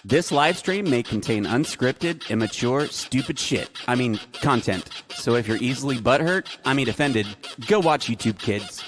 This live stream may contain unscripted, immature, stupid shit. Content. So if you're easily offended, go watch YouTube Kids.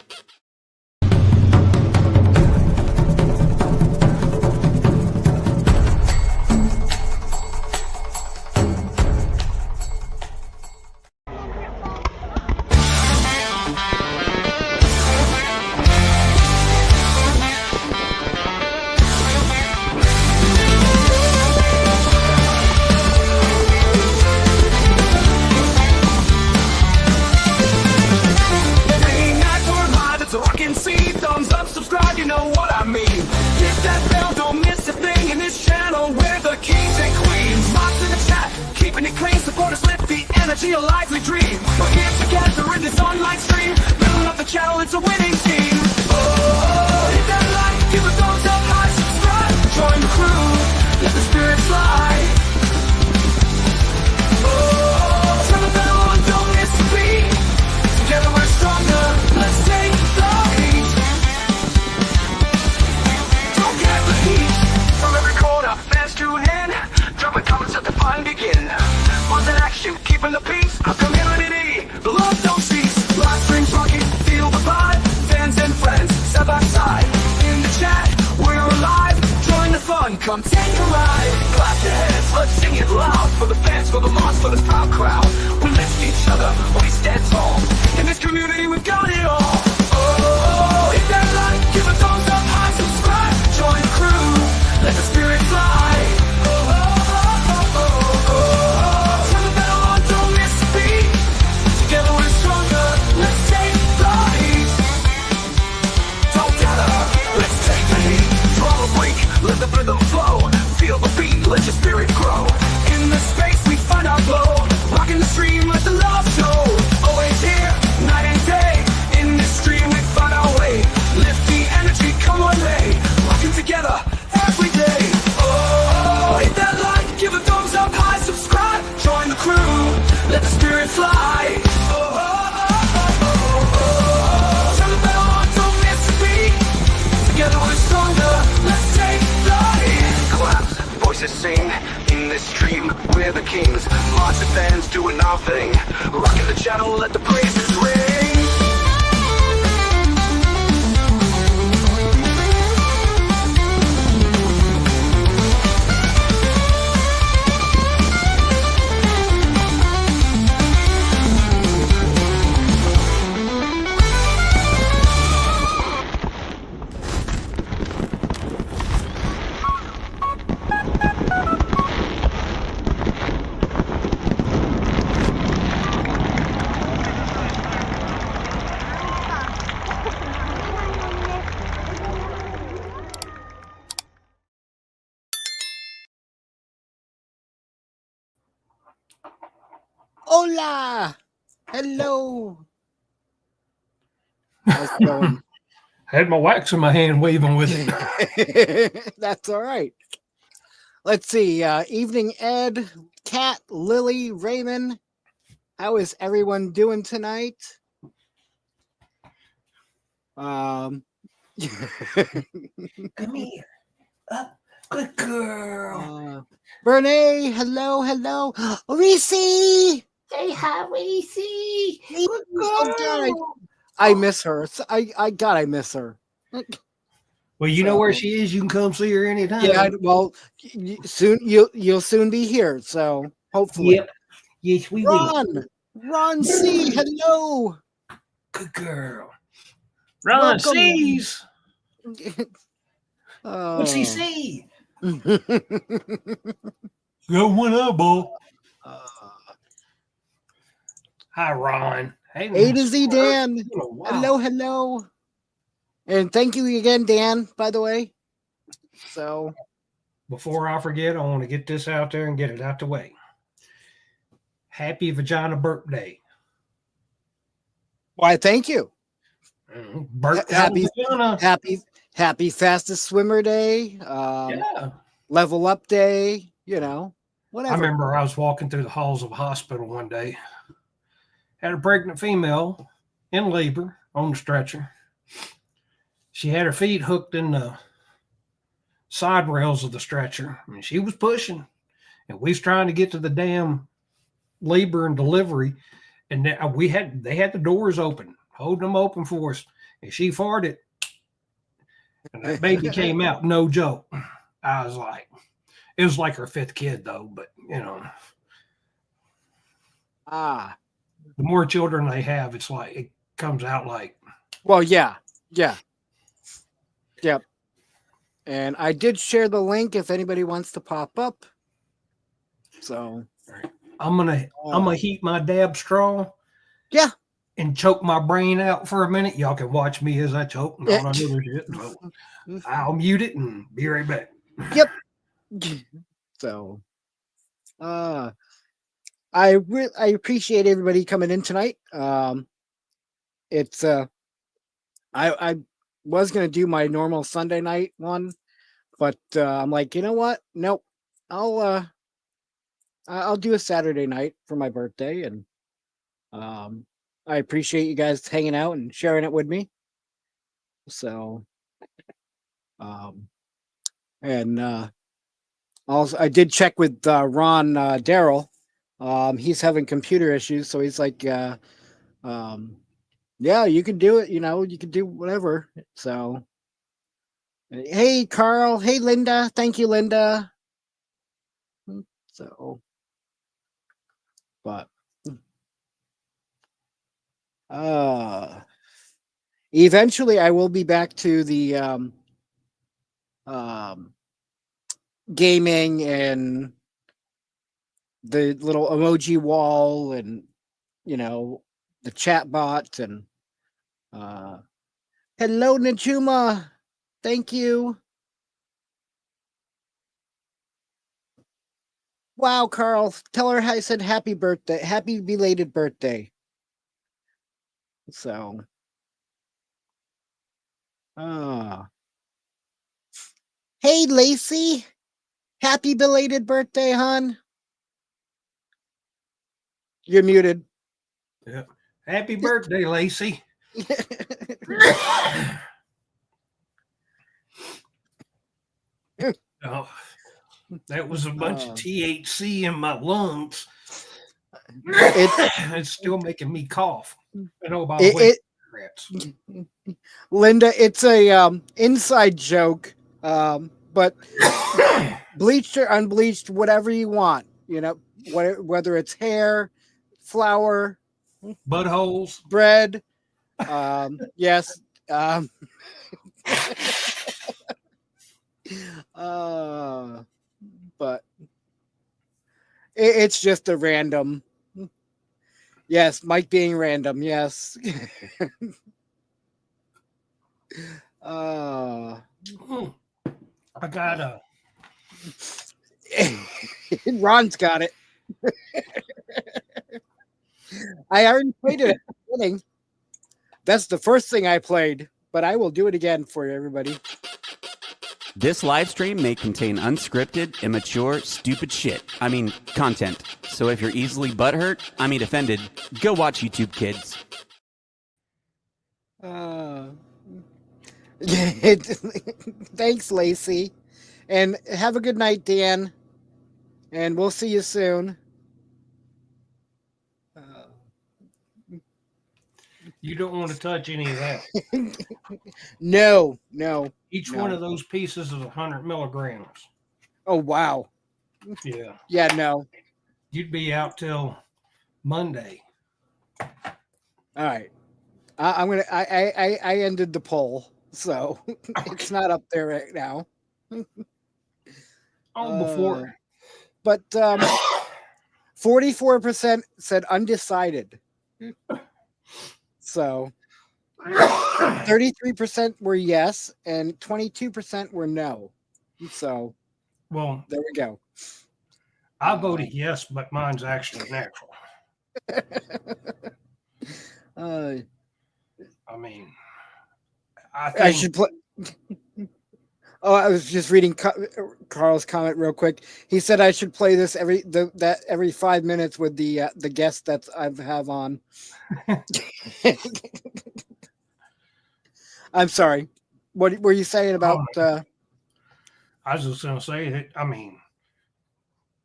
Come take a ride, clap your hands, let's sing it loud. For the fans, for the lost, for this proud crowd. We lift each other, we stand tall. In this community, we've got it all. Oh, hit that like, give a thumbs up high, subscribe. Join the crew, let the spirit fly. Oh, oh, oh, oh, oh, oh. Turn the bell on, don't miss a beat. Together we're stronger, let's take the heat. Don't gather, let's take the heat. Draw the break, let the rhythm flow. Feel the beat, let your spirit grow. In the space we find our glow. Rocking the stream, let the love show. Always here, night and day. In this stream we find our way. Lift the energy, come on, lay. Rocking together every day. Oh, hit that like, give a thumbs up high, subscribe. Join the crew, let the spirit fly. Oh, oh, oh, oh, oh, oh. Turn the bell on, don't miss a beat. Together we're stronger, let's take the heat. Claps, voices sing, in this stream, we're the kings. Lots of fans doing our thing. Rocking the channel, let the praises ring. Hola! Hello! How's it going? I had my wax in my hand waving with it. That's all right. Let's see. Evening Ed, Kat, Lily, Raymond. How is everyone doing tonight? Come here. Good girl. Bernie, hello, hello. Reese! Say hi, Reese. Good Oh, God, girl. I miss her. I miss her. Well, you know where she is. You can come see her anytime. Yeah, well, soon you'll soon be here. So hopefully, Yep. Yes, we will. Ron C. Hello. Good girl. Ron Welcome. sees. Oh. What's he see? Got one eyeball. Hi, Ron. Hey, A to Z Dan. Wow. Hello. And thank you again, Dan, by the way. So Before I forget, I want to get this out there and get it out the way. Happy Vagina Birthday. why thank you. Vagina. Happy fastest swimmer day. Yeah. Level up day, whatever. I remember I was walking through the halls of a hospital one day. Had a pregnant female in labor on the stretcher. She had her feet hooked in the side rails of the stretcher, and she was pushing, and we was trying to get to the damn labor and delivery, and they had the doors open, holding them open for us, and she farted, and that baby came out, no joke. I was like, it was like her fifth kid though, but you know, Ah, the more children they have, it's like it comes out like. well, yeah. Yep. And I did share the link if anybody wants to pop up. So I'm gonna heat my dab straw. Yeah. And choke my brain out for a minute. Y'all can watch me as I choke and all that other shit. So I'll mute it and be right back. Yep. So I appreciate everybody coming in tonight. It's I was gonna do my normal Sunday night one, but I'm like, you know what? Nope. I'll do a Saturday night for my birthday, and I appreciate you guys hanging out and sharing it with me. So and also I did check with Ron Darrell. He's having computer issues, so he's like yeah, you can do it, you know, you can do whatever. So hey Carl, hey Linda, thank you Linda. So but eventually I will be back to the gaming and the little emoji wall, and you know, the chat bot, and hello Najuma, thank you. Wow, Carl, tell her I said happy birthday, happy belated birthday. So hey Lacey, happy belated birthday, hon. You're muted. Yeah. Happy birthday, Lacey. Oh, that was a bunch of THC in my lungs. It's still making me cough. I know about cigarettes. Linda, it's a inside joke, but bleached or unbleached, whatever you want, you know, whether it's hair, flour, buttholes, bread, yes, but it's just a random. Yes, Mike being random. Yes. I got a. Ron's got it. I already played it at the beginning. That's the first thing I played, but I will do it again for you, everybody. This live stream may contain unscripted, immature, stupid shit. I mean, content. So if you're easily butthurt, offended, go watch YouTube Kids. Thanks, Lacey. And have a good night, Dan. And we'll see you soon. You don't want to touch any of that. No. Each one of those pieces is 100 milligrams. Oh, wow. Yeah. Yeah, no. You'd be out till Monday. All right. I ended the poll, so it's not up there right now. Before. But 44% said undecided. So 33% were yes, and 22% were no. So, well, there we go. I voted yes, but mine's actually natural. I mean, I should play. Oh, I was just reading Carl's comment real quick. He said I should play this every 5 minutes with the guest that I have on. I'm sorry. What were you saying about? I was just gonna say that. I mean,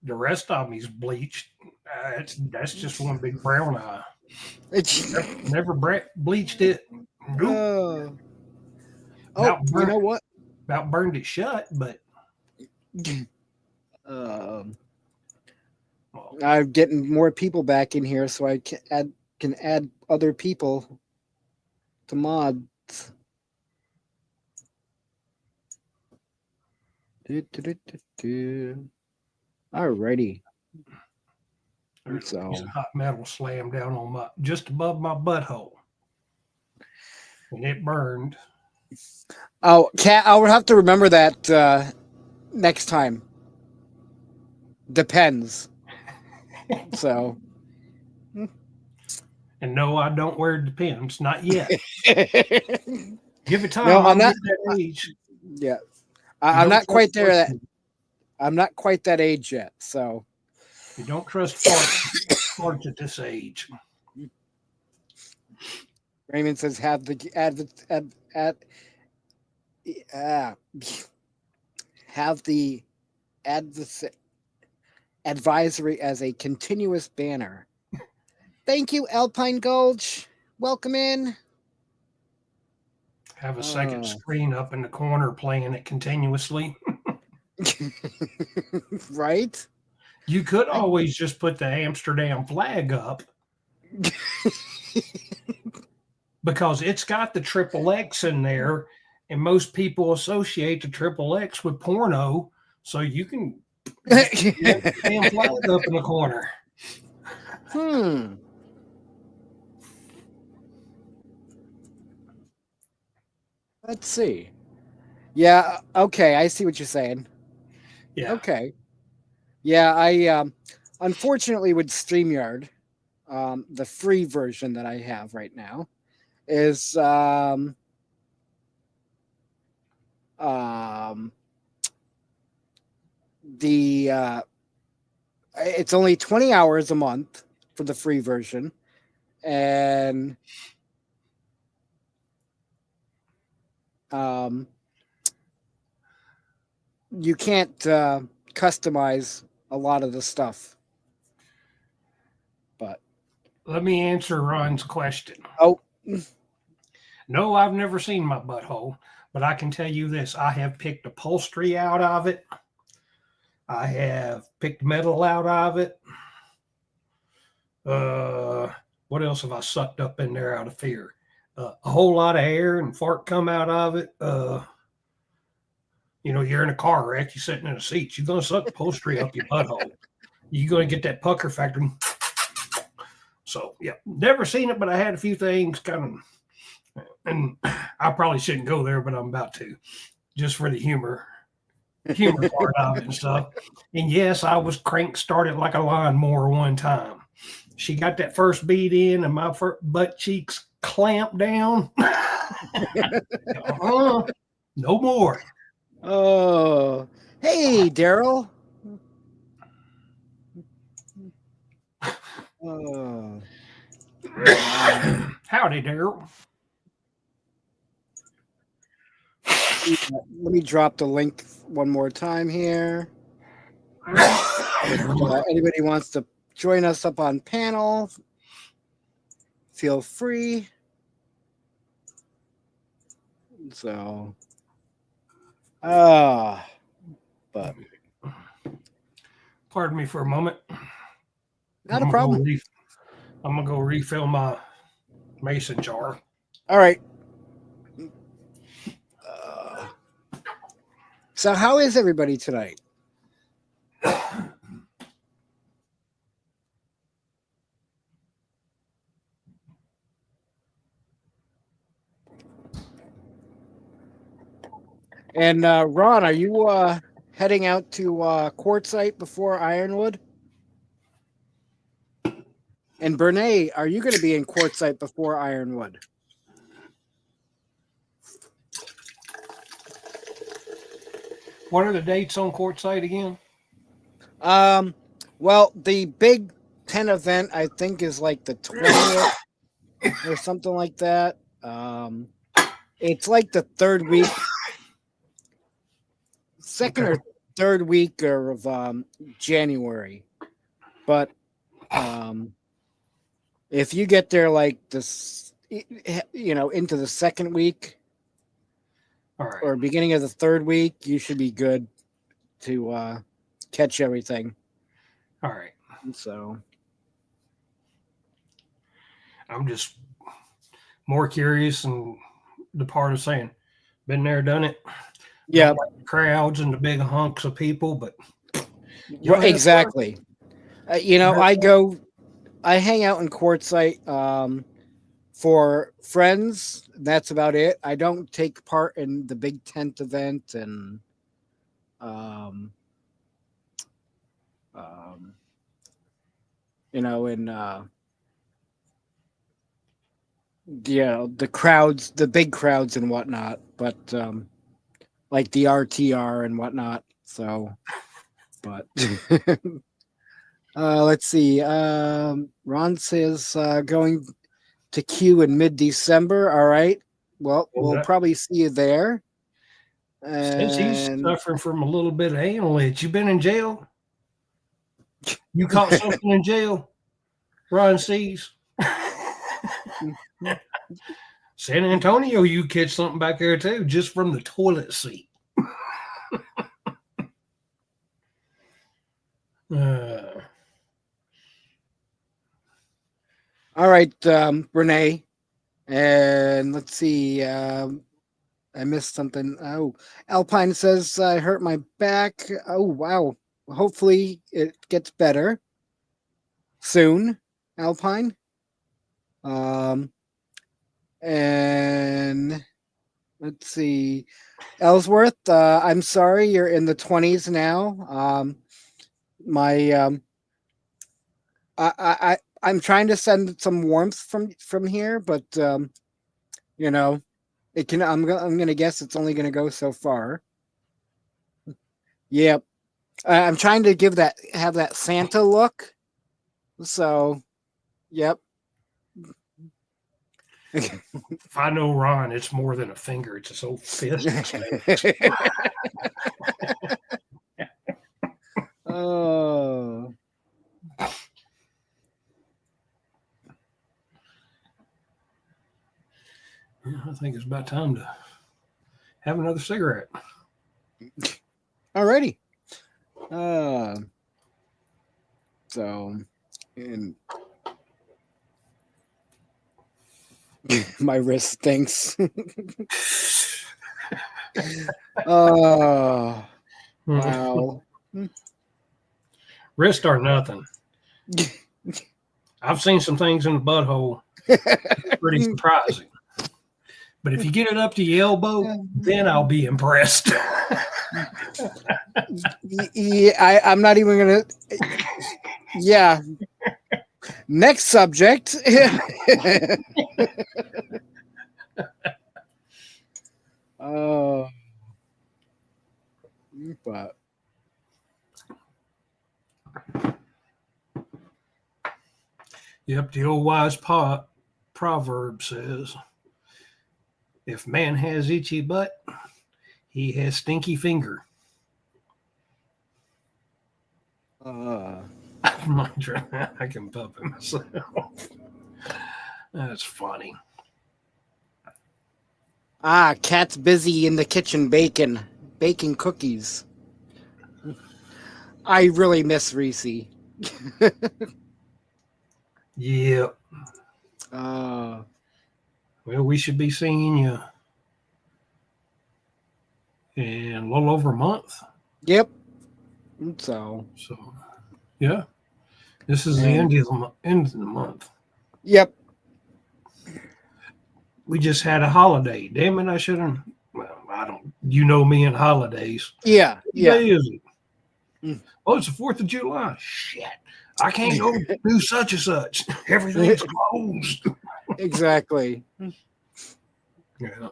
the rest of me's bleached. That's just one big brown eye. Never bleached it. Nope. Oh, you know what? About burned it shut, but Um, I'm getting more people back in here, so I can add other people to mods. Alrighty. there's a So piece of hot metal slammed down on my just above my butthole, and it burned. oh, cat. I would have to remember that next time. Depends. So. And no, I don't wear Depends, not yet. Give it time. No, I'm I'll not. get that age. Yeah, You I'm don't not quite trust there. farts. I'm not quite that age yet. So. You don't trust farts at this age. Raymond says have the have the advisory as a continuous banner. Thank you, Alpine Gulch. Welcome in. Have a second screen up in the corner playing it continuously. Right? You could always just put the Amsterdam flag up because it's got the triple X in there, and most people associate the triple X with porno, so you can get the damn flag up in the corner. Let's see. Yeah, okay, I see what you're saying. Yeah. Okay. Yeah, I unfortunately with StreamYard, the free version that I have right now is it's only 20 hours a month for the free version, and you can't customize a lot of the stuff. But let me answer Ron's question. Oh. No, I've never seen my butthole, but I can tell you this. I have picked upholstery out of it. I have picked metal out of it. What else have I sucked up in there out of fear? A whole lot of air and fart come out of it. You're in a car wreck, you're sitting in a seat, you're going to suck upholstery up your butthole. You're going to get that pucker factor. So, yeah, never seen it, but I had a few things kind of, and I probably shouldn't go there, but I'm about to, just for the humor part of it and stuff. And yes, I was started like a lawnmower one time. She got that first beat in, and my butt cheeks clamped down. No more. Oh, hey, Daryl. Howdy, Daryl. Let me drop the link one more time here. Anybody wants to join us up on panel, feel free. So, but pardon me for a moment. Not a problem. I'm gonna go refill my mason jar. All right. So how is everybody tonight? And Ron, are you heading out to Quartzsite before Ironwood? And Bernae, are you going to be in Quartzsite before Ironwood? What are the dates on Quartzsite again? Well, the Big Ten event, I think, is like the 20th or something like that. It's like the third week. second Okay. or third week of January. But if you get there like this, into the second week All right. or beginning of the third week, you should be good to catch everything. All right. So I'm just more curious and the part of saying, been there, done it. yeah, Don't like the crowds and the big hunks of people, but y'all have exactly. I hang out in Quartzsite for friends. That's about it. I don't take part in the big tent event and the crowds, the big crowds and whatnot, but like the RTR and whatnot. So, but let's see. Ron says going to Q in mid-December. All right. Well, we'll probably see you there. Since he's And suffering from a little bit of anal itch, you been in jail? You caught something in jail? Ron sees. San Antonio, you catch something back there too, just from the toilet seat. all right, Renee. And let's see. I missed something. Oh, Alpine says I hurt my back. Oh, wow. Hopefully it gets better soon, Alpine. And let's see. Ellsworth, I'm sorry you're in the 20s now. I'm trying to send some warmth from here, but it can. I'm gonna guess it's only gonna go so far. Yep. I'm trying to have that Santa look. So, yep. If I know Ron, it's more than a finger; it's his whole fist. Oh. I think it's about time to have another cigarette. Alrighty. So, and my wrist stinks. Oh, wow. Wrists are nothing. I've seen some things in the butthole. Pretty surprising. But if you get it up to your elbow, then I'll be impressed. Yeah, I'm not even gonna. Yeah. Next subject. Oh, but Yep, the old wise proverb says, if man has itchy butt, he has stinky finger. I'm not trying. I can pump it myself. That's funny. Cat's busy in the kitchen baking cookies. I really miss Reese. Yeah. Uh, Well, we should be seeing you in a little over a month. yep. So, yeah. This is the end of the month. yep. We just had a holiday. Damn it, I should have. Well, I don't. You know me and holidays. Yeah. What Yeah. day is it? Mm. Oh, it's the 4th of July. Shit. I can't go do such and such. Everything's closed. Exactly. Yeah.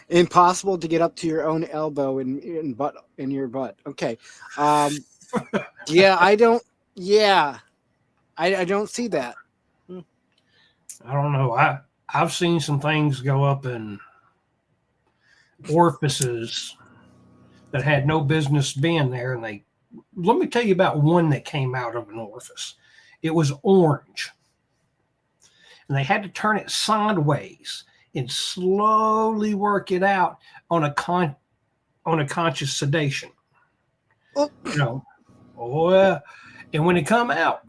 Impossible to get up to your own elbow in your butt. Okay. Yeah, I don't. Yeah, I don't see that. I don't know. I've seen some things go up in orifices that had no business being there. And let me tell you about one that came out of an orifice. It was orange. And they had to turn it sideways and slowly work it out on a conscious sedation. Oh. You know, yeah. And when it come out,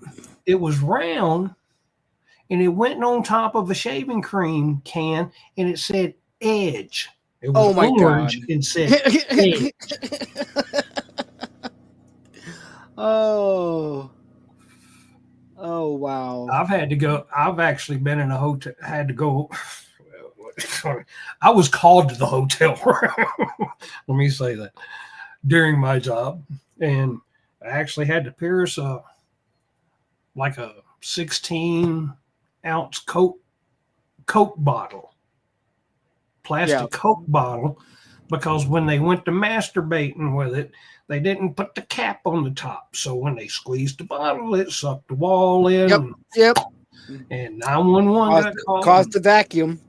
it was round, and it went on top of a shaving cream can, and it said Edge. It was Oh my orange God. and said Edge. Oh. Oh wow. I've actually been in a hotel, had to go. I was called to the hotel. Let me say that during my job, and I actually had to pierce like a 16-ounce Coke bottle, plastic Coke bottle, because when they went to masturbating with it, they didn't put the cap on the top. So when they squeezed the bottle, it sucked the wall in. Yep. And 911 got called. Caused a vacuum.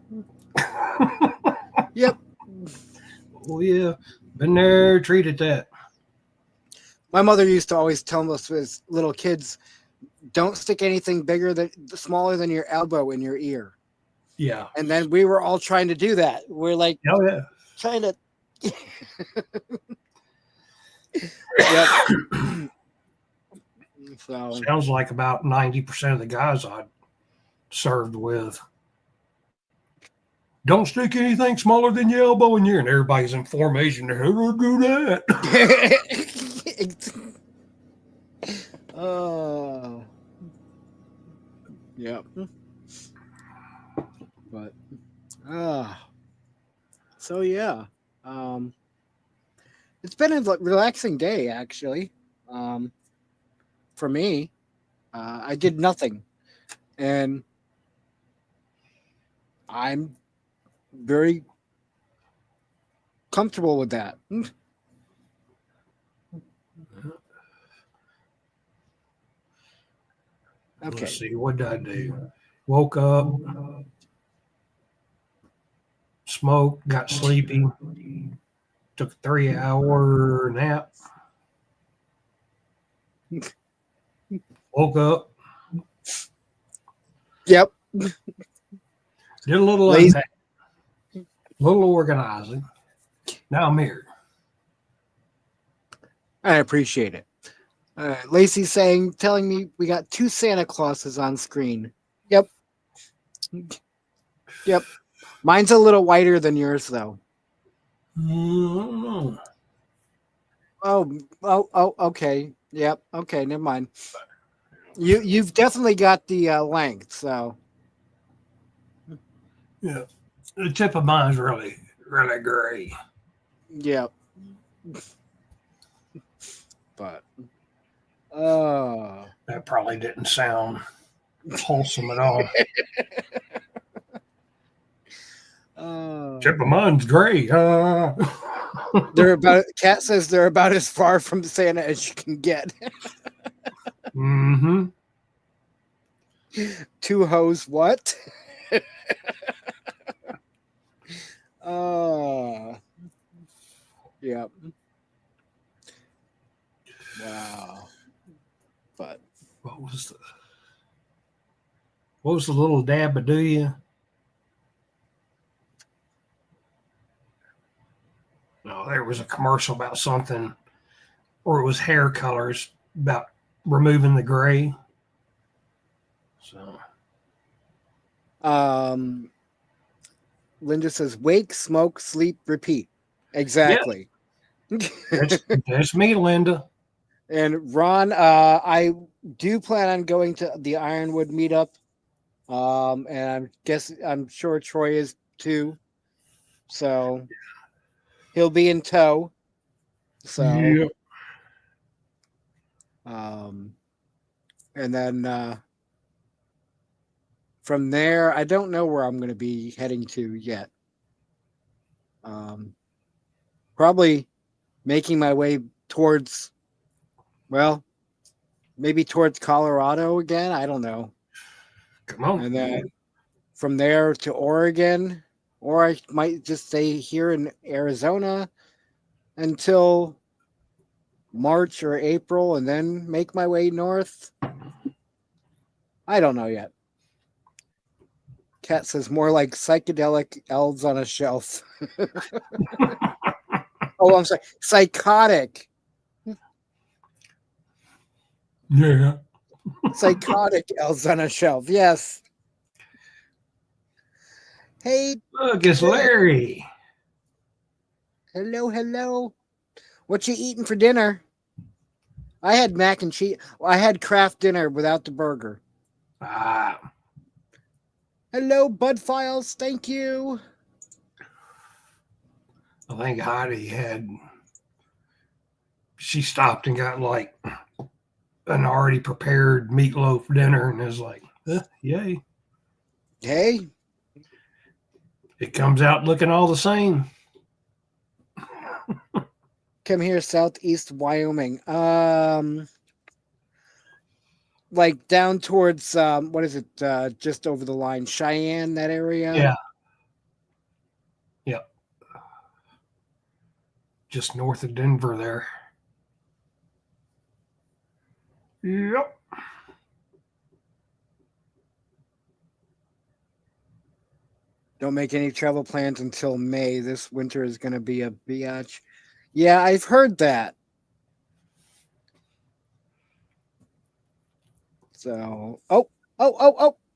Yep. Oh yeah, been there, treated that. My mother used to always tell us as little kids, don't stick anything smaller than your elbow in your ear. Yeah. And then we were all trying to do that. We're like, Oh yeah. trying to. Yep. So Sounds like about 90% of the guys I served with. Don't stick anything smaller than your elbow in here, and everybody's in formation. How do I do that? Yep. But so yeah. It's been a relaxing day actually. For me. I did nothing. And I'm very comfortable with that. Okay. Let's see, what did I do? Woke up, smoked, got sleepy, took a 3-hour nap, woke up, Yep. did a little Lazy. unpack, a little organizing. Now I'm here. I appreciate it. Lacey's telling me we got 2 Santa Clauses on screen. Yep. Yep. Mine's a little whiter than yours, though. Mm-hmm. Oh, okay. Yep. Okay, never mind. You've definitely got the length, so. Yeah. The tip of mine's really, really gray. Yep. But. That probably didn't sound wholesome at all. Tip of mine's gray. They're about. Kat says they're about as far from Santa as you can get. Mm-hmm. 2 hoes. What? Yep. Wow. But What was the little dab of do you? No, there was a commercial about something, or it was hair colors about removing the gray. So Linda says wake, smoke, sleep, repeat. Exactly. that's me, Linda. And Ron, I do plan on going to the Ironwood meetup. And I'm sure Troy is too. So he'll be in tow. So Yeah. And then from there, I don't know where I'm going to be heading to yet. Probably making my way towards, well, maybe towards Colorado again. I don't know. Come on. And then from there to Oregon or I might just stay here in Arizona until March or April and then make my way north. I don't know yet. Cat says more like psychedelic elves on a shelf. Oh, I'm sorry. Psychotic. Yeah. Psychotic elves on a shelf. Yes. Hey, Look, it's Larry. hello, hello. What you eating for dinner? I had mac and cheese. I had Kraft dinner without the burger. Ah, Hello, Bud Files. Thank you. I think Heidi she stopped and got like an already prepared meatloaf dinner and is like, yay. Hey, It comes out looking all the same. come here, Southeast Wyoming. Like down towards what is it? Just over the line, Cheyenne, that area. Yeah. Yep. Just north of Denver there. Yep. Don't make any travel plans until May. This winter is going to be a biatch. Yeah, I've heard that. So, oh,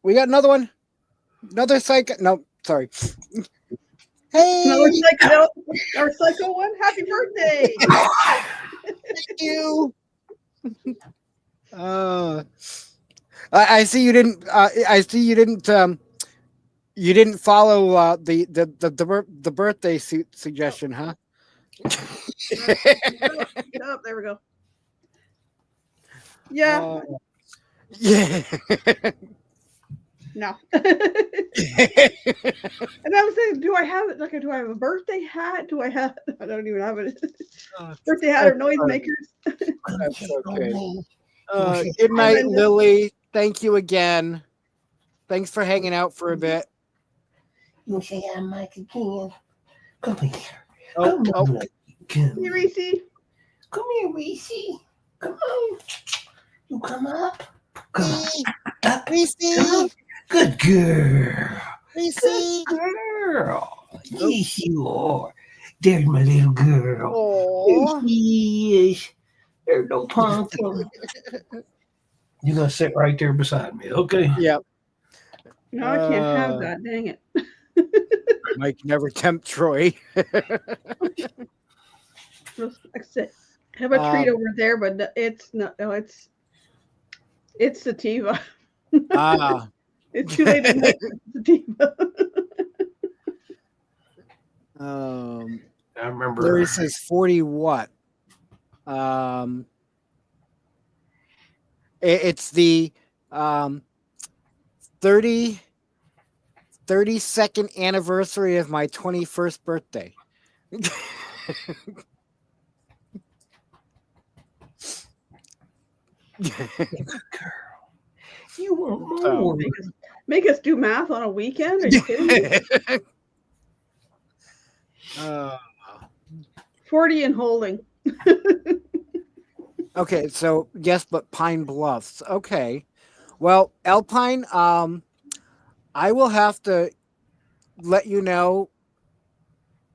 we got another one. Another psycho. No, sorry. Hey, Our psycho one. Happy birthday! thank you. I see you didn't. I see you didn't. You didn't follow the birthday suggestion, huh? Oh, there we go. Yeah. Yeah. No. And I was saying, do I have it? Like, do I have a birthday hat? Do I have? I don't even have it. Birthday hat or noisemakers? That's okay. Good night, Lily. Thank you again. Thanks for hanging out for a bit. You say hi, Mike again. Come here. Oh, Come oh. here. Hey, Reese. Come here, Reese. Come on. You come up. Come on. Up. Reese, Come on. Good girl. Reese. Good girl. Yes, you are. There's my little girl. Oh, There she is. There's no pumpkin. You're going to sit right there beside me, okay? yeah. No, I can't have that. Dang it. Mike never tempt Troy. I have a treat over there, but it's not. No, it's sativa. Ah, It's too late to make sativa. I remember. Larry says 40 what? It's the 32nd anniversary of my 21st birthday. You want Oh. more? Make us do math on a weekend? Are you kidding me? 40 and holding. Okay, so yes, but Pine Bluffs. Okay. Well, Alpine, I will have to let you know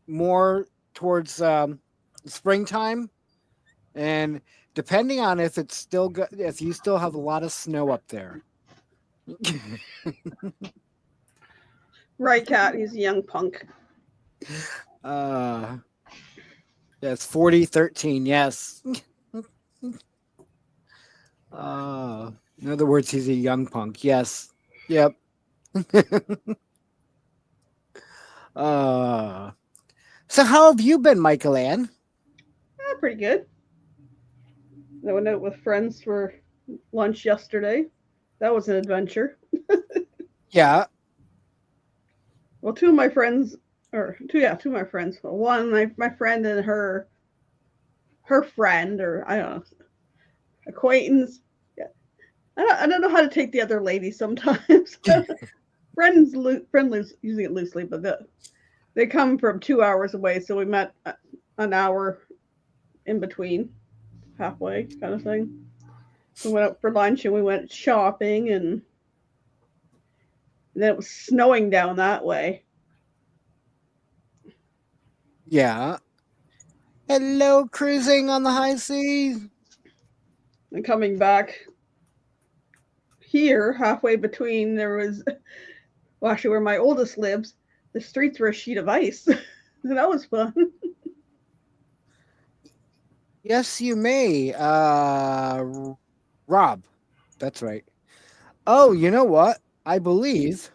more towards springtime, and depending on if it's still if you still have a lot of snow up there. Right, Cat. He's a young punk. Yes, 40-13, yes. In other words, he's a young punk. Yes. Yep. So how have you been, Michael Ann? Pretty good. I went out with friends for lunch yesterday. That was an adventure. Yeah. Well, two of my friends. Two of my friends. Well, one, my friend and her friend, or I don't know, acquaintance. Yeah. I don't know how to take the other lady sometimes. Friends using it loosely, but they come from 2 hours away, so we met an hour in between, halfway kind of thing. We went out for lunch and we went shopping, and then it was snowing down that way. Yeah. Hello, cruising on the high seas. And coming back here, halfway between, there was, well, actually where my oldest lives, the streets were a sheet of ice. And that was fun. Yes, you may. Rob. That's right. Oh, you know what? I believe,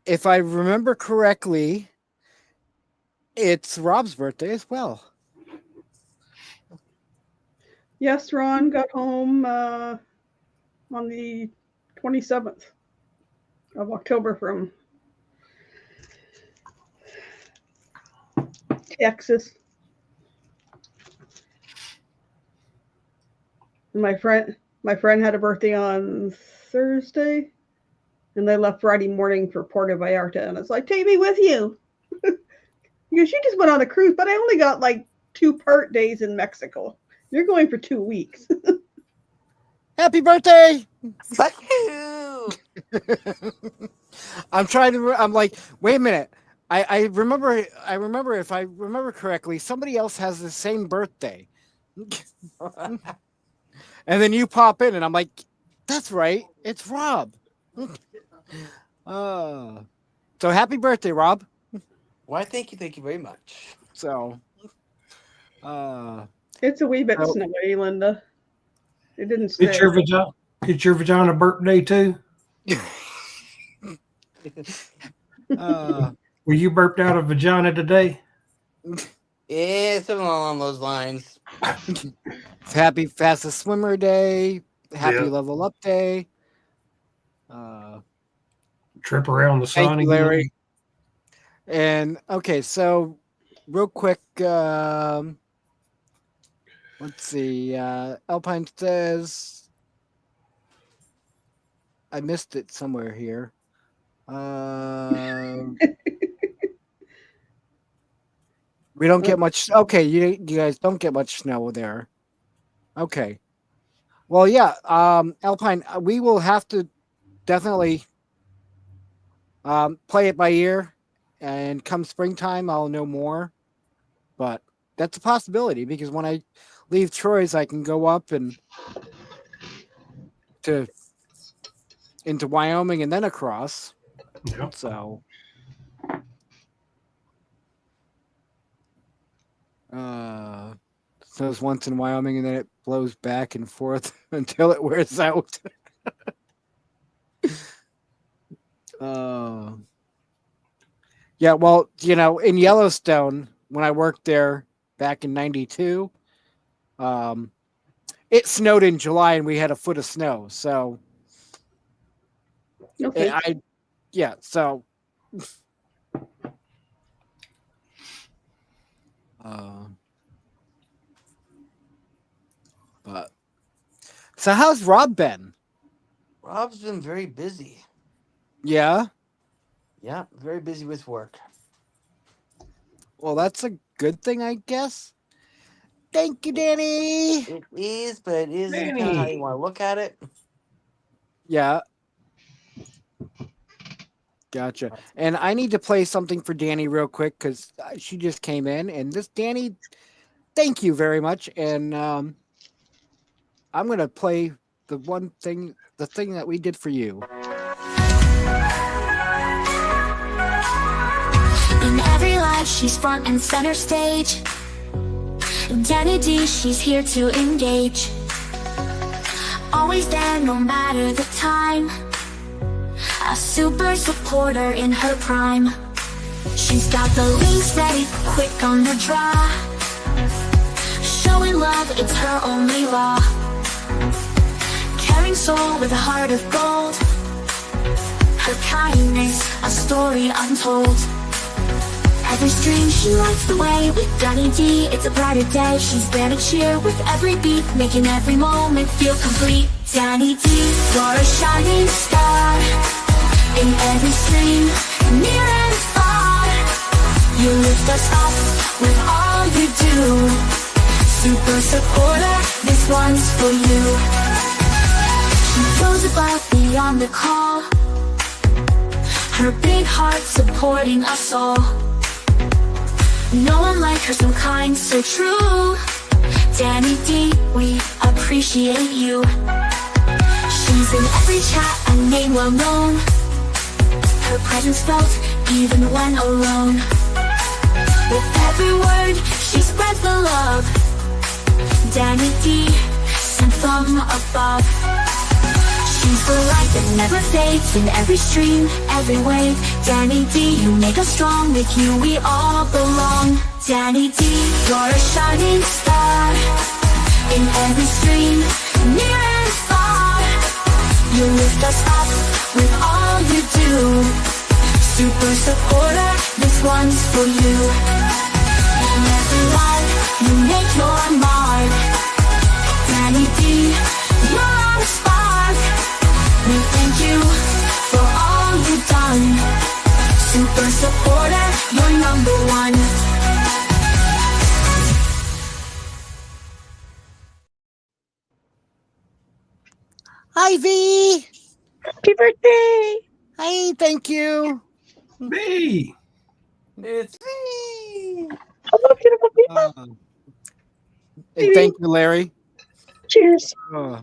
if I remember correctly, it's Rob's birthday as well. Yes, Ron got home on the 27th of October from Texas. And my friend had a birthday on Thursday, and they left Friday morning for Puerto Vallarta, and it's like, take me with you. Because she just went on a cruise, but I only got like 2 part days in Mexico. You're going for 2 weeks. Happy birthday! Fuck you! I'm like, wait a minute. I remember if I remember correctly, somebody else has the same birthday. And then you pop in and I'm like, that's right, it's Rob. So happy birthday, Rob. Why, thank you very much. So It's a wee bit Oh. snowy, Linda. It didn't stay. It's your vagina birthday too. Were you burped out of vagina today? Yeah, something along those lines. happy fastest swimmer day, happy Yeah. level up day. Trip around the Thank sun you, again? Larry. And okay, so real quick, let's see. Alpine says I missed it somewhere here. We don't get much. Okay, you guys don't get much snow there. Okay. Well, yeah. Alpine, we will have to definitely play it by ear, and come springtime, I'll know more. But that's a possibility, because when I leave Troy's, I can go up and into Wyoming and then across. Yep. So, snows once in Wyoming and then it blows back and forth until it wears out. Yeah, well, in Yellowstone, when I worked there back in '92, it snowed in July and we had a foot of snow. So, Okay. so. But so how's Rob been? Rob's been very busy. Yeah. Yeah, very busy with work. Well, that's a good thing, I guess. Thank you, Danny. It is, but it isn't Danny. how you want to look at it. Yeah. Gotcha. And I need to play something for Danny real quick because she just came in. And this Danny, thank you very much. And I'm going to play the thing that we did for you. In every life, she's front and center stage. Danny D, she's here to engage. Always there, no matter the time. A super supporter in her prime. She's got the links ready, quick on the draw. Showing love, it's her only law. Caring soul with a heart of gold. Her kindness, a story untold. Every stream, she lights the way. With Danny D, it's a brighter day. She's there to cheer with every beat, making every moment feel complete. Danny D, you're a shining star. In every stream, near and You lift us up with all you do. Super supporter, this one's for you. She goes above beyond the call. Her big heart supporting us all. No one like her, so kind, so true. Danny D, we appreciate you. She's in every chat, a name well known. Her presence felt even when alone. With every word, she spreads the love. Danny D, sent from above. She's the light that never fades in every stream, every wave. Danny D, you make us strong. With you we all belong. Danny D, you're a shining star in every stream, near and far. You lift us up with all you do. Super supporter, this one's for you. In every life, you make your mark. Danny D, you're our spark. We thank you for all you've done. Super supporter, you're number one. Hi, V. Happy birthday! Hi, thank you. Me. It's me. Hello, beautiful people. And thank you, Larry. Cheers. Yeah.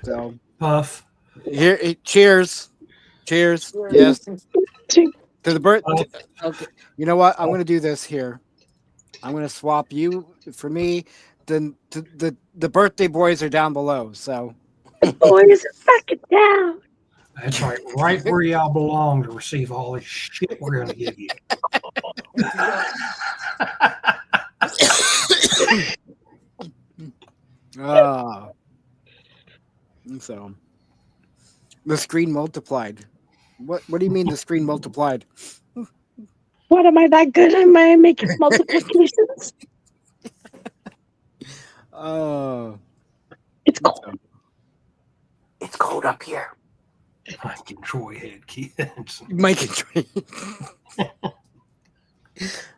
So Puff. here, cheers, cheers. Yes, Cheers. to the birth. Okay, you know what? I'm going to do this here. I'm going to swap you for me. Then the birthday boys are down below. So Boys, back it down. That's right where y'all belong to receive all this shit we're gonna give you. So the screen multiplied. What do you mean the screen multiplied? What, am I that good? Am I making multiplications? It's cold. It's cold up here. Mike and Troy had kids. Mike and Troy.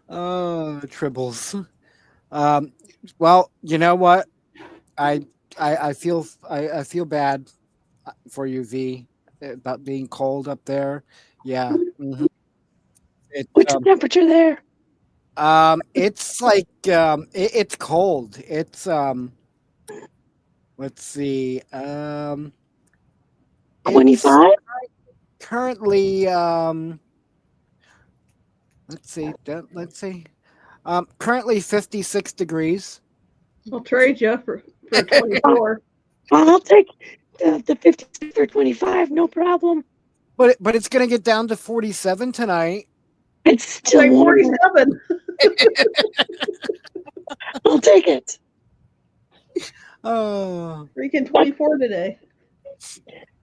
Tribbles. Well, you know what? I feel bad for you, V, about being cold up there. Yeah. Mm-hmm. What's the temperature there? It's like it's cold. It's let's see. 25? Currently let's see. Currently 56 degrees. I'll trade you for 24. I'll take the 50 for 25, no problem. But it's gonna get down to 47 tonight. It's still Like 47. I'll take it. Oh, Freaking 24 today.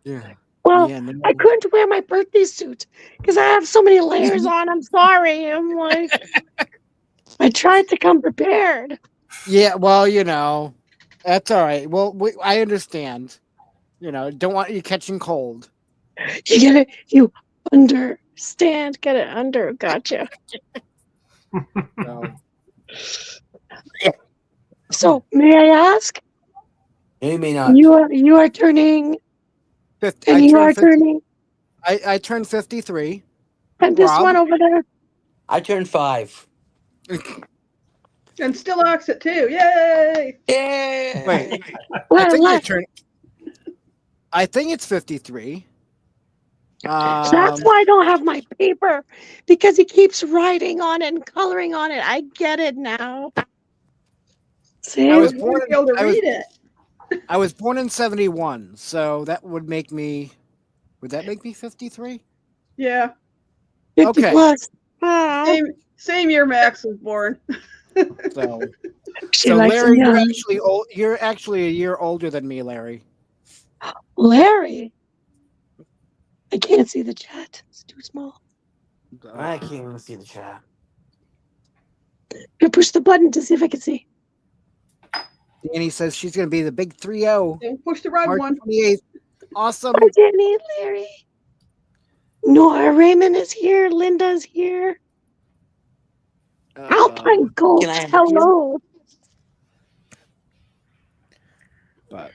yeah. Well, Yeah, no. I couldn't wear my birthday suit because I have so many layers on. I'm sorry. I'm like, I tried to come prepared. Yeah, well, you know, that's all right. Well, I understand. You know, don't want you catching cold. You get it? You understand? Get it under? Gotcha. So, So, may I ask? Maybe not. You are turning, and you are turning, I turned 53. and this Rob? one over there. I turned 5. And still locks it too. Yay! Yay! Wait, What? I think it's 53. That's why I don't have my paper, because he keeps writing on it and coloring on it. I get it now. See? I was You born. won't be able to I was, read it. I was born in 71, so that would make me. Would that make me 53? Yeah. 50 okay. plus. Oh, Same year Max was born. So, she so likes Larry, him you're young. actually old. You're actually a year older than me, Larry. Larry. I can't see the chat. It's too small. I can't even see the chat. I push the button to see if I can see. Danny says she's going to be the big 3-0. Don't push the right March one. 28th. Awesome. Bye, Danny, Larry. Nora Raymond is here. Linda's here. Alpine Gold. Can I help you? Hello. But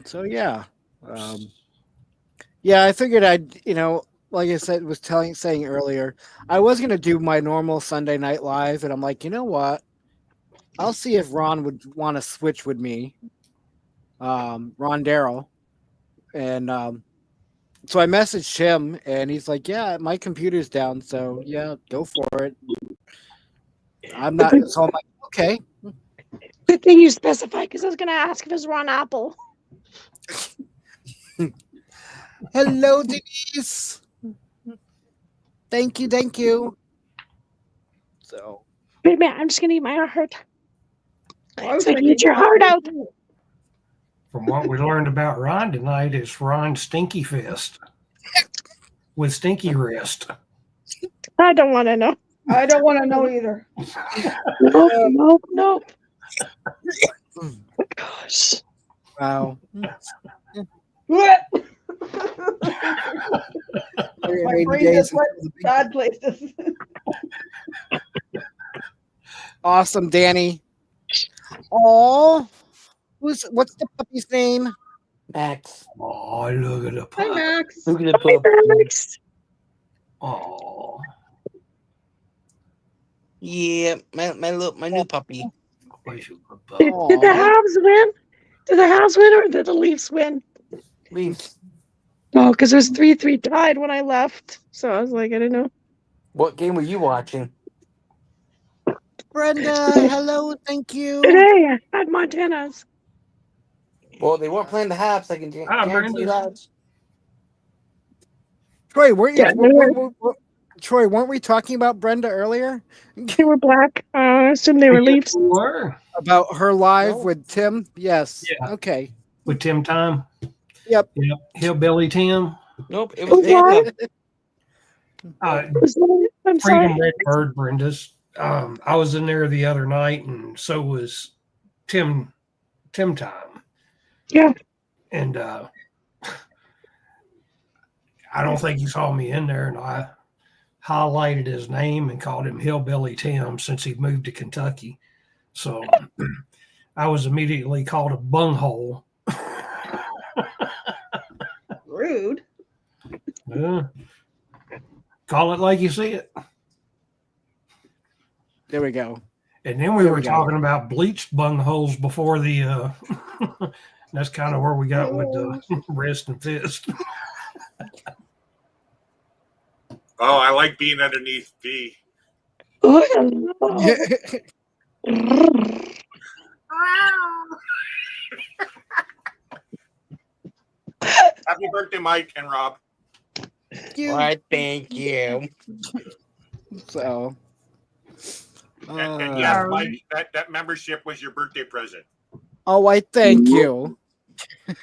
so yeah, yeah. I figured I'd, like I said, saying earlier, I was gonna do my normal Sunday Night Live, and I'm like, you know what? I'll see if Ron would want to switch with me, Ron Darrell, and so I messaged him, and he's like, yeah, my computer's down, so yeah, go for it. I'm not, so I'm like, okay. Good thing you specified, because I was going to ask if it's Ron Apple. Hello, Denise. Thank you. So, Wait a minute, I'm just going to eat my heart. I was So thinking eat your heart out. From what we learned about Ron tonight, it's Ron Stinky Fist with Stinky Wrist. I don't want to know. I don't want to know either. Nope. Oh, gosh. wow. What? My 180 brain days just went until the big- bad places. Awesome, Danny. Oh, what's the puppy's name? Max. Oh, look at the Hi, pup. Max. Look at the pup. Oh, Yeah, my new puppy. Did the Habs win? Did the Habs win or did the Leafs win? Leafs. Oh, because it was 3-3 tied when I left. So I was like, I don't know. What game were you watching? Brenda, hello, thank you. Today at Montana's. Well, they weren't playing the Habs. I can guarantee you that. Troy, weren't Yeah, you? Troy, weren't we talking about Brenda earlier? They were black. I assume they were Leafs. Were About her live No. with Tim? Yes. Yeah. Okay. with Tim Time. Yep. Hillbilly Tim. Nope, it was What? I'm sorry. Freedom Red Bird, Brenda's. I was in there the other night, and so was Tim Time. Yeah. And I don't think he saw me in there, and I highlighted his name and called him Hillbilly Tim since he moved to Kentucky. So I was immediately called a bunghole. Rude. Call it like you see it. There we go. And then we There were we go. talking about bleached bungholes before the that's kind of where we got with the wrist and fist. Oh, I like being underneath V. Oh, hello. Happy birthday, Mike and Rob. Why, thank you. So. And yes, Mike, that membership was your birthday present. Oh, I thank you.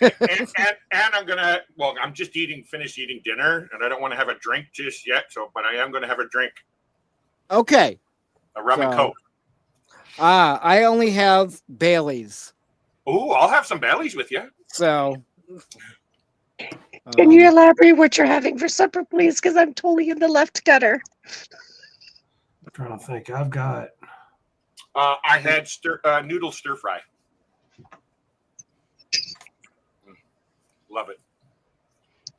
And I'm gonna. Well, I'm just finished eating dinner, and I don't want to have a drink just yet. But I am gonna have a drink, Okay. a rum and So- coke. I only have Bailey's. Oh, I'll have some Baileys with you. So. Can you elaborate what you're having for supper, please? Because I'm totally in the left gutter. I'm trying to think. I've got I had noodle stir fry. Love it.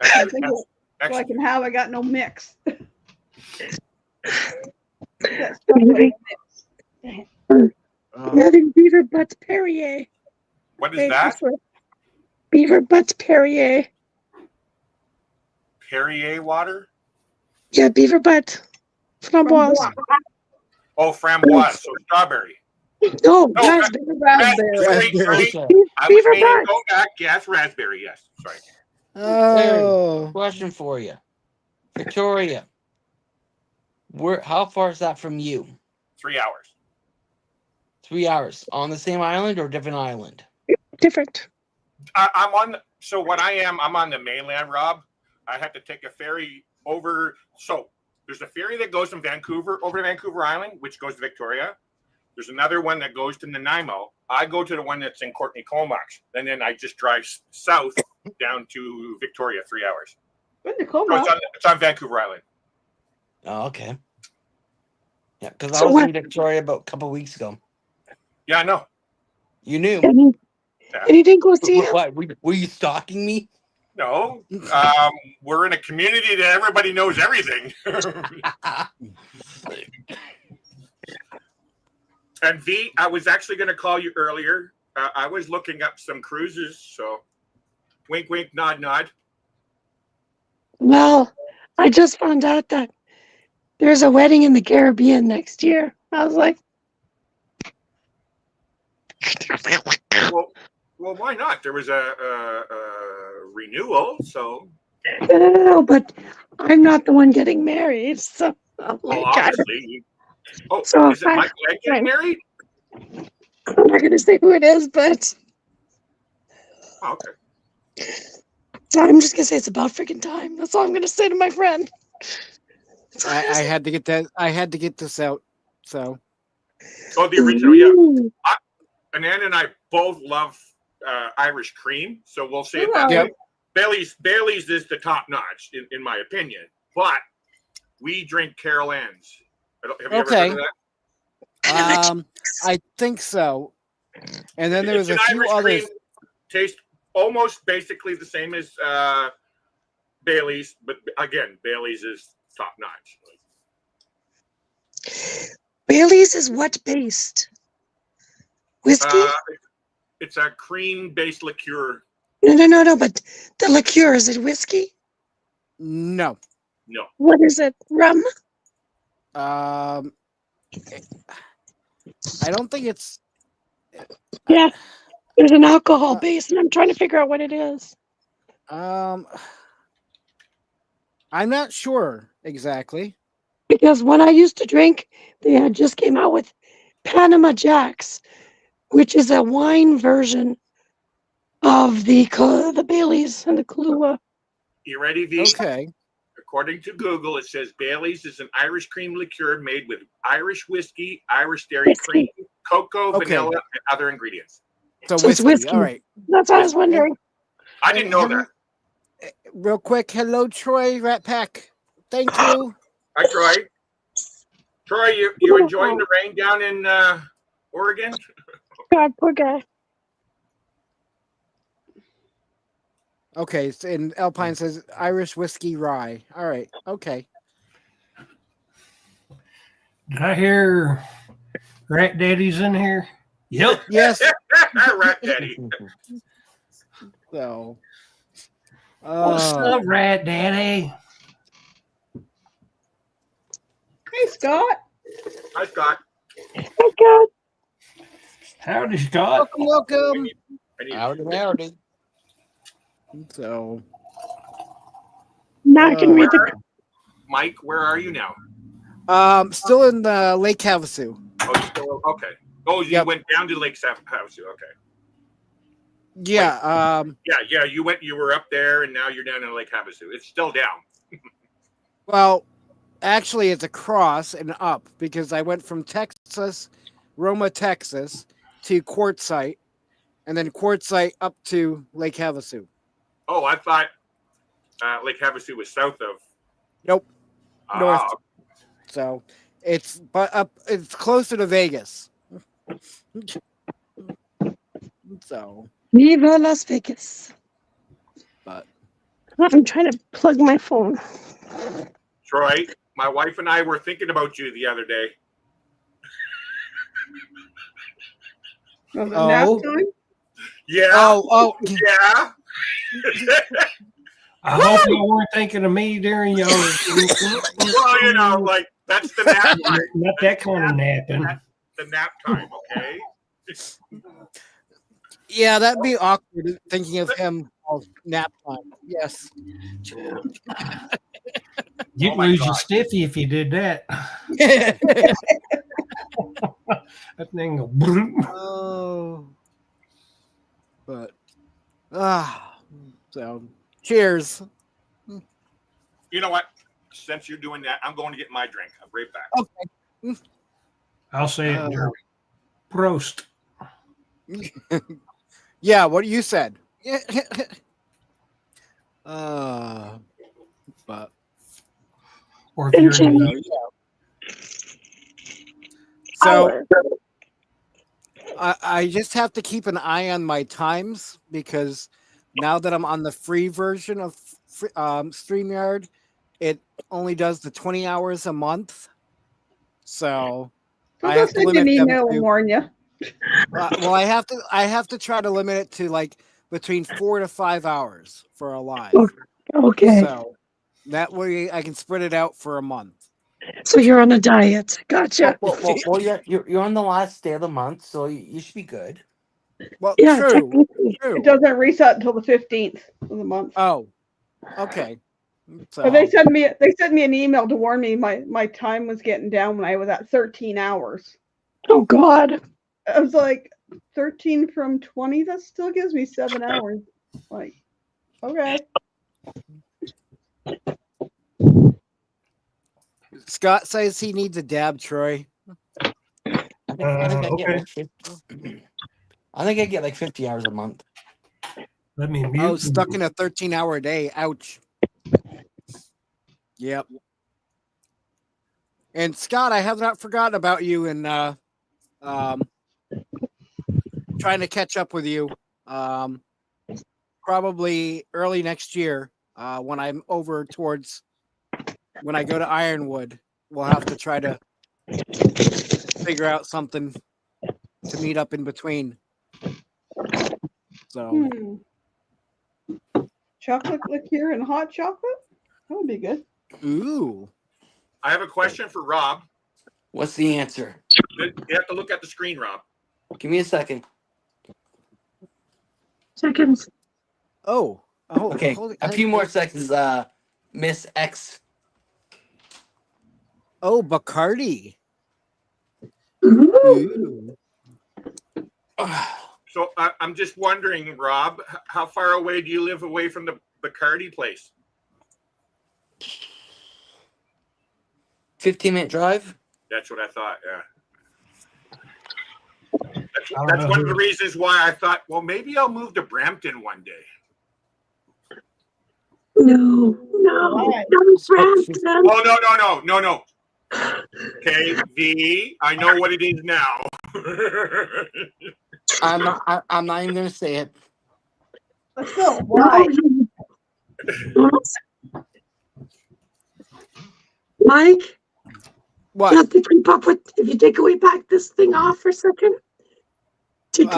I think what I can have, I got no mix. I'm having beaver butts Perrier. What is that? Beaver butts Perrier. Perrier water? Yeah, beaver butt. Framboise. Oh, framboise. So strawberry. No, No, raspberry. Raspberry. Sorry. I was Beaver meaning butt. go back. Yes, raspberry. Yes. Sorry. Oh. Question for you, Victoria. How far is that from you? 3 hours. 3 hours on the same island or different island? Different. I'm on. So what I'm on the mainland, Rob. I have to take a ferry over. So there's a ferry that goes from Vancouver over to Vancouver Island, which goes to Victoria. There's another one that goes to Nanaimo. I go to the one that's in Courtney Comox, and then I just drive south down to Victoria, 3 hours. Good So Tacoma. it's on Vancouver Island. Oh, okay. Yeah, because I So was what? in Victoria about a couple weeks ago. Yeah, I know. You knew. And you, Yeah. and you didn't go see him? What? Were you stalking me? No, we're in a community that everybody knows everything. And V, I was actually going to call you earlier. I was looking up some cruises, so wink, wink, nod, nod. Well, I just found out that there's a wedding in the Caribbean next year. I was like, Well, why not? There was a renewal, so no, but I'm not the one getting married. So I'm well, like, obviously. Oh, So is it Michael Ed getting married? I'm not going to say who it is, but Oh, okay. so I'm just going to say it's about freaking time. That's all I'm going to say to my friend. I had to get that. I had to get this out. So Oh, the original, yeah. Ooh. Ananda and I both love Irish cream, so we'll say it that Yep. way. Bailey's is the top notch, in my opinion. But we drink Carol Ann's. Have you ever Okay. heard of that? I think so. And then there was It's a an few Irish others. cream, taste almost basically the same as Bailey's, but again, Bailey's is top notch. Bailey's is what based? Whiskey? It's a cream-based liqueur. No. But the liqueur, is it whiskey? No. No, What is it? Rum? I don't think it's. Yeah. There's an alcohol base, and I'm trying to figure out what it is. I'm not sure exactly. Because when I used to drink, they had just came out with Panama Jacks, which is a wine version of the Baileys and the Kahlua. you ready, V? Okay. According to Google, it says Bailey's is an Irish cream liqueur made with Irish whiskey, Irish dairy cream, cocoa, Okay. vanilla, and other ingredients. So So it's whiskey. whiskey. All right. That's what I was wondering. I didn't know that. Real quick, hello, Troy Rat Pack. Thank you. Hi, Troy. Troy, you enjoying the rain down in Oregon? God, poor guy. Okay, and Alpine says Irish whiskey rye. All right. Okay. Did I hear Rat Daddy's in here? Yep. Yes. Rat Daddy. So. What's up, Rat Daddy? Hey, Scott. Hi, Scott. Oh, God. Howdy, Scott. Welcome. Howdy. So. Now I can read the. Mike, where are you now? Still in the Lake Havasu. Oh, you still okay? Oh, you went down to Lake Havasu. Okay. Yeah. Yeah. You were up there, and now you're down in Lake Havasu. It's still down. Well, actually, it's across and up because I went from Texas, Roma, Texas, to Quartzsite, and then Quartzsite up to Lake Havasu. Oh, I thought Lake Havasu was south of. Nope. North. Ah, So it's up. It's closer to Vegas. So, Viva Las Vegas. but I'm trying to plug my phone. Troy, my wife and I were thinking about you the other day. Was it nap Oh. time? Yeah. oh, Yeah. I hope you weren't thinking of me during your. Well, you know, like that's the nap time. Not that kind of napping. That's the nap time, okay? yeah, that'd be awkward thinking of him of nap time. Yes. You'd Oh my lose your God. stiffy if you did that. That thing go. Oh. But so cheers. You know what? Since you're doing that, I'm going to get my drink. I'll be right back. Okay. I'll say it in German. Prost. Yeah, what you said. But Or if you're Benjamin. so I just have to keep an eye on my times, because now that I'm on the free version of StreamYard, it only does the 20 hours a month. So So I they'll have to send you an limit them email and to, warn you. well, I have to try to limit it to like between 4 to 5 hours for a live. Okay. So that way I can spread it out for a month. So you're on a diet. Gotcha. Well, you're on the last day of the month, so you should be good. Well, Yeah, true. technically. True. It doesn't reset until the 15th of the month. Oh, okay. So But they sent me an email to warn me my time was getting down when I was at 13 hours. Oh God. I was like, 13 from 20, that still gives me 7 hours. Like, okay. Scott says he needs a dab, Troy. I think I get okay. like 50. I think I get like 50 hours a month. Let me mute. Oh, stuck in a 13-hour day. Ouch. Yep. And Scott, I have not forgotten about you and trying to catch up with you. Probably early next year, when I'm over towards when I go to Ironwood, we'll have to try to figure out something to meet up in between. So Chocolate liqueur and hot chocolate? That would be good. ooh. I have a question for Rob. What's the answer? You have to look at the screen, Rob. Give me a second. Seconds. Oh. Okay, a few more seconds, Miss X. Oh, Bacardi. Ooh. So I'm just wondering, Rob, how far away do you live away from the Bacardi place? 15-minute drive. That's what I thought. Yeah. I don't That's know one of who- the reasons why I thought, well, maybe I'll move to Brampton one day. No. Why? No, Brampton. Oh, no. Okay, V, I know what it is now. I'm not even gonna say it. But still, why? Mike, What? you have to keep up with, if you take away back this thing off for a second, to keep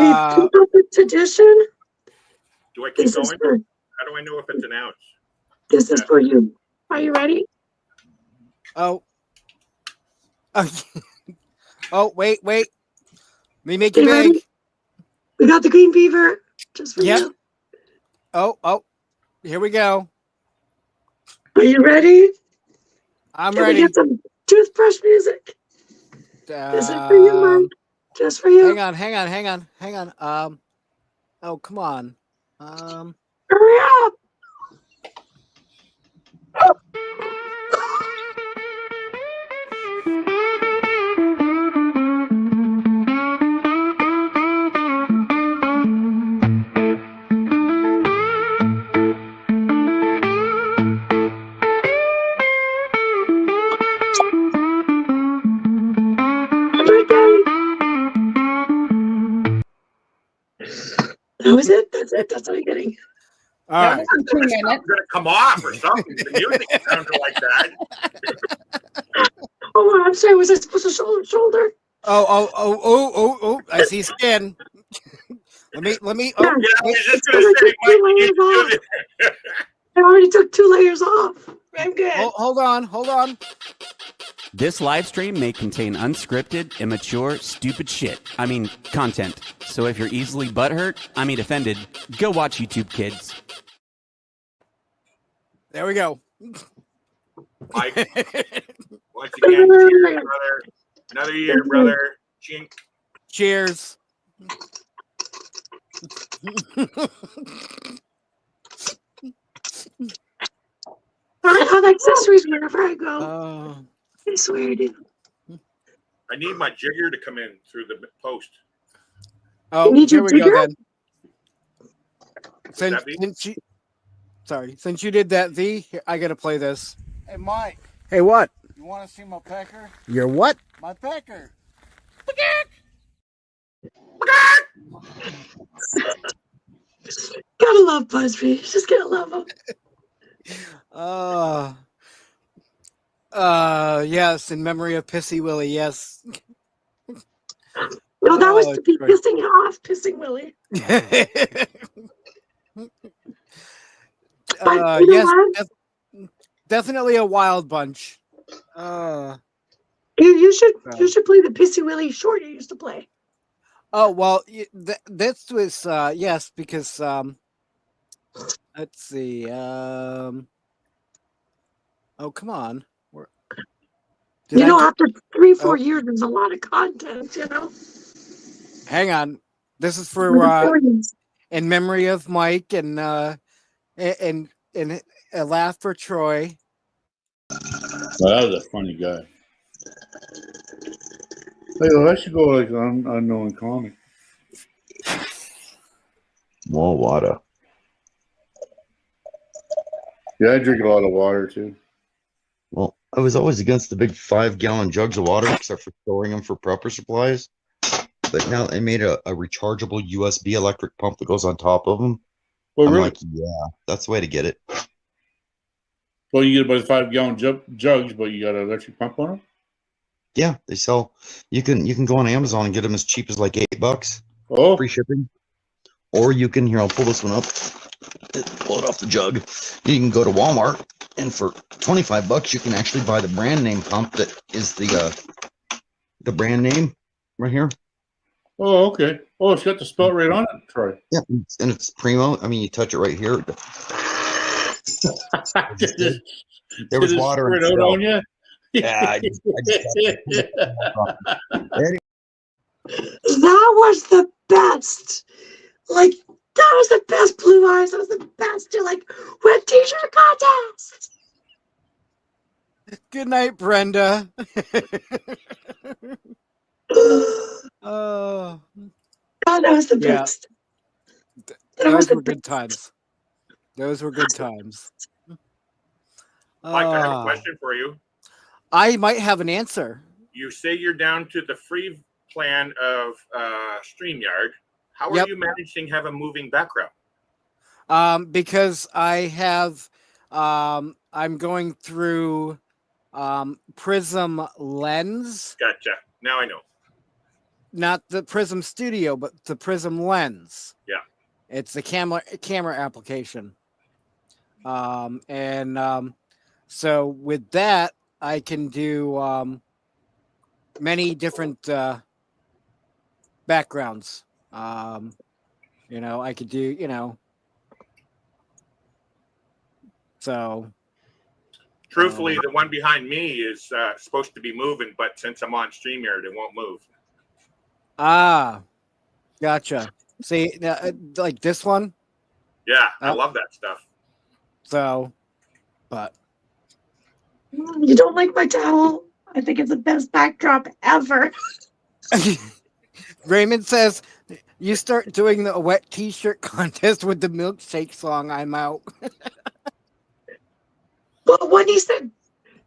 up with tradition. Do I keep This is going? for, How do I know if it's an ounce? this is for you. Are you ready? Oh. Oh, wait. Let me make it You big. ready? We got the green beaver just for Yep. you. Oh. Here we go. Are you ready? I'm Can we ready. get some toothbrush music? This is for you, Mike. Just for you. Hang on. Oh, come on. Hurry up. That was it. That's it. That's all you're getting. All That right. was in 2 minutes. I'm gonna come off or something. The music sounded like that. Oh, I'm sorry. Was I supposed to shoulder? Oh. I see skin. let me. Oh, Yeah, I wait. was just I gonna say, took Mike, 2 you need layers to do off. this. I already took 2 layers off. I'm good. Hold on. This live stream may contain unscripted, immature, stupid shit. I mean, content. So if you're easily offended, go watch YouTube Kids. There we go. Mike, once again, cheers, brother. Another year, brother. Chink. Cheers. I have accessories wherever I go. I swear I do. I need my jigger to come in through the post. Oh, You need here your we go digger? then. That be? sorry. Since you did that, V, I gotta play this. Hey, Mike, Hey, what? you want to see my pecker? Your what? My pecker. Gotta love BuzzFeed. Just gotta love them. Yes, in memory of Pissy Willie, yes. No, that was Oh, to be great. pissing off, Pissing Willie. But you know Yes, what? definitely a wild bunch. You should play the Pissy Willie short you used to play. Oh well, this was yes, because let's see. Oh come on. Did You I know, get- after 3-4 Oh. years, there's a lot of content. You know. Hang on. This is for For the 40s. in memory of Mike and and a laugh for Troy. Well, that was a funny guy. Hey, well, I should go like on unknown comic. More water. Yeah, I drink a lot of water too. Well, I was always against the big 5-gallon jugs of water, except for storing them for proper supplies. But now they made a rechargeable USB electric pump that goes on top of them. Well, I'm really? like, yeah, that's the way to get it. Well, you get about 5-gallon jugs, but you got an electric pump on them. Yeah, they sell. You can go on Amazon and get them as cheap as like $8. Oh, Free shipping. Or you can, here, I'll pull this one up. Pull it off the jug. You can go to Walmart, and for $25, you can actually buy the brand name pump that is the brand name right here. oh, okay. Oh, it's got the spell right on it, Troy. Yeah, and it's primo. I mean, you touch it right here. There was water in it out it. on you. Yeah, That was the best. Like, that was the best Blue Eyes. That was the best. You're like, wet t-shirt contest. Good night, Brenda. Oh, God, that was the Yeah. best. That was those the were good times. Those were good times. Mike, I have a Ah, question for you. I might have an answer. You say you're down to the free plan of StreamYard. How are Yep. you managing to have a moving background? Because I have, I'm going through Prism Lens, Gotcha. Now I know. not the Prism Studio, but the Prism Lens. Yeah. It's a camera application. So with that, I can do many different backgrounds. I could do, so Truthfully, the one behind me is supposed to be moving, but since I'm on StreamYard, it won't move. gotcha. See, like this one. Yeah, I Oh. love that stuff. So, but You don't like my towel? I think it's the best backdrop ever. Raymond says, you start doing the wet t-shirt contest with the milkshake song, I'm out. But when he said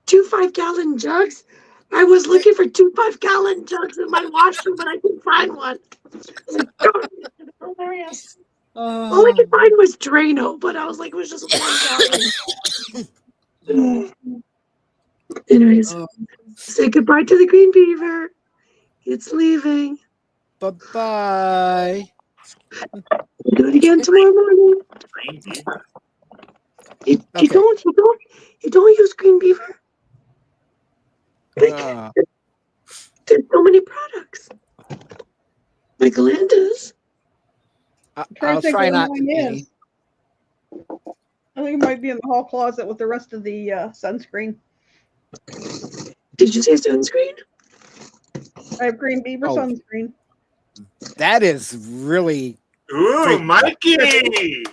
2 5-gallon jugs, I was looking for 2 5-gallon jugs in my washroom, but I couldn't find one. I was like, "Darn it, it's hilarious." All I could find was Drano, but I was like, it was just 1 gallon. Anyways, say goodbye to the green beaver. It's leaving. Bye-bye. Do it again tomorrow morning. You don't use green beaver. Like, there's so many products. Like Landa's. I'll think try where not mine to is. be. I think it might be in the hall closet with the rest of the sunscreen. Did you say sunscreen? I have Green Beaver Oh. sunscreen. That is really Ooh, Mikey!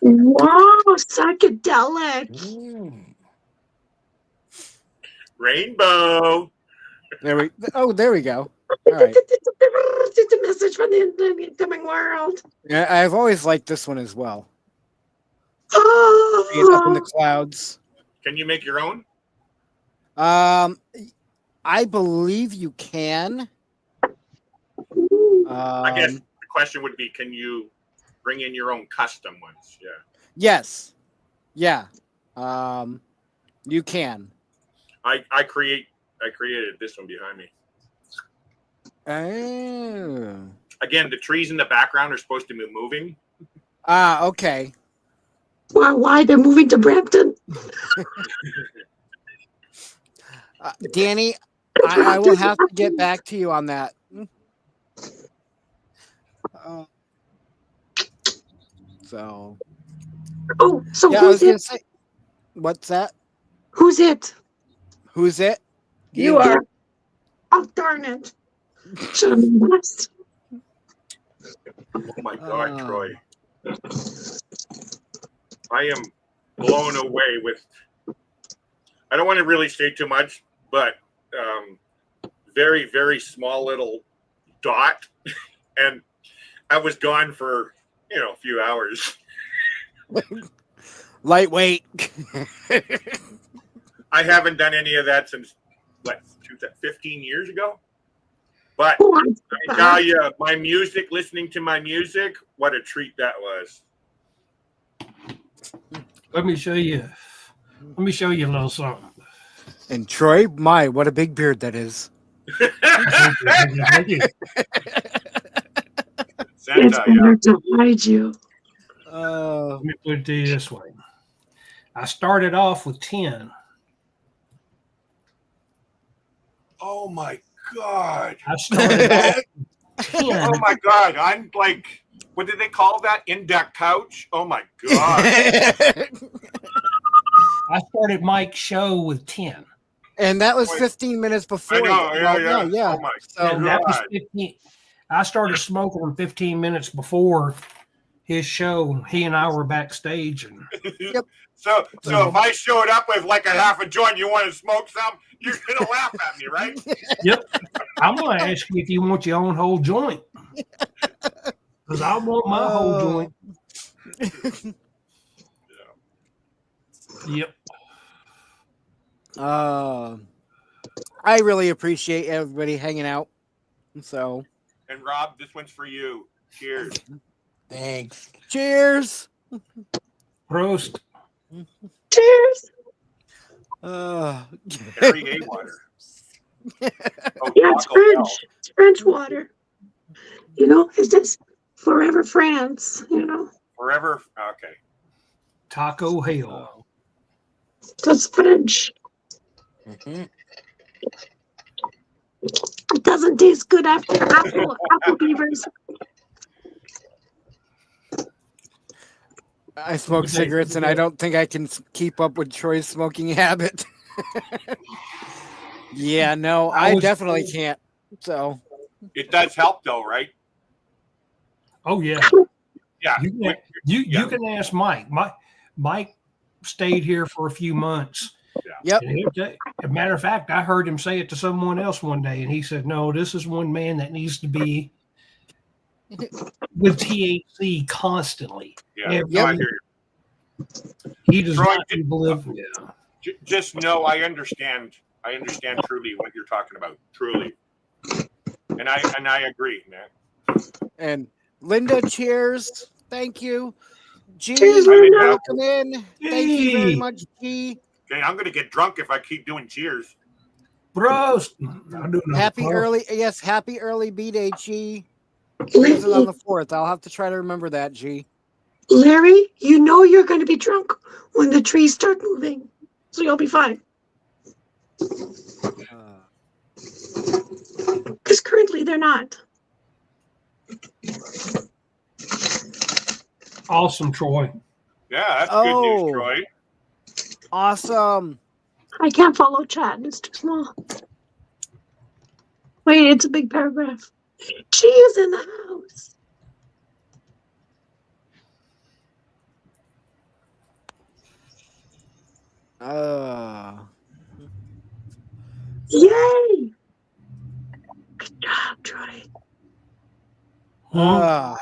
Wow, psychedelic. Rainbow. there we go. All right. It's a message from the incoming world. Yeah, I've always liked this one as well. being up in the clouds. Can you make your own? I believe you can. I guess the question would be, can you bring in your own custom ones? Yeah. Yes. Yeah. You can. I created this one behind me. Oh. Again, the trees in the background are supposed to be moving. Okay. Why they're moving to Brampton? Danny, I will have to get back to you on that. So. Oh, so yeah, I was who's gonna it? say. What's that? Who's it? Who's it? You are. Oh, darn it. John West. Oh my God, Troy. I am blown away with, I don't want to really say too much, but very, very small little dot. And I was gone for, a few hours. Lightweight. I haven't done any of that since, 15 years ago? But I tell you, my music, listening to my music, what a treat that was. Let me show you a little something. And Troy, what a big beard that is. Thank you. It's better to hide you. Let me put it to you this way. I started off with 10. Oh my God. I started off with 10. Oh my God. I'm like, what did they call that? In-deck couch? Oh my God. I started Mike's show with 10. And that was 15 minutes before. I know, yeah. Oh my And that was God. 15. I started smoking 15 minutes before his show. He and I were backstage. And So if I showed up with like a half a joint, you want to smoke some, you're going to laugh at me, right? Yep. I'm going to ask you if you want your own whole joint. Because I want my whole joint. Yep. I really appreciate everybody hanging out. So. And Rob, this one's for you. Cheers. Thanks. Cheers. Prost. Cheers. Harry Haywater. Oh, Yeah, it's French. It's French water. It's just forever France, Forever. Okay. Taco Hell. That's French. Mm-hmm. It doesn't taste good after apple beavers. I smoke cigarettes, and I don't think I can keep up with Troy's smoking habit. Yeah, no, I definitely can't. So it does help, though, right? Oh yeah, yeah. You can ask Mike. Mike stayed here for a few months. Yep. As a matter of fact, I heard him say it to someone else one day, and he said, "No, this is one man that needs to be with THC constantly." Yeah, I hear you. He does Troy, not live. Yeah. Just know I understand. I understand truly what you're talking about. Truly, and I agree, man. And Linda, cheers. Thank you. G, Cheers, welcome in. Thank you very much, G. Okay, I'm gonna get drunk if I keep doing cheers. Bros, happy early B-Day, G. Cheers on the 4th. I'll have to try to remember that, G. Larry, you're going to be drunk when the trees start moving, so you'll be fine. Because currently they're not. Awesome, Troy. Yeah, that's good news, Troy. Awesome. I can't follow chat. It's too small. Wait, it's a big paragraph. She is in the house. Yay! Good job, Troy. Uh,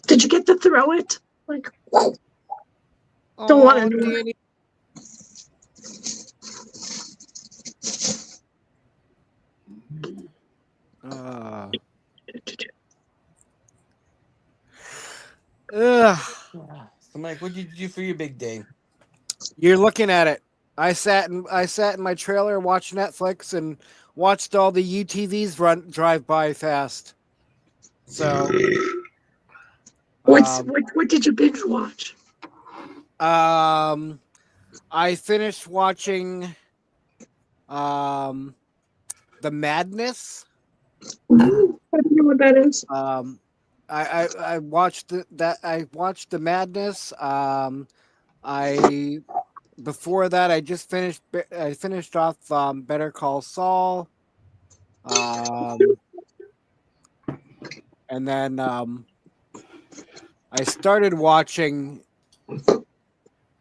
Did you get to throw it? like, whoa. Don't want Aw, to do Danny. Ugh. So, Mike, what did you do for your big day? You're looking at it. I sat in my trailer, watched Netflix, and watched all the UTVs drive by fast. So, what did you binge watch? I finished watching The Madness. I don't know what that is. I watched I watched The Madness. I before that I just finished off Better Call Saul. And then I started watching.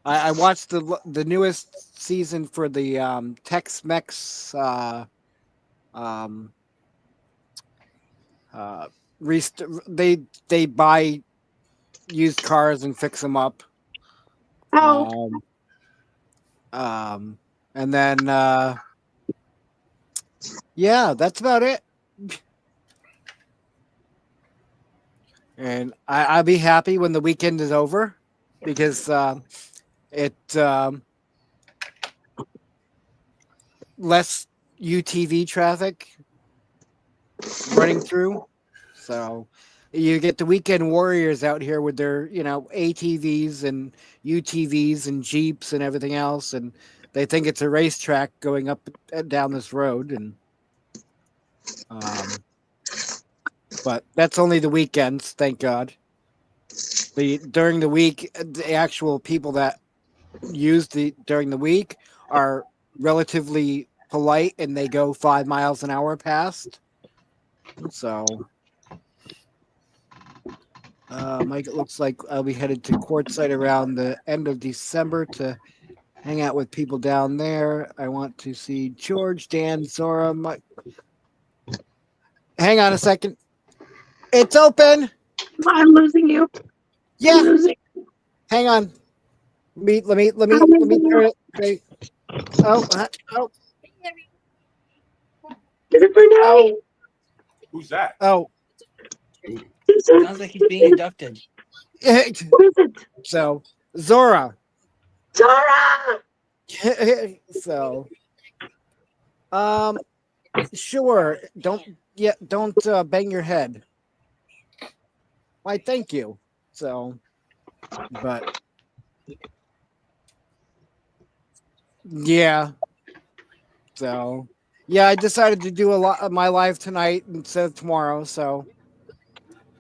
I watched the newest season for the Tex-Mex they buy used cars and fix them up. Oh. And then yeah, that's about it. And I'll be happy when the weekend is over because it less UTV traffic running through. So you get the weekend warriors out here with their, ATVs and UTVs and Jeeps and everything else. And they think it's a racetrack going up and down this road. And, but that's only the weekends. Thank God. During the week, the actual people that use during the week are relatively polite and they go 5 miles an hour past. So, Mike, it looks like I'll be headed to Quartzsite around the end of December to hang out with people down there. I want to see George, Dan, Zora, Mike. Hang on a second. It's open. I'm losing you. Yeah. I'm losing. Hang on. Let me turn it. Okay. Oh. Is it Renee? Who's that? Oh. Sounds like he's being inducted. Who is it? So, Zora. Zora. So, sure. Don't bang your head. Why? Thank you. So, but yeah. So, yeah, I decided to do a lot of my live tonight instead of tomorrow. So,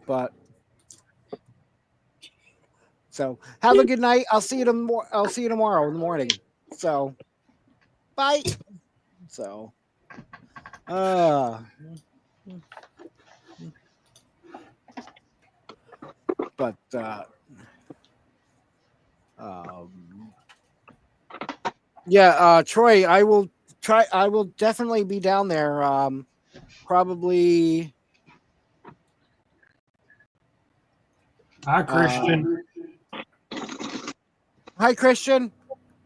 but have a good night. I'll see you tomorrow. I'll see you tomorrow in the morning. So, bye. So, but yeah, Troy, I will definitely be down there. Probably. Hi, Christian. Hi, Christian.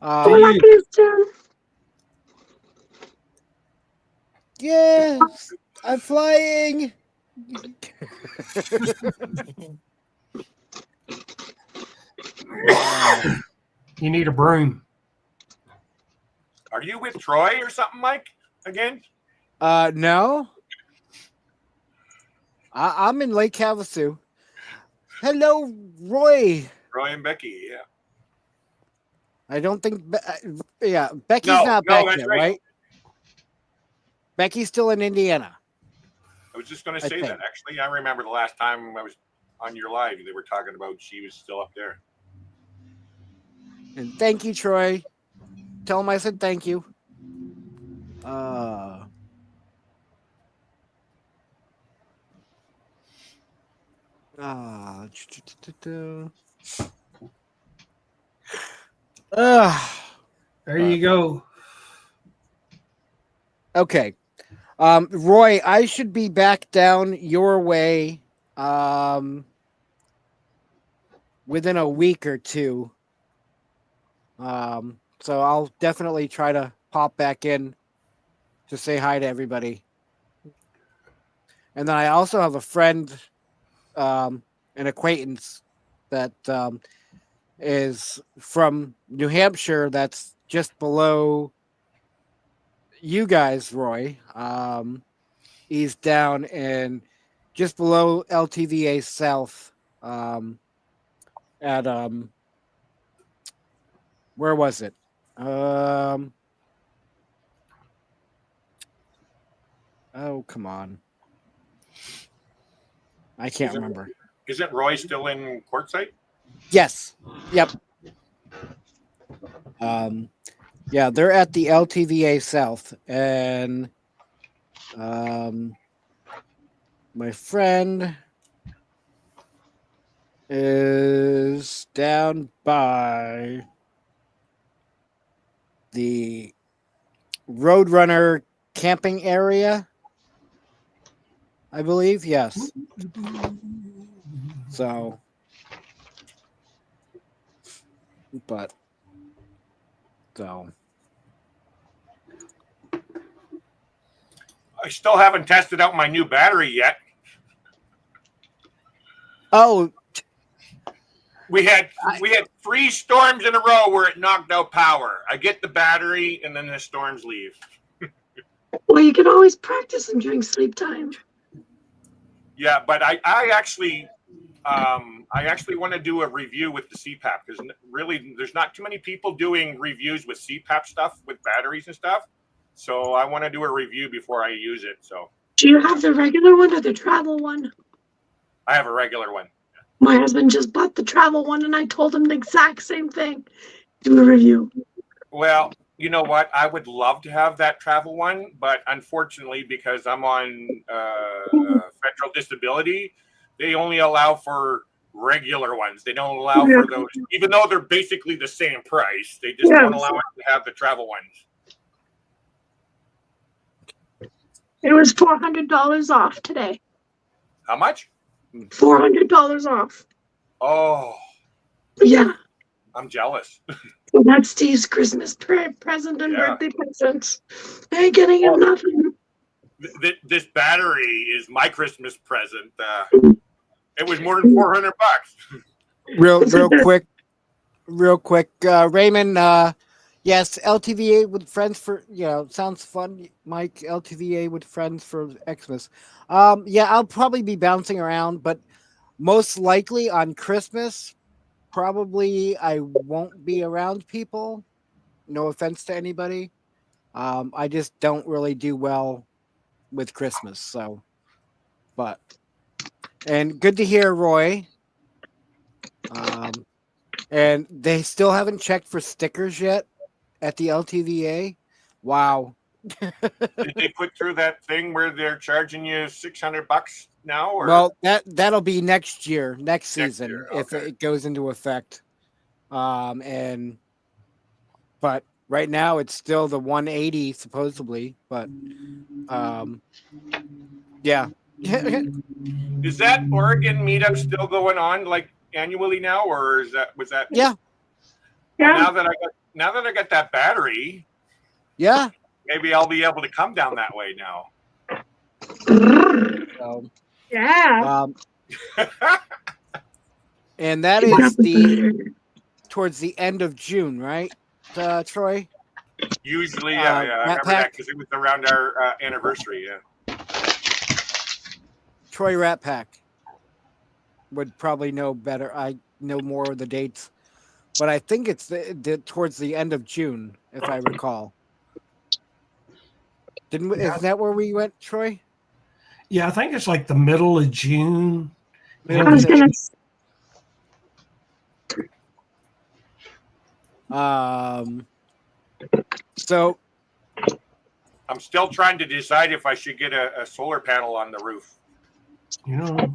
Hola, Christian. Yes, I'm flying. You need a broom. Are you with Troy or something, Mike? Again? No. I'm in Lake Havasu. Hello, Roy. Roy and Becky, yeah. I don't think. Yeah, Becky's No, not no, back that's yet, right. right? Becky's still in Indiana. I was just going to I say think. that. Actually, I remember the last time I was on your live, they were talking about she was still up there. And thank you, Troy. Tell him I said thank you. There you go. Okay. Roy, I should be back down your way. within a week or two. So I'll definitely try to pop back in to say hi to everybody. And then I also have a friend, an acquaintance that is from New Hampshire. That's just below you guys, Roy. He's down in just below LTVA South. At where was it? Oh, come on. I can't remember. Isn't Roy still in Quartzsite? Yes. Yep. Yeah, they're at the LTVA South, and my friend is down by the Roadrunner camping area, I believe. Yes. So, but so I still haven't tested out my new battery yet. Oh, we had 3 storms in a row where it knocked out power. I get the battery, and then the storms leave. Well, you can always practice them during sleep time. Yeah, but I actually want to do a review with the CPAP because really there's not too many people doing reviews with CPAP stuff with batteries and stuff. So I want to do a review before I use it. So Do you have the regular one or the travel one? I have a regular one. My husband just bought the travel one, and I told him the exact same thing. Do a review. Well, you know what? I would love to have that travel one, but unfortunately, because I'm on federal disability, they only allow for regular ones. They don't allow for those, even though they're basically the same price. They just don't allow us to have the travel ones. It was $400 off today. How much? $400 off. Oh, Yeah. I'm jealous. Well, that's Steve's Christmas present and birthday present. I ain't getting him nothing. This battery is my Christmas present. It was more than $400. Real quick, Raymond. Yes, LTVA with friends for sounds fun. Mike, LTVA with friends for Xmas. Yeah, I'll probably be bouncing around, but most likely on Christmas, probably I won't be around people. No offense to anybody. I just don't really do well with Christmas. So, and good to hear, Roy. And they still haven't checked for stickers yet at the LTVA. Wow. Did they put through that thing where they're charging you $600 now? Or? Well, that'll be next season, if it goes into effect. But right now it's still the 180 supposedly. But yeah. Is that Oregon meetup still going on like annually now, or was that? Yeah. Now that I got that battery, yeah, maybe I'll be able to come down that way now. So, yeah. And that is towards the end of June, right, Troy? Usually, yeah, I remember that because it was around our anniversary. Yeah. Troy Rat Pack would probably know better. I know more of the dates, but I think it's towards the end of June, if I recall. Is that where we went, Troy? Yeah, I think it's like the middle of June. So I'm still trying to decide if I should get a solar panel on the roof. You know,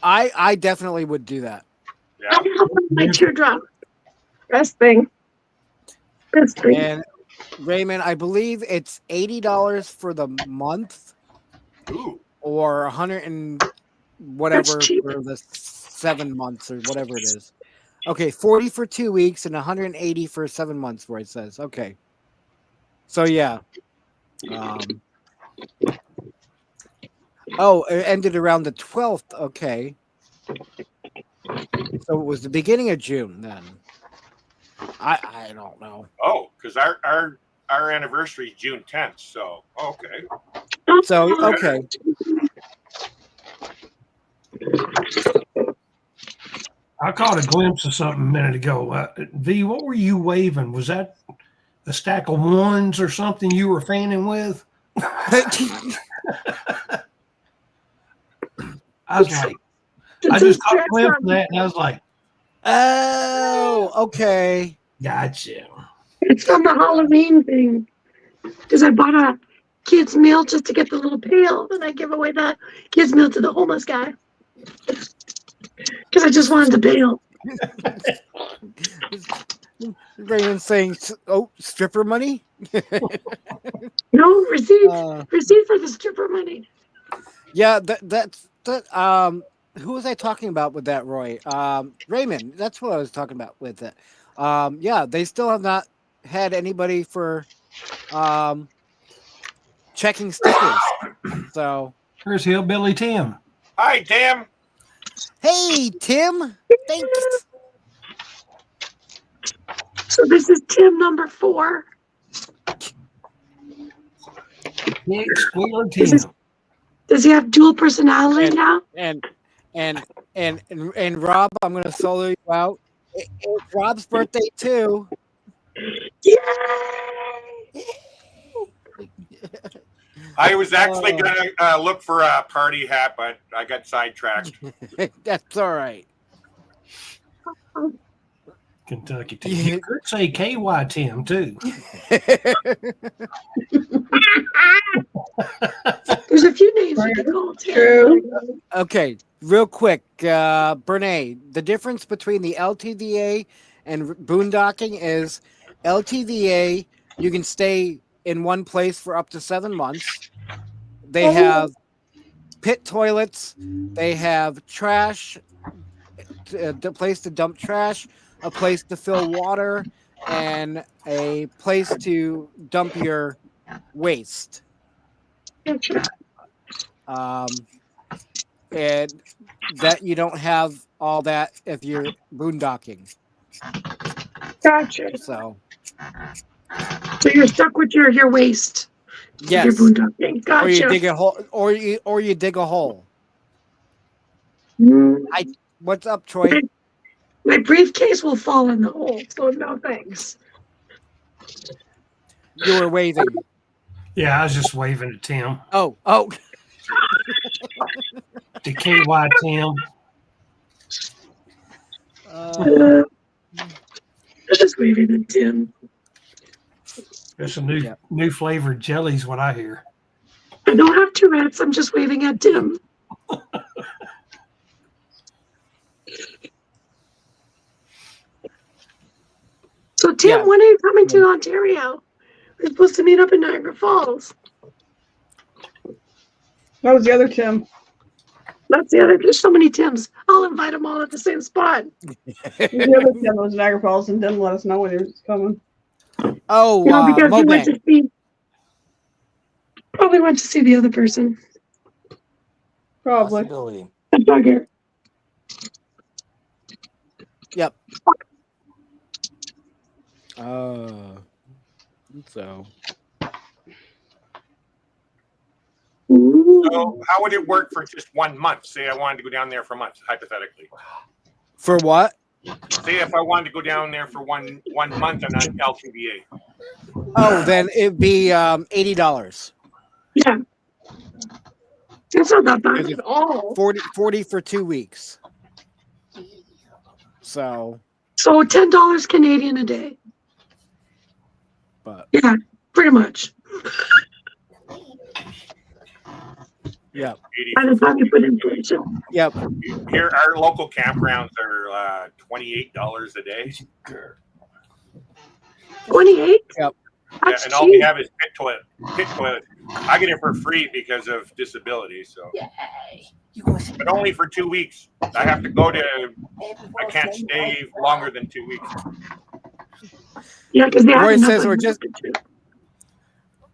I definitely would do that. Yeah. My teardrop. Best thing. And Raymond, I believe it's $80 for the month. Ooh. Or $100 and whatever for the 7 months or whatever it is. Okay, 40 for 2 weeks and 180 for 7 months. Where it says, okay. So yeah. Oh, it ended around the 12th. Okay. So it was the beginning of June then. I don't know. Oh, because our anniversary is June 10th. So okay. So okay. I caught a glimpse of something a minute ago. V, what were you waving? Was that a stack of ones or something you were fanning with? I was like, I just caught a glimpse of that, and I was like, oh, okay. Gotcha. It's from the Halloween thing. Because I bought a kid's meal just to get the little pail, and I give away that kid's meal to the homeless guy. Because I just wanted the pail. Raymond saying, "Oh, stripper money." No, receipt for the stripper money. Yeah, that's. Who was I talking about with that, Roy? Raymond. That's what I was talking about with it. Yeah, they still have not had anybody for checking stickers. So here's Hillbilly Tim. Hi, Tim. Hey, Tim. Thanks. So this is Tim number 4. Big squealer Tim. Does he have dual personality now? And Rob, I'm gonna solo you out. It's Rob's birthday too. Yay! I was actually gonna look for a party hat, but I got sidetracked. That's all right. Kentucky Tim. You could say KY Tim too. There's a few names you can call Tim. True. Okay, real quick, Bernae, the difference between the LTVA and boondocking is LTVA, you can stay in one place for up to 7 months. They have pit toilets, they have trash, the place to dump trash, a place to fill water, and a place to dump your waste. And that you don't have all that if you're boondocking. Gotcha. So you're stuck with your waste. yes, Your boondocking. Gotcha. or you dig a hole, or you dig a hole. Mm. What's up, Troy? My briefcase will fall in the hole, so no thanks. You were waving. Yeah, I was just waving at Tim. Oh. To KY Tim. I'm just waving at Tim. There's some new flavored jellies, what I hear. I don't have Tourette's. I'm just waving at Tim. So, Tim, when are you coming to Ontario? We're supposed to meet up in Niagara Falls. That was the other Tim. That's the other. There's so many Tims. I'll invite them all at the same spot. The other Tim was Niagara Falls and didn't let us know when he was coming. Oh, because he went to see. Probably went to see the other person. Probably. A bugger. Yep. So. So how would it work for just 1 month? Say I wanted to go down there for a month, hypothetically. For what? Say if I wanted to go down there for one month on an LTVA. Oh, then it'd be $80. Yeah. That's not that bad at all. 40 for 2 weeks. So $10 Canadian a day. But yeah, pretty much. Yeah. By the time you put inflation. Yep. Here, our local campgrounds are $28 a day. 28? Yep. Yeah, and all we have is pit toilet. I get it for free because of disability. So. Yay. but only for 2 weeks. I have to go to. I can't stay longer than 2 weeks. Yeah, because they Roy have says, or enough just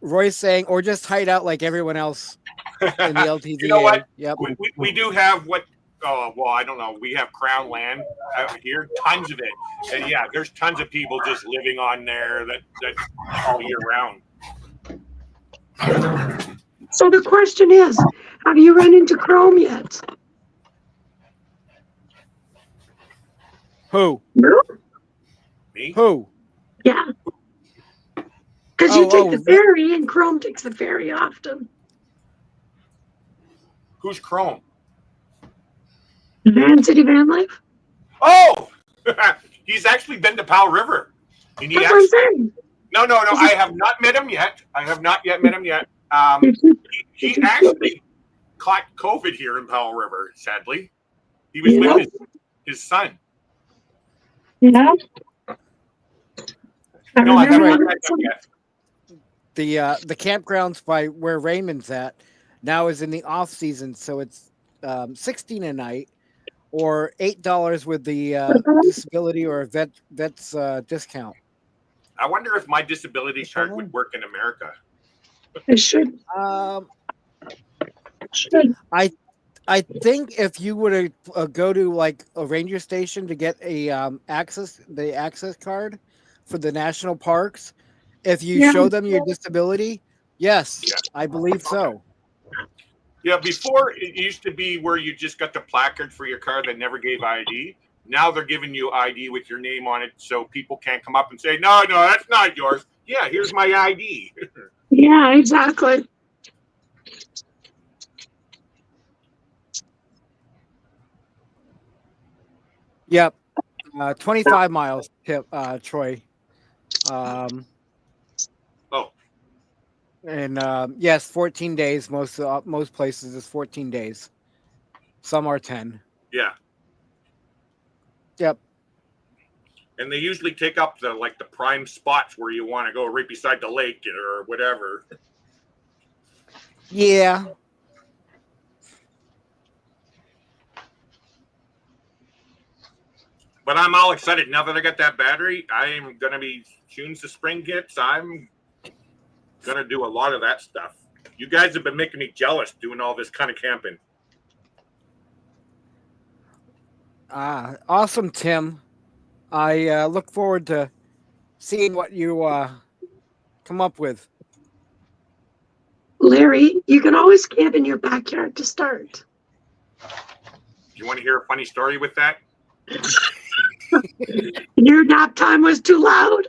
Roy's saying, or just hide out like everyone else in the LTVA. You know what? Yep. We do have what. Oh well, I don't know. We have Crown land out here, tons of it, and yeah, there's tons of people just living on there that all year round. So the question is, have you run into Chrome yet? Who? No? Me? Who? Yeah. Because you take Oh, the ferry and Chrome takes the ferry often. Who's Chrome? Van City Van Life? Oh, he's actually been to Powell River. And he That's what I'm saying. No. I have not met him yet. I have not yet met him yet. He actually caught COVID here in Powell River. Sadly, he was with his son. Yeah. No, I have not met him yet. The campgrounds by where Raymond's at now is in the off season, so it's $16 a night or $8 with the disability or vet's discount. I wonder if my disability card would work in America. It should. I think if you were to go to like a ranger station to get a access card for the national parks, if you show them your disability, yes, I believe so. Yeah, before it used to be where you just got the placard for your car that never gave ID. Now they're giving you ID with your name on it, so people can't come up and say, no, that's not yours. Yeah, here's my ID. Yeah, exactly. Yep. 25 miles, Troy. And yes, 14 days. Most places is 14 days. Some are 10. Yeah. Yep. And they usually take up the prime spots where you want to go, right beside the lake or whatever. Yeah. But I'm all excited now that I got that battery. I am gonna be tuning the spring kits. I'm gonna do a lot of that stuff. You guys have been making me jealous doing all this kind of camping. Awesome, Tim. I look forward to seeing what you come up with. Larry, you can always camp in your backyard to start. Do you want to hear a funny story with that? Your nap time was too loud.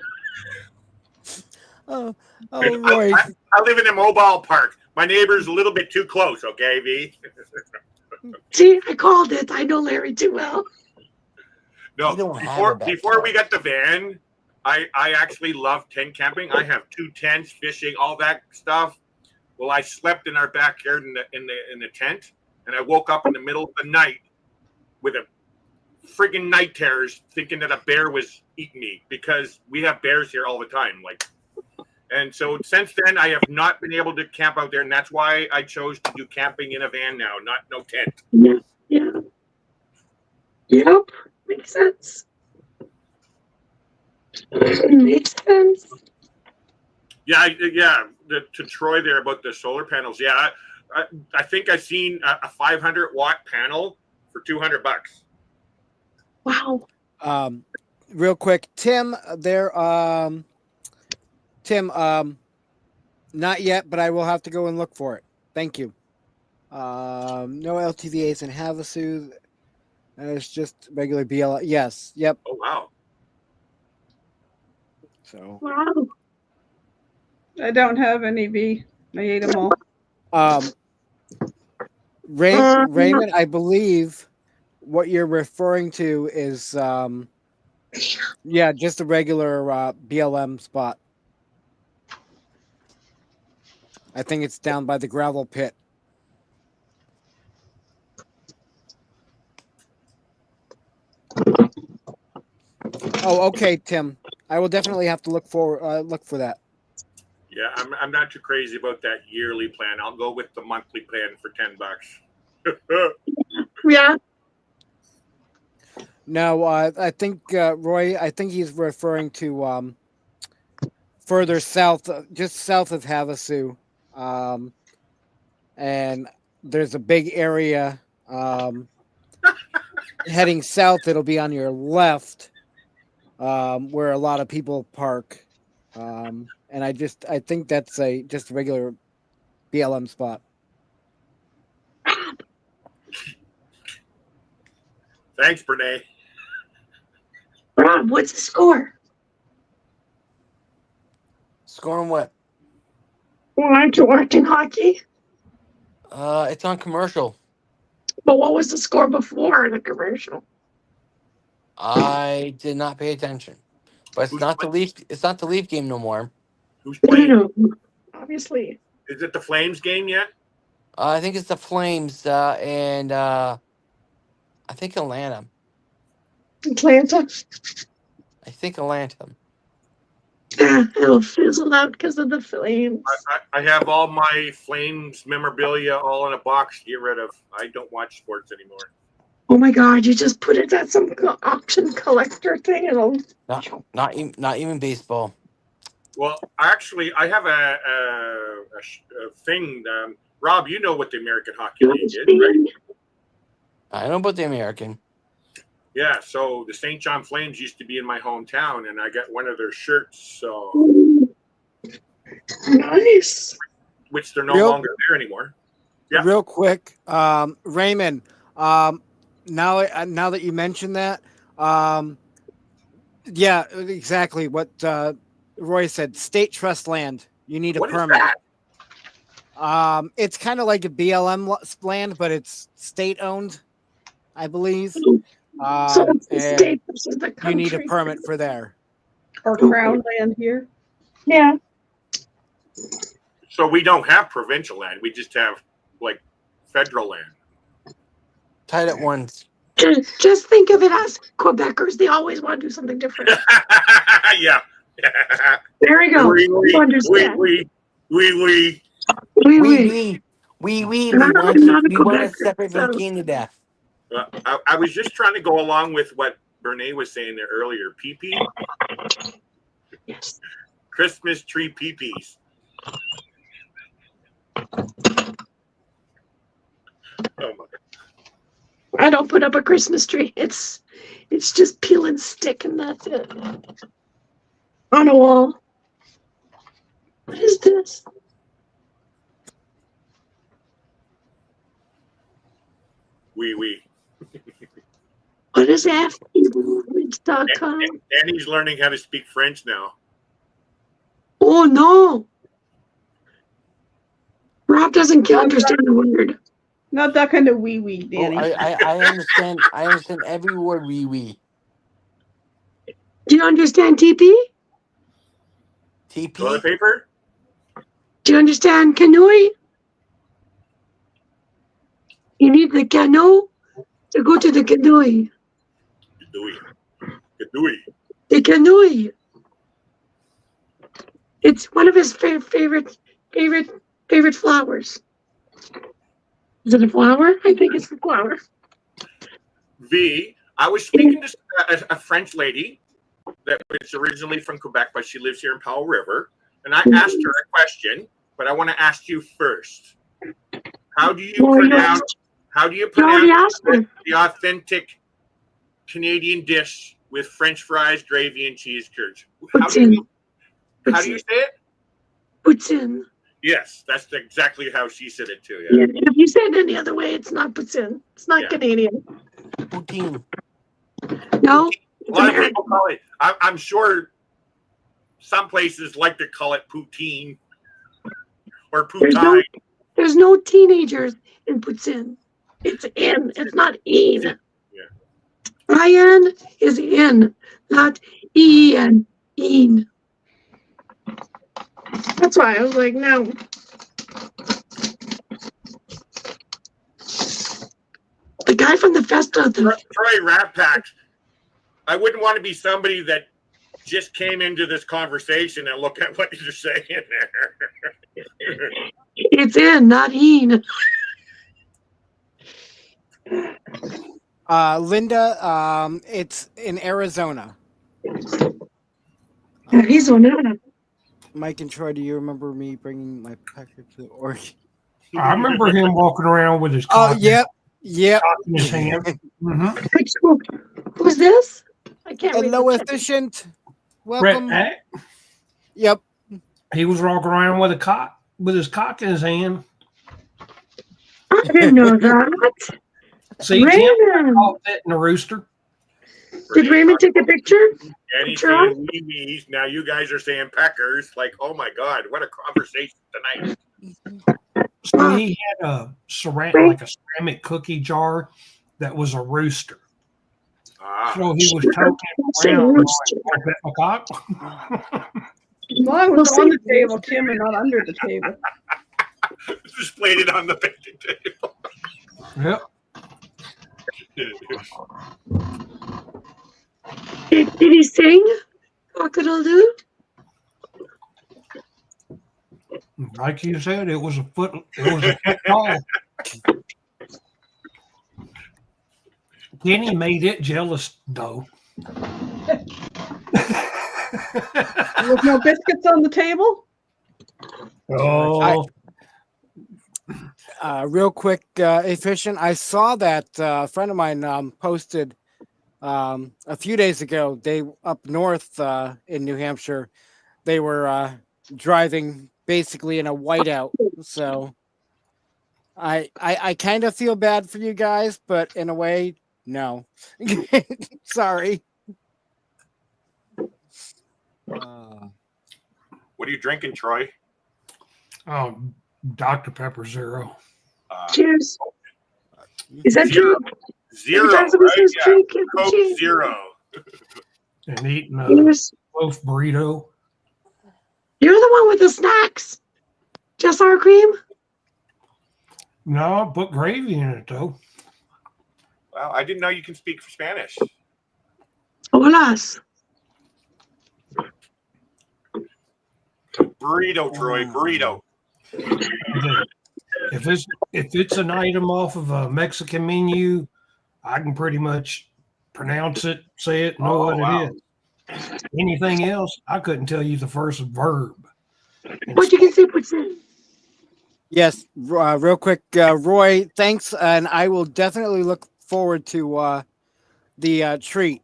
Oh, Roy. I live in a mobile park. My neighbor's a little bit too close, okay, V? See, I called it. I know Larry too well. No, before we got the van, I actually love tent camping. I have 2 tents, fishing, all that stuff. Well, I slept in our backyard in the tent, and I woke up in the middle of the night with a friggin' night terrors, thinking that a bear was eating me, because we have bears here all the time. And so since then, I have not been able to camp out there, and that's why I chose to do camping in a van now, no tent. Yeah. Yep. Makes sense. Makes sense. Yeah. To Troy there about the solar panels. Yeah, I think I've seen a 500-watt panel for $200. Wow. Real quick, Tim, not yet, but I will have to go and look for it. Thank you. No LTVAs in Havasu. It's just regular BL. Yes. Yep. Oh, wow. So. Wow. I don't have any V. I ate them all. Raymond, I believe what you're referring to is, just a regular BLM spot. I think it's down by the gravel pit. Oh, okay, Tim. I will definitely have to look for that. Yeah, I'm not too crazy about that yearly plan. I'll go with the monthly plan for $10. Yeah. No, I think Roy. I think he's referring to further south, just south of Havasu, and there's a big area heading south. It'll be on your left, where a lot of people park, and I think that's just a regular BLM spot. Thanks, Brene. Rob, what's the score? Scoring what? Well, aren't you watching hockey? It's on commercial. But what was the score before the commercial? I did not pay attention. But it's not the Leaf. It's not the Leaf game no more. Who's No, playing? no, no. Obviously. Is it the Flames game yet? I think it's the Flames and I think Atlanta. Atlanta. I think Atlanta. Yeah, it'll fizzle out because of the Flames. I have all my Flames memorabilia all in a box to get rid of. I don't watch sports anymore. Oh my God! You just put it at some auction collector thing. It'll Not even baseball. Well, actually, I have a thing. Rob, you know what the American Hockey League is, right? I know about the American. Yeah, so the St. John Flames used to be in my hometown, and I got one of their shirts. So nice. Which they're no longer there anymore. Yeah. Real quick, Raymond. Now that you mentioned that, yeah, exactly what Roy said. State trust land. You need a What is permit. that? It's kind of like a BLM land, but it's state owned, I believe. So it's the And state versus the you need a country. permit for there. Or crown land here. Yeah. So we don't have provincial land. We just have like federal land. Tied at once. Just think of it as Quebecers. They always want to do something different. Yeah. There we go. You understand. We. Oui, We oui. we And I'm want not a to Quebecer, separate from so- Canada. I was just trying to go along with what Brene was saying there earlier. PP? Yes. Christmas tree peepees. Oh my. I don't put up a Christmas tree. It's just peel and stick, and that's it. On a wall. What is this? We. What is FTmovements.com? Danny's learning how to speak French now. Oh no! Rob doesn't understand the word. Not that kind of wee wee, Oh, Danny. I understand. I understand every word. We. Do you understand TP? Toilet TP. paper? Do you understand canoe? You need the canoe to go to the canoe. Kadooey. The canoe. It's one of his favorite flowers. Is it a flower? I think it's a flower. V. I was speaking to a French lady that was originally from Quebec, but she lives here in Powell River. And I asked her a question, but I want to ask you first. How do you pronounce the authentic Canadian dish with French fries, gravy, and cheese curds? How do you say it? Poutine. Yes, that's exactly how she said it too. Yeah, Yeah. if you say it any other way, it's not poutine. It's not Yeah. Canadian. Poutine. No, A lot of people call it. I'm sure some places like to call it poutine or poutine. there's no teenagers in poutine. It's in. It's not in. Yeah. In is in, not en. In. That's why I was like, no. The guy from the Festa. Troy Rat Pack. I wouldn't want to be somebody that just came into this conversation and look at what you're saying there. It's in, not in. Linda, it's in Arizona. Arizona. Mike and Troy, do you remember me bringing my pecker to Oregon? I remember him walking around with his Oh, cock yep. in his hand. Who's this? I can't read. Hello, the chat. efficient. Brett Welcome. Pack, Yep. he was walking around with his cock in his hand. I didn't know that. See, Tim Raymond. caught that in the rooster. Did Raymond take a picture? And he's Sure. saying wee-wees. Now you guys are saying peckers. Like, oh my God, what a conversation tonight. So he had a ceramic cookie jar that was a rooster. So he was talking around like a cock. Mine was on the table, Tim, and not under the table. Just played it on the picnic table. Yep. Did he sing? Cock-a-doodle-doo? Like you said, it was a foot tall. Kenny made it jealous, though. With no biscuits on the table? Oh, Real quick, efficient. I saw that a friend of mine posted a few days ago. They up north in New Hampshire. They were driving basically in a whiteout. So I kind of feel bad for you guys, but in a way, no. Sorry. What are you drinking, Troy? Dr. Pepper Zero. Cheers. Is that true? Zero, Every time somebody right? says Yeah. drink, Coke cheers. Zero. And eating a Cheers. loaf burrito. You're the one with the snacks. Just sour cream? No, I put gravy in it, though. Well, I didn't know you can speak Spanish. Holas. Burrito, Troy. Burrito. If it's an item off of a Mexican menu, I can pretty much pronounce it, say it, know what it is. Anything else, I couldn't tell you the first verb. But you can see what's in. Yes, real quick, Roy, thanks, and I will definitely look forward to the treat.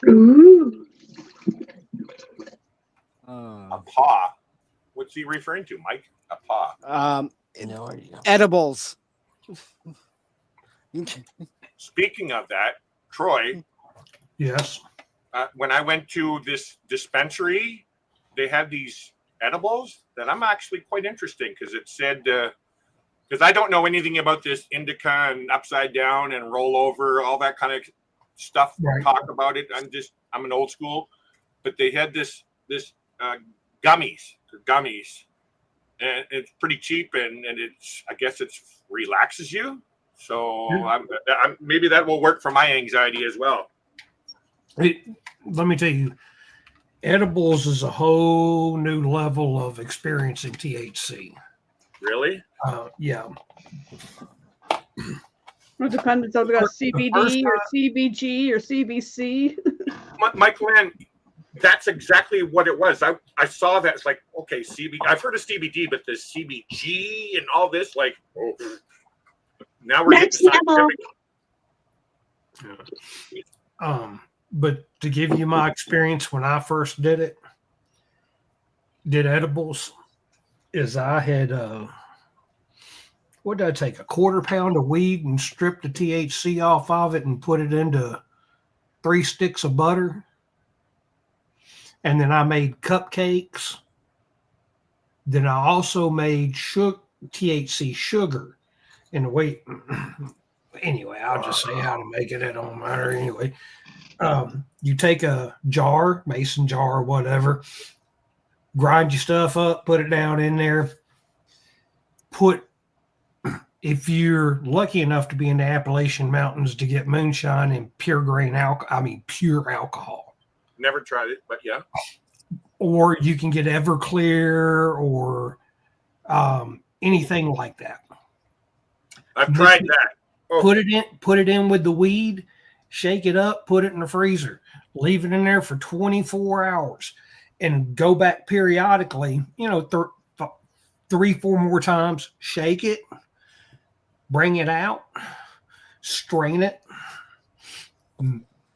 Ooh. A paw. What's he referring to, Mike? A paw. Edibles. Speaking of that, Troy, Yes. when I went to this dispensary, they had these edibles that I'm actually quite interesting because it said, because I don't know anything about this indica and upside down and roll over, all that kind of stuff. Right. Talk about it. I'm an old school, but they had this gummies, and it's pretty cheap and I guess it relaxes you. So maybe that will work for my anxiety as well. Let me tell you, edibles is a whole new level of experiencing THC. Really? Yeah. It depends if it's got CBD or CBG or CBC. Michael Ann, that's exactly what it was. I saw that. It's like, okay, I've heard of CBD, but the CBG and all this, like, oh, now we're getting scientific. But to give you my experience when I first did edibles, is I had what did I take? A quarter pound of weed and strip the THC off of it and put it into 3 sticks of butter. And then I made cupcakes. Then I also made THC sugar. And wait, anyway, I'll just say how to make it. It don't matter anyway. You take a jar, mason jar or whatever, grind your stuff up, put it down in there. If you're lucky enough to be in the Appalachian Mountains to get moonshine and pure alcohol. Never tried it, but yeah. Or you can get Everclear or anything like that. I've tried that. Oh. Put it in with the weed, shake it up, put it in the freezer, leave it in there for 24 hours, and go back periodically. 3-4 more times. Shake it, bring it out, strain it,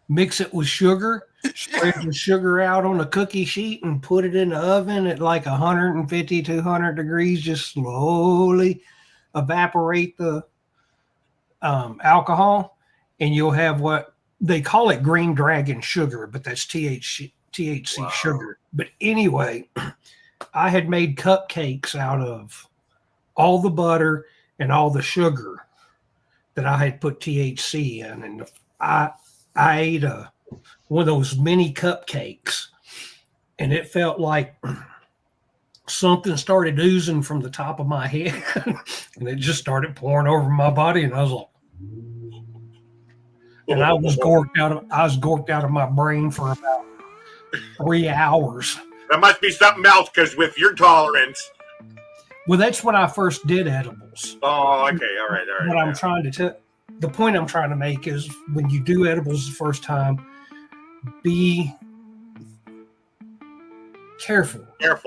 mix it with sugar, spread the sugar out on a cookie sheet, and put it in the oven at like 150, 200 degrees. Just slowly evaporate the alcohol, and you'll have what they call it green dragon sugar, but that's THC sugar. But anyway, I had made cupcakes out of all the butter and all the sugar that I had put THC in, and I ate one of those mini cupcakes, and it felt like something started oozing from the top of my head, and it just started pouring over my body, and I was like, and I was gorked out of my brain for about 3 hours. That must be something else, because with your tolerance. Well, that's when I first did edibles. Oh, okay, all right. What I'm trying to tell, the point I'm trying to make is, when you do edibles the first time, be careful. Yeah.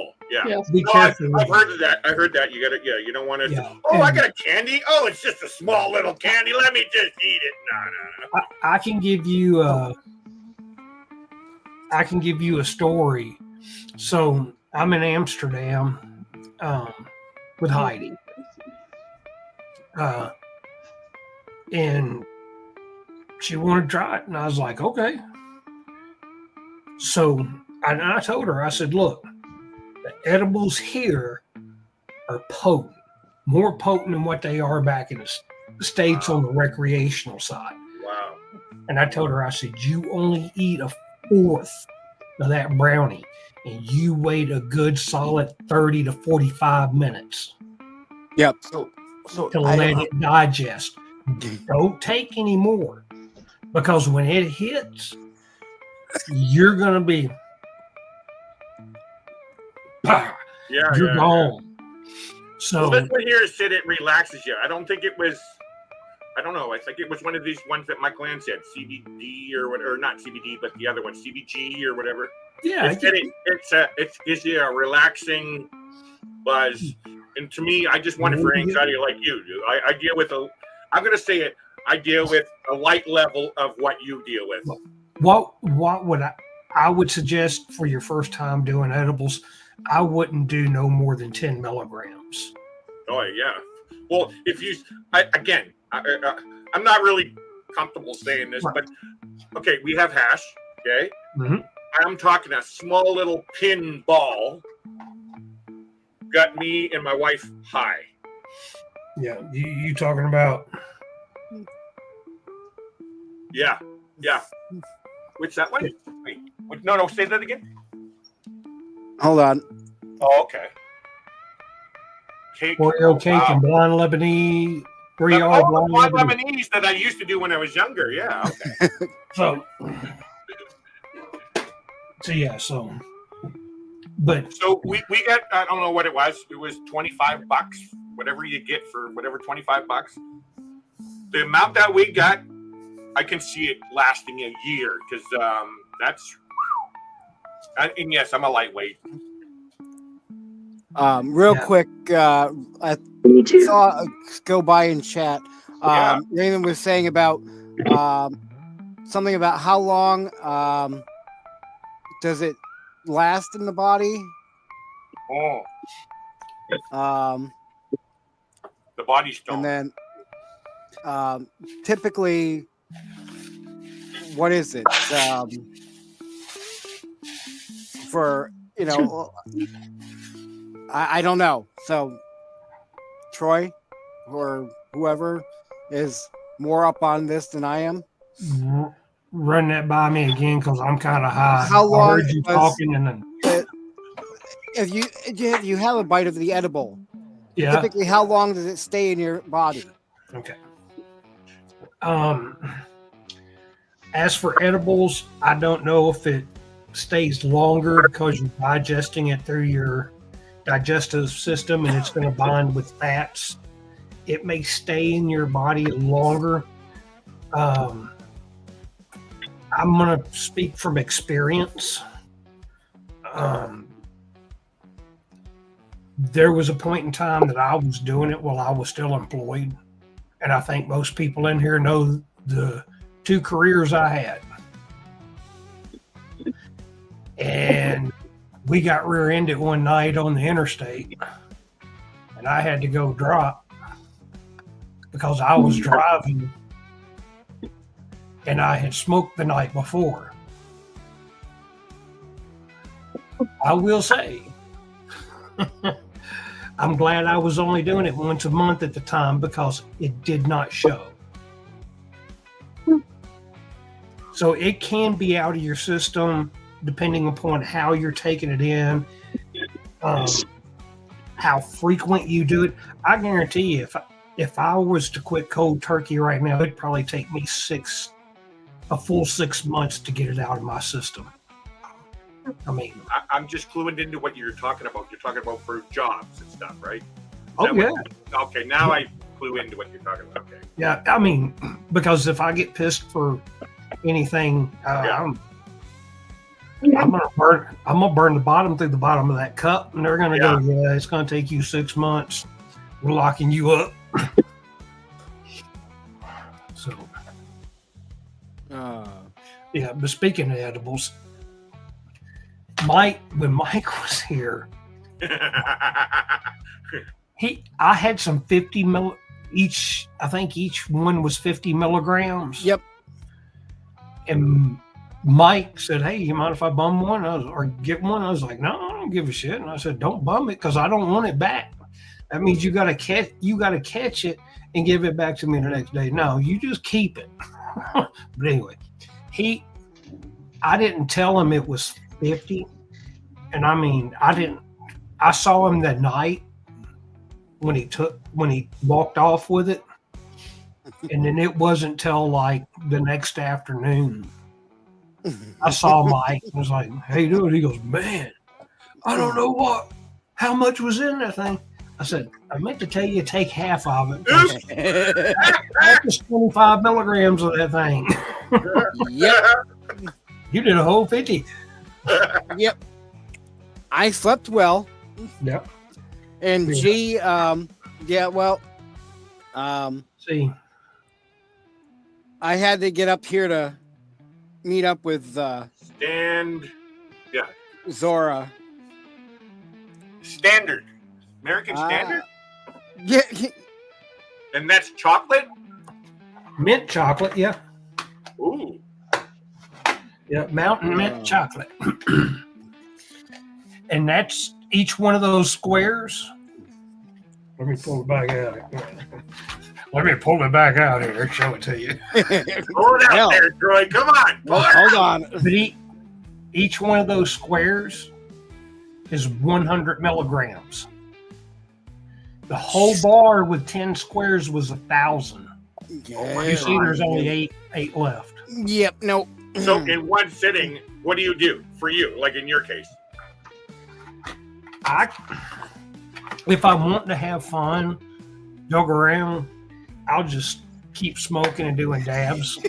Be careful. I've heard of that. I heard that. You got to, you don't want to. Yeah. Oh, I got a candy. Oh, it's just a small little candy. Let me just eat it. No. I can give you a story. So I'm in Amsterdam with Heidi, and she wanted to try it, and I was like, okay. So I told her, I said, look, the edibles here are potent, more potent than what they are back in the States on the recreational side. Wow. And I told her, I said, you only eat a fourth of that brownie, and you wait a good solid 30 to 45 minutes. Yep. So to let it digest. Don't take any more, because when it hits, you're gonna be you're gone. So this one here said it relaxes you. I don't think it was. I don't know. I think it was one of these ones that Michael Ann said, CBD or whatever, or not CBD, but the other one, CBG or whatever. Yeah, it gives you a relaxing buzz. And to me, I just want it for anxiety like you do. I deal with I'm going to say it. I deal with a light level of what you deal with. What would I would suggest for your first time doing edibles? I wouldn't do no more than 10 milligrams. Oh yeah. Well, if you I'm not really comfortable saying this, but okay, we have hash. Okay. Mm-hmm. I'm talking a small little pin ball. Got me and my wife high. Yeah, you talking about? Yeah. Which that one? Wait, no, say that again. Hold on. Oh, okay. Cake. Oreo cake and blonde Lebanese. Blonde Lebanese that I used to do when I was younger. Yeah. Okay. So we got, I don't know what it was. It was $25, whatever you get for whatever, $25. The amount that we got, I can see it lasting a year, because and yes, I'm a lightweight. Real quick, I saw go by in chat. Raymond was saying about something about how long does it last in the body? The body stone. And then typically, what is it? For, I don't know. So Troy or whoever is more up on this than I am. Run that by me again, because I'm kind of high. How long? I heard you talking, and then if you have a bite of the edible, yeah. Typically, how long does it stay in your body? Okay. As for edibles, I don't know if it stays longer because you're digesting it through your digestive system, and it's going to bind with fats it may stay in your body longer. I'm going to speak from experience. There was a point in time that I was doing it while I was still employed. And I think most people in here know the 2 careers I had. And we got rear-ended one night on the interstate. And I had to go drop because I was driving and I had smoked the night before. I will say, I'm glad I was only doing it once a month at the time because it did not show. So it can be out of your system depending upon how you're taking it in, how frequent you do it. I guarantee you, if I was to quit cold turkey right now, it'd probably take me a full 6 months to get it out of my system. I mean, I'm just cluing into what you're talking about. You're talking about for jobs and stuff, right? Oh, yeah. Okay, now I clue into what you're talking about. Okay. Yeah, I mean, because if I get pissed for anything, I'm gonna burn the bottom through the bottom of that cup, and they're gonna go, yeah, it's gonna take you 6 months. We're locking you up. So, yeah. But speaking of edibles, when Mike was here, I had some 50 each. I think each one was 50 milligrams. Yep. And Mike said, "Hey, you mind if I bum one or get one?" I was like, "No, I don't give a shit." And I said, "Don't bum it because I don't want it back. That means you got to catch it and give it back to me the next day. No, you just keep it." But anyway, I didn't tell him it was 50, and I mean, I saw him that night when he walked off with it, and then it wasn't till like the next afternoon. I saw Mike and was like, "Hey, dude," he goes, "Man, I don't know how much was in that thing." I said, "I meant to tell you to take half of it. That was 25 milligrams of that thing." Yep. You did a whole 50. Yep. I slept well. Yep. And see, I had to get up here to meet up with Zora. Standard. American Standard? Yeah. And that's chocolate? Mint chocolate, yeah. Ooh. Yeah, mountain mint chocolate. And that's each one of those squares. Let me pull it back out. Let me pull it back out here and show it to you. Pull it out there, Troy. Come on. Hold on. But each one of those squares is 100 milligrams. The whole bar with 10 squares was 1,000. You see, there's only eight left. Yep. No. So in one sitting, what do you do for you? Like in your case? If I want to have fun, joke around, I'll just keep smoking and doing dabs.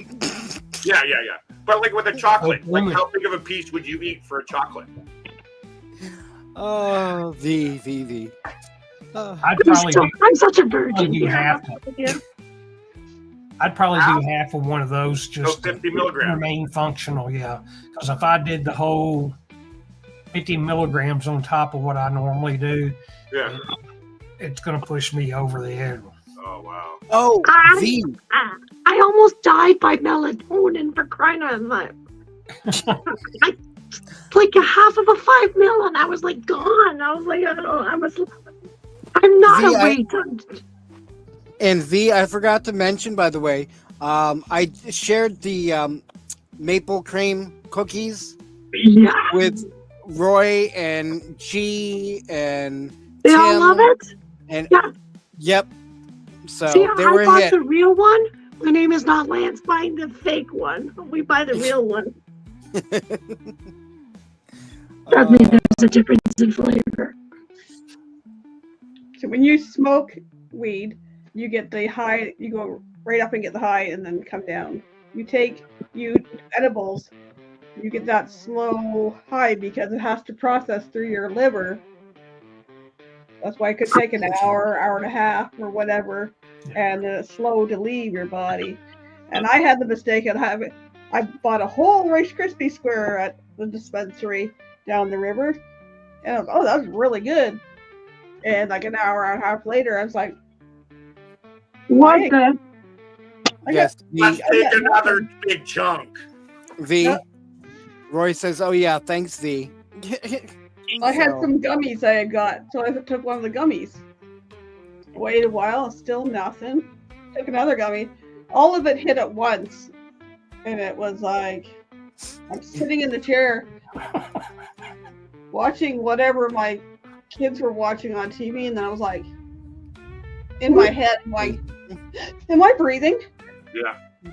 Yeah. But like with a chocolate, like how big of a piece would you eat for a chocolate? Oh, I'm such a virgin. I'd probably do half of one of those just so 50 milligrams. Remain functional, yeah. Because if I did the whole 50 milligrams on top of what I normally do, it's going to push me over the edge. Oh, wow. Oh, I almost died by melatonin, for crying out loud. Like a half of a 5 mil, and I was like gone. I was like, I'm not awake. And V, I forgot to mention, by the way, I shared the maple cream cookies with Roy and G and they Tim. all love it. And yep. So see, they I were bought hit. the real one. My name is not Lance buying the fake one. We buy the real one. Trust me, there's a difference in flavor. So when you smoke weed, you get the high, you go right up and get the high and then come down. You edibles, you get that slow high because it has to process through your liver. That's why it could take an hour, hour and a half, or whatever, and it's slow to leave your body. And I had the mistake of having, I bought a whole Rice Krispie square at the dispensary down the river, and I was, oh, that was really good. And like an hour and a half later, I was like, What "Hey, the? Yes, Let's V. take another big chunk. V. Yep. Roy says, "Oh yeah, thanks, V." I had So- some gummies I had got, so I took one of the gummies. Waited a while, still nothing. Took another gummy. All of it hit at once, and it was like I'm sitting in the chair watching whatever my kids were watching on TV, and then I was like, in my head, I'm like, am I breathing? Yeah.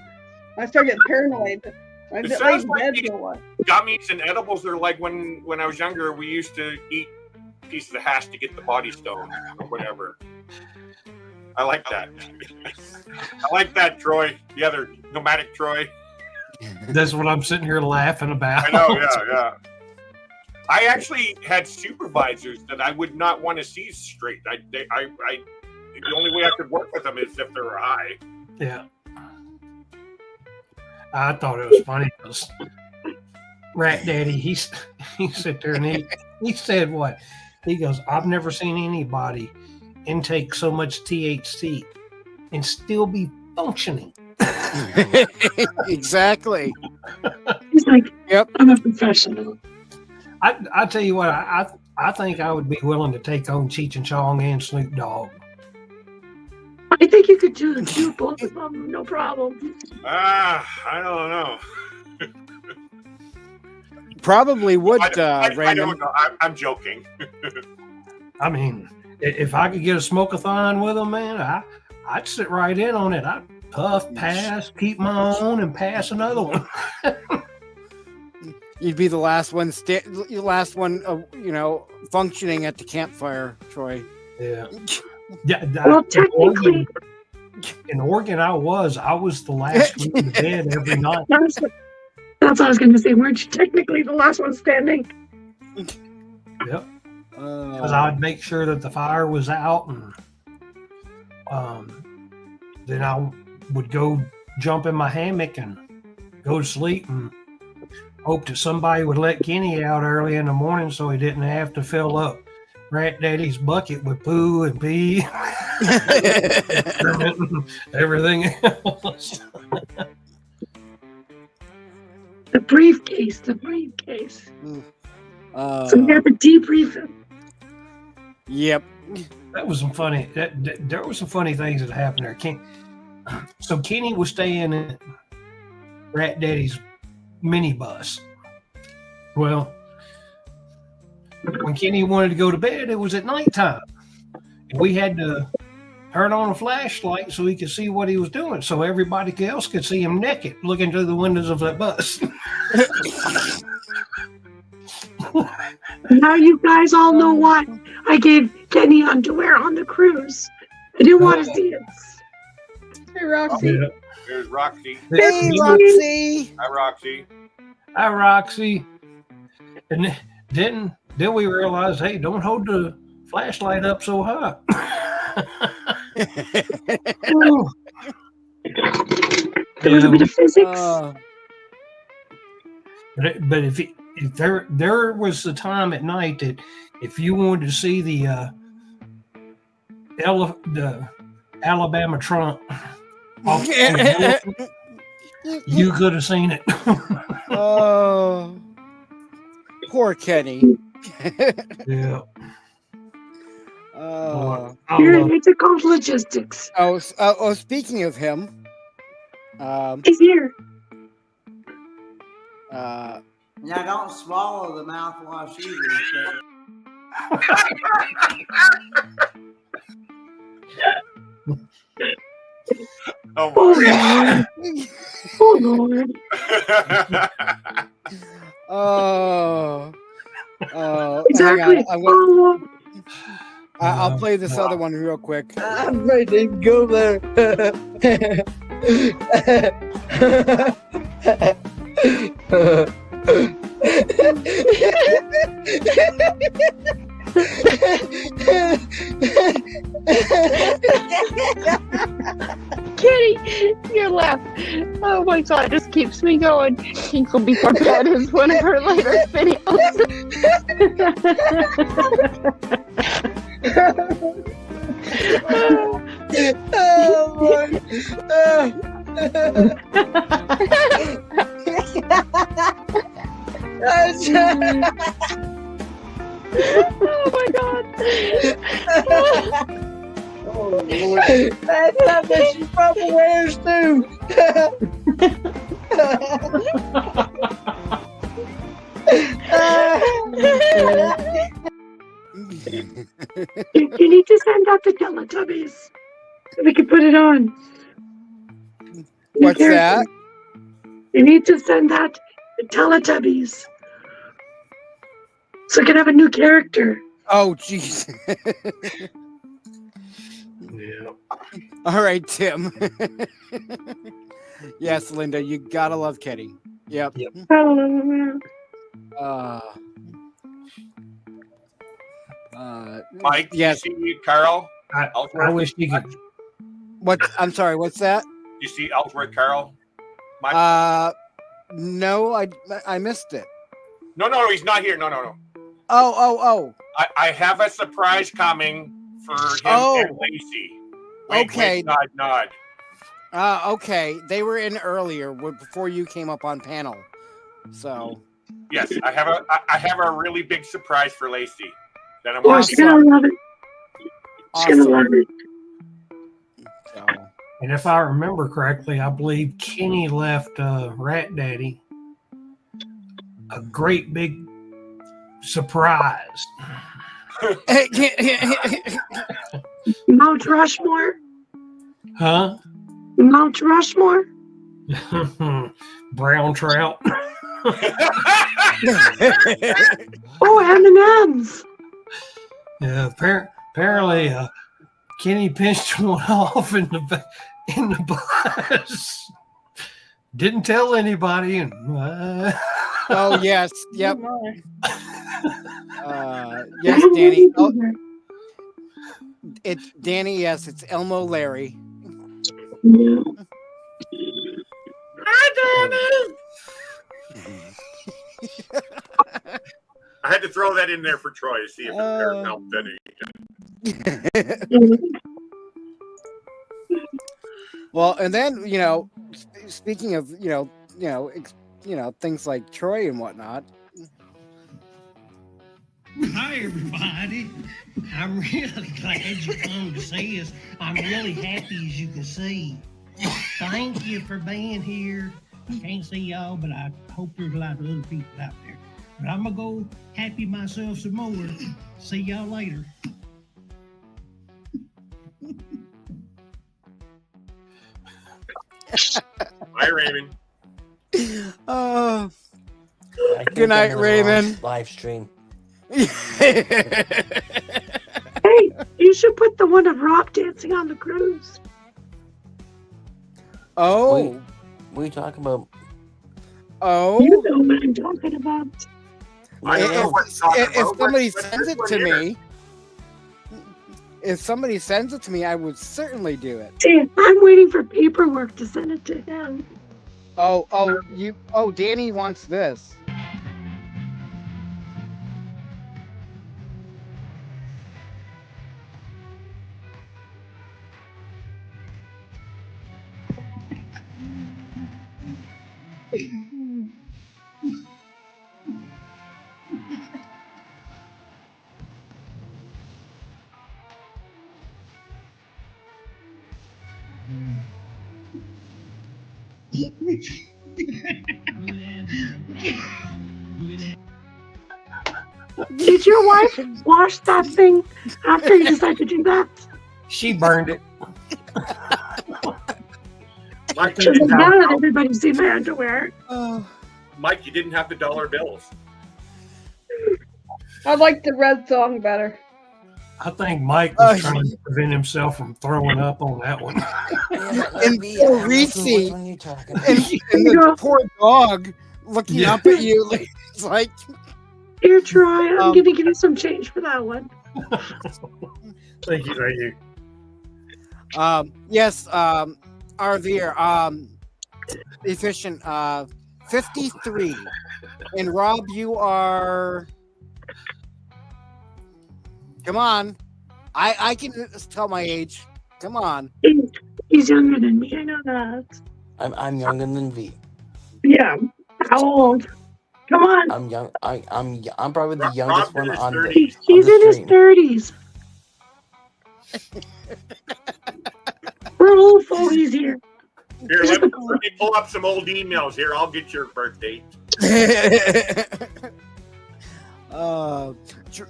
I started getting paranoid. I It laid sounds in like bed these for a while. gummies and edibles are like when I was younger, we used to eat pieces of hash to get the body stone or whatever. I like that. I like that, Troy. The other nomadic Troy. That's what I'm sitting here laughing about. I know, yeah. I actually had supervisors that I would not want to see straight. The only way I could work with them is if they were high. Yeah. I thought it was funny because Rat Daddy, he sat there and he said what? He goes, I've never seen anybody intake so much THC and still be functioning. Exactly. He's like, Yep. I'm a professional. I tell you what, I think I would be willing to take on Cheech and Chong and Snoop Dogg. I think you could do both of them, no problem. I don't know. Probably would, I Raymond. don't know. I'm joking. I mean, if I could get a smoke-a-thon with them, man, I'd sit right in on it. I'd puff, pass, keep my own, and pass another one. You'd be the last one, functioning at the campfire, Troy. Yeah. Well, technically, in Oregon, I was the last one in bed every night. that's what I was going to say. Weren't you technically the last one standing? Yep. Because I'd make sure that the fire was out, and then I would go jump in my hammock and go to sleep and hope that somebody would let Kenny out early in the morning so he didn't have to fill up Rat Daddy's bucket with poo and pee. Everything else. The briefcase. So you have to debrief him. Yep. That was some funny. There were some funny things that happened there. So Kenny was staying in Rat Daddy's minibus. Well, when Kenny wanted to go to bed, it was at nighttime. And we had to turn on a flashlight so he could see what he was doing, so everybody else could see him naked looking through the windows of that bus. Now you guys all know why I gave Kenny underwear on the cruise. I didn't want to see it. Hey, Roxy. Yeah. There's Roxy. Hey, Roxy. Hi, Roxy. Hi, Roxy. And then we realized, hey, don't hold the flashlight up so high. There was a bit of physics. But if there was a time at night that if you wanted to see the Alabama Trump, you could have seen it. Oh, poor Kenny. Yeah. It's called logistics. Speaking of him, he's here. Now don't swallow the mouthwash either. Oh my Oh Lord. Oh, Exactly. hang on. I'll play this other one real quick. I'm ready to go there. Kitty, your laugh. Oh my god, just keeps me going. Tinkle Before Bed is one of her latest videos. Oh boy. Oh my god. Oh Lord. That's something she probably wears too. You need to send out the Teletubbies so we can put it on. What's that? You need to send out the Teletubbies so we can have a new character. Oh, jeez. Yeah. All right, Tim. Yes, Linda, you gotta love Kitty. Yep. Mike, yes. you see Carl? I wish you could. What? I'm sorry. What's that? You see Ellsworth Carl? Mike? No, I missed it. No, he's not here. No. Oh. I have a surprise coming for him and Lacey. Wink, Okay. wink, nod. Okay. They were in earlier before you came up on panel. So. Yes, I have a really big surprise for Lacey. That I'm Oh, she's gonna love it. She's gonna love it. So. And if I remember correctly, I believe Kenny left Rat Daddy a great big surprise. Mount Rushmore? Huh? Mount Rushmore? Brown trout. Oh, M&M's. Yeah, apparently Kenny pinched one off in the bus. Didn't tell anybody. And Oh yes, yep. Yes, Danny. Oh, it's Danny. Yes, it's Elmo Larry. Yeah. Hi, Danny. I had to throw that in there for Troy to see if it helped any. Well, and then speaking of things like Troy and whatnot. Hi, everybody. I'm really glad you come to see us. I'm really happy, as you can see. Thank you for being here. I can't see y'all, but I hope there's a lot of other people out there. But I'm going to go happy myself some more. See y'all later. Bye, Raymond. Oh, I think good night, I'm gonna Raymond. launch Live stream. Hey, you should put the one of Rob dancing on the cruise. Oh. What are you talking about? Oh. You know what I'm talking about. I don't know what song If about. somebody Let's sends it put to in there. me, I would certainly do it. See, I'm waiting for paperwork to send it to him. Danny wants this. Did your wife wash that thing after you decided to do that? She burned it. Mike, She was like, now that everybody's seen my underwear. Mike, you didn't have the dollar bills. I like the red song better. I think Mike was trying to prevent himself from throwing up on that one. And poor Reese, and the poor dog looking up at you. Like, it's like, here, Troy. I'm gonna give you some change for that one. Thank you. Yes, RV, efficient, 53. And Rob, you are. Come on. I can just tell my age. Come on. He's younger than me. I know that. I'm younger than V. Yeah. How old? Come on. I'm young. I'm probably the youngest one on the. He's in his 30s. We're old fogies here. Here, let me pull up some old emails here. I'll get your birthday.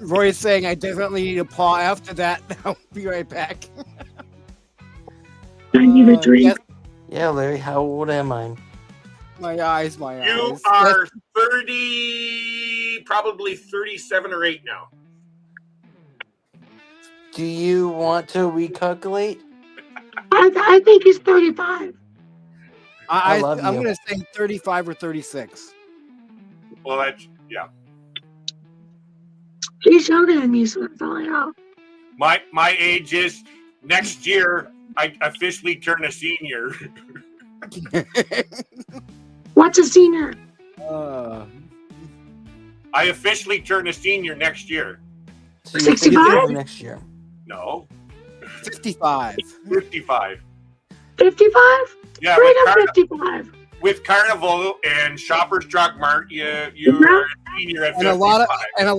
Roy is saying I definitely need a paw after that. I'll be right back. I need a drink. Yes, Yeah, Larry. How old am I? my eyes. You are 30, probably 37 or 8 now. Do you want to recalculate? I think he's 35. I love I'm you. going to say 35 or 36. Well, that's, yeah. He's younger than me, so that's all I know. My age is next year. I officially turn a senior. What's a senior? I officially turn a senior next year. So you're 65? next year. No, 55. 55. 55? Yeah, Right at 55. with Carnival and Shoppers Drug Mart, you're a senior at 55. And a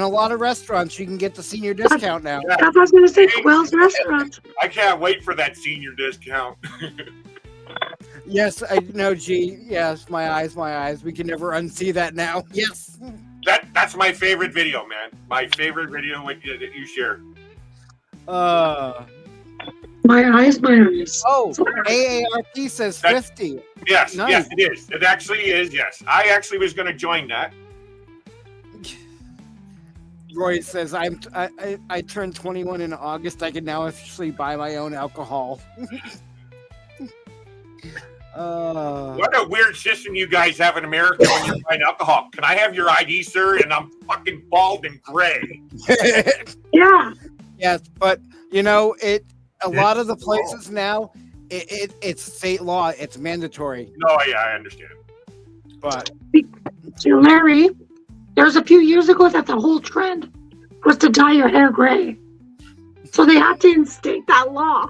lot of restaurants you can get the senior discount now. Yeah. I was going to say Quail's Restaurant. I can't wait for that senior discount. Yes, I know, G. Yes, my eyes. We can never unsee that now. Yes. That's my favorite video, man. My favorite video that you share. My eyes. Oh, AARP says 50. Yes, Nice. yes, it is. It actually is, yes. I actually was going to join that. Roy says I turned 21 in August. I can now officially buy my own alcohol. What a weird system you guys have in America when you're buying alcohol. Can I have your ID, sir? And I'm fucking bald and gray. Yeah. Yes, but you know a lot of the places now, it's state law. It's mandatory. No, yeah, I understand. But Larry, there was a few years ago that the whole trend was to dye your hair gray. So they had to instate that law.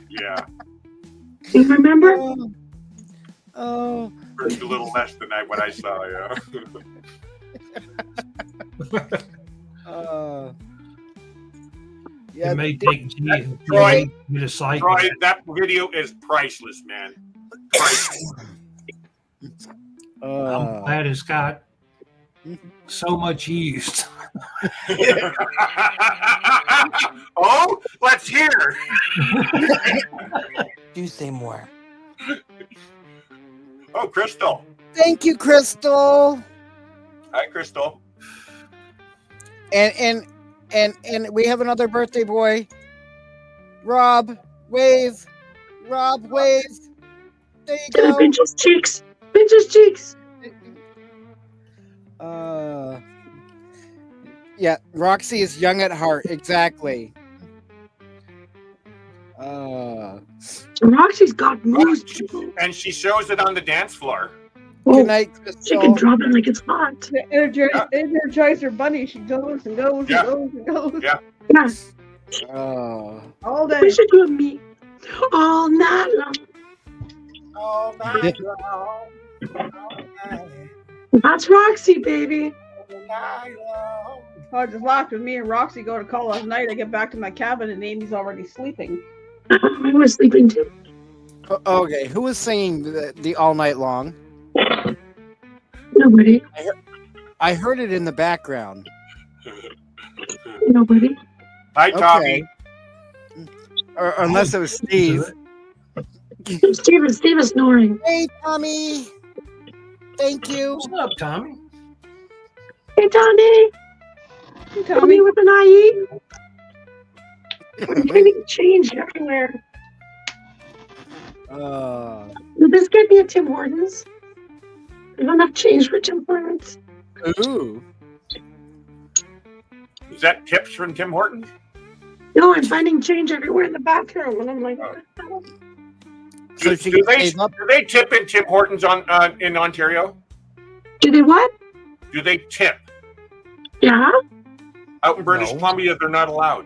Yeah. Do you remember? Oh. First a little less than what I saw, yeah. Yeah, It may take G Troy, to a site. Troy, that video is priceless, man. Priceless. I'm glad it's got so much used. Oh, let's hear. Do say more. Oh, Crystal. Thank you, Crystal. Hi, Crystal. And we have another birthday boy. Rob, wave. Rob, wave. There you go. Pinches cheeks. Pinches cheeks. Yeah, Roxy is young at heart. Exactly. Roxy's got moves, people. And she shows it on the dance floor. Good night, Crystal. She can drop it like it's hot. The Energizer Bunny. She goes and goes and goes and goes. Yeah. Oh. All day. We should do a meet all night long. All night long. That's Roxy, baby. I just laughed when me and Roxy go to call last night. I get back to my cabin and Amy's already sleeping. I was sleeping too. Okay, who was singing the all night long? Nobody. I heard it in the background. Nobody. Hi, Tommy. Or unless it was Steve. Steve is snoring. Hey, Tommy. Thank you. What's up, Tommy? Hey, Tommy. Hey, Tommy with an IE. I'm finding change everywhere. Did this get me a Tim Hortons? There's enough change for Tim Hortons. Ooh. Is that tips from Tim Hortons? No, I'm finding change everywhere in the bathroom, and I'm like, what the hell? So Do they tip in Tim Hortons in Ontario? Do they what? Do they tip? Yeah. Out in British Columbia, they're not allowed.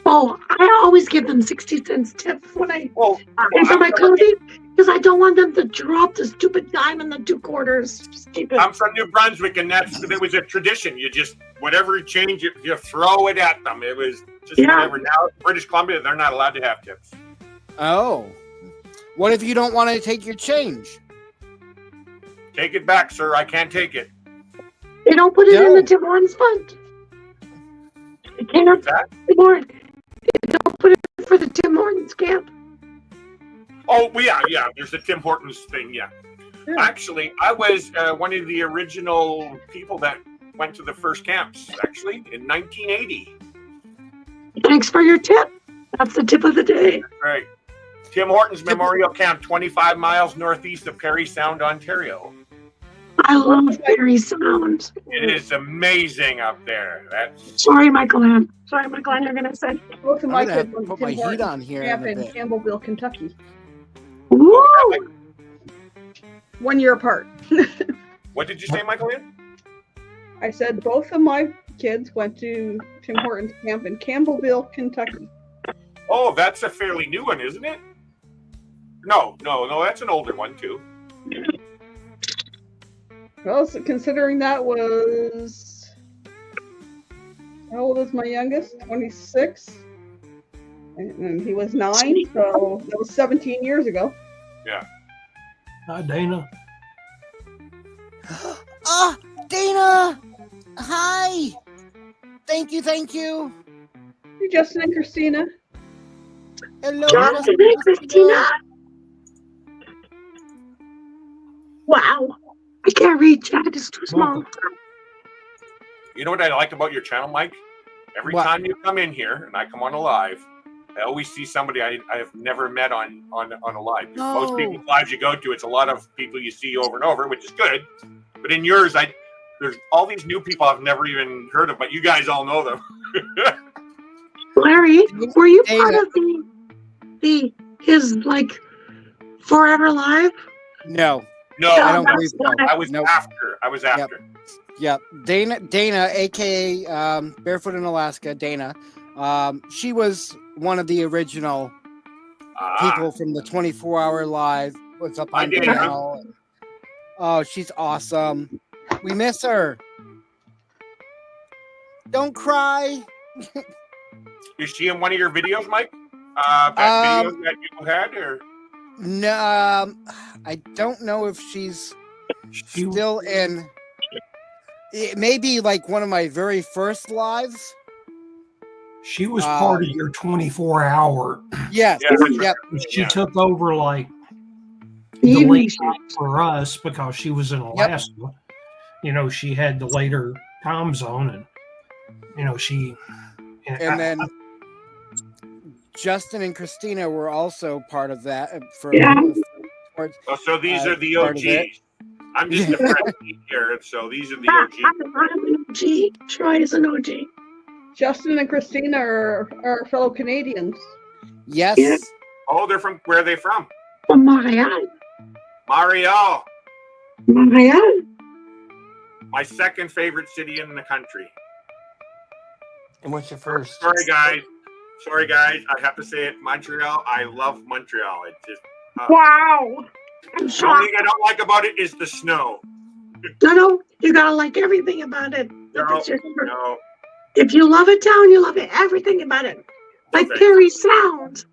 Oh, I always give them 60 cents tip when I pay for I'm my coffee because I don't want them to drop the stupid dime and the 2 quarters. Stupid. I'm from New Brunswick, and it was a tradition. You just whatever change you throw it at them. It was just whatever. Now British Columbia, they're not allowed to have tips. Oh. What if you don't want to take your change? Take it back, sir. I can't take it. They don't put it in the Tim Hortons fund. They cannot. Tim Hortons. They don't put it for the Tim Hortons camp. Oh, yeah. There's the Tim Hortons thing, yeah. Actually, I was one of the original people that went to the first camps, actually, in 1980. Thanks for your tip. That's the tip of the day. Right. Tim Hortons Memorial Camp, 25 miles northeast of Parry Sound, Ontario. I love Parry Sound. It is amazing up there. That's Sorry, Michael Ann. You're going to say. Both of my I'm gonna kids went put to my Tim heat Hortons on here camp in a in bit. Campbellville, Kentucky. Woo! 1 year apart. What did you say, Michael? I said both of my kids went to Tim Hortons camp in Campbellville, Kentucky. Oh, that's a fairly new one, isn't it? No, that's an older one, too. Well, so considering that was... How old is my youngest? 26? And he was 9, so that was 17 years ago. Yeah. Hi, Dana. Dana! Hi! Thank you. Hey, Justin and Christina. Hello, Justin and Christina. Wow. I can't read chat. It's too small. You know what I like about your channel, Mike? Every time you come in here and I come on a live, I always see somebody I've never met on a live. Most people's lives you go to, it's a lot of people you see over and over, which is good. But in yours, there's all these new people I've never even heard of, but you guys all know them. Larry, were you part of his like Forever Live? No. No, I don't believe so. I was after. I was after. Yep. Dana, aka Barefoot in Alaska, Dana. She was one of the original people from the 24-hour live. Was up on the channel. Oh, she's awesome. We miss her. Don't cry. Is she in one of your videos, Mike? Videos that you had, or? No, I don't know if she's still in. It may be like one of my very first lives. She was part of your 24-hour. Yes. Yep. She took over like the late night for us because she was in Alaska. Yep. You know, she had the later time zone, and you know she. And then Justin and Christina were also part of that. So these are the OGs. I'm just a friend here, so these are the OGs. I'm an OG. Troy is an OG. Justin and Christina are fellow Canadians. Yes. Oh, they're from where are they from? From Montreal. Montreal. Montreal. My second favorite city in the country. And what's your first? Sorry, guys. I have to say it. Montreal. I love Montreal. It just. Wow. The only thing I don't like about it is the snow. No, you gotta like everything about it. No. If you love a town, you love everything about it. Like Parry Sound.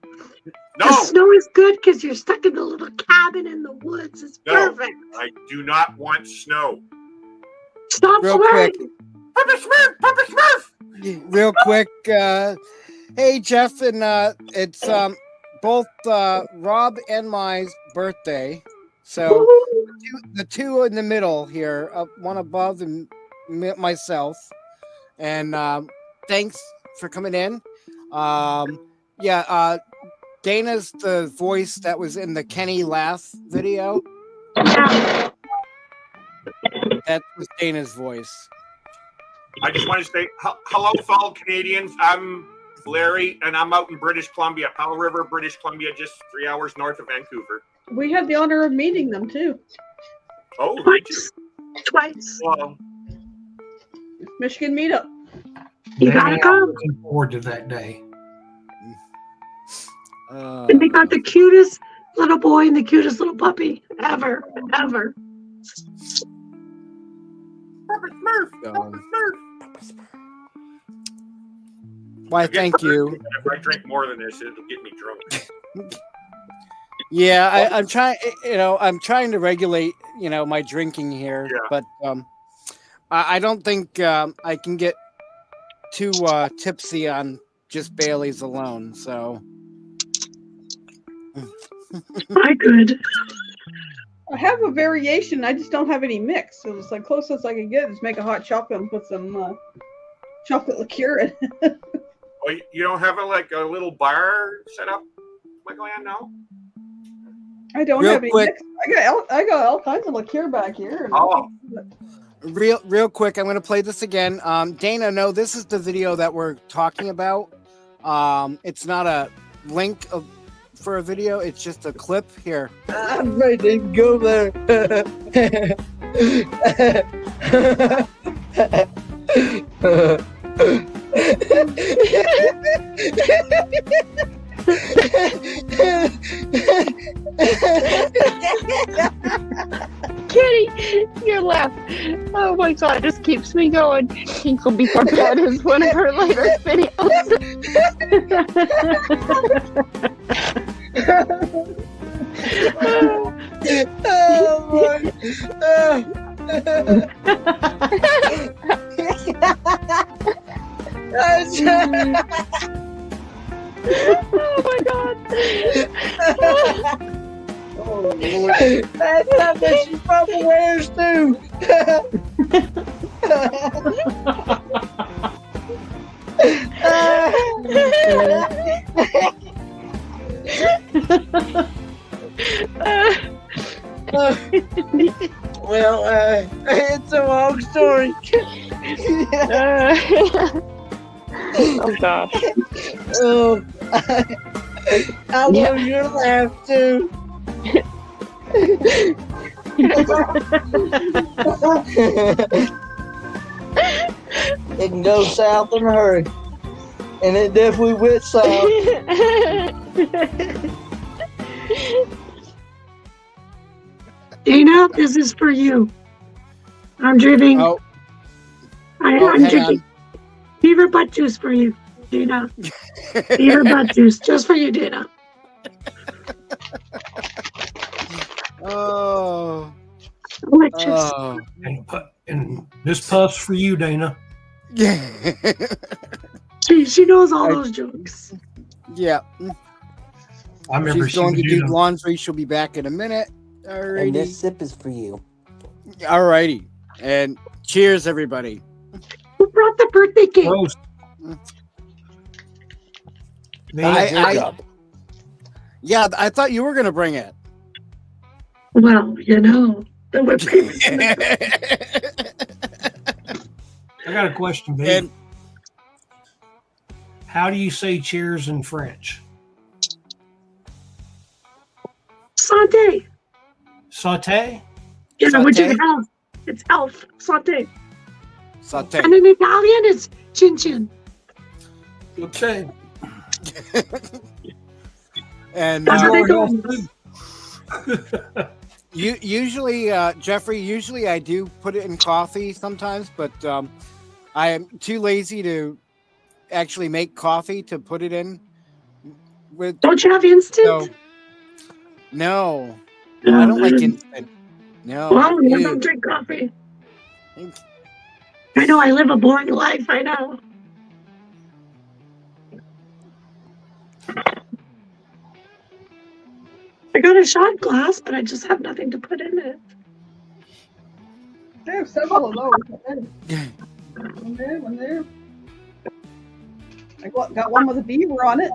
No. The snow is good because you're stuck in the little cabin in the woods. It's perfect. I do not want snow. Stop real quick. Papa Smurf. Real quick. Hey, Jeff, and it's both Rob and my birthday. So the two in the middle here, one above and myself. And thanks for coming in. Yeah, Dana's the voice that was in the Kenny Laugh video. Yeah. That was Dana's voice. I just want to say hello, fellow Canadians. I'm Larry, and I'm out in British Columbia, Powell River, British Columbia, just 3 hours north of Vancouver. We had the honor of meeting them too. Oh, Twice. well, Michigan meetup. You gotta I'm come. looking forward to that day. And they got the cutest little boy and the cutest little puppy ever. Why, thank you. if I drink more than this, it'll get me drunk. Yeah, I'm trying. I'm trying to regulate, my drinking here, but I don't think I can get too tipsy on just Bailey's alone. So I could. I have a variation. I just don't have any mix. So it's like closest I can get is make a hot chocolate and put some chocolate liqueur in. Oh, you don't have a little bar set up, Michael Ann? No. I don't Real have any quick. mix. I got all kinds of liqueur back here. Real quick, I'm going to play this again. Dana, no, this is the video that we're talking about. It's not a link for a video. It's just a clip here. I'm ready to go there. Kitty, your laugh. Oh my god, it just keeps me going. Tinkle Before Bed is one of her later videos. Oh my god. Oh, Lord. That's something she probably wears too. Well, it's a long story. Oh god. Oh, I love your laugh too. It can go south in a hurry, and it definitely went south. Dana, this is for you. I'm drinking. Oh. I'm hang drinking on. beaver butt juice for you, Dana. Beaver butt juice, just for you, Dana. Oh. Delicious. Oh. And this puff's for you, Dana. Yeah. She knows all those jokes. Yeah. I remember She's going to she do would do laundry. She'll be back in a minute. And this Alrighty. sip is for you. Alrighty. And cheers, everybody. Who brought the birthday cake? Roast. Yeah, I thought you were going to bring it. Well, the whipped cream. I got a question, babe. And how do you say cheers in French? Santé. Saute? Yeah, which is Sauté? elf. It's elf. Santé. Saute. And in Italian, it's chin chin. Okay. And That's what they do. usually, Jeffrey, usually I do put it in coffee sometimes, but I am too lazy to actually make coffee to put it in. Don't you have instant? No. No, I don't like then- instant. No. Well, I Ew. don't drink coffee. I know I live a boring life. I know. I got a shot glass, but I just have nothing to put in it. I have several of those. One there, one there. I got one with a beaver on it.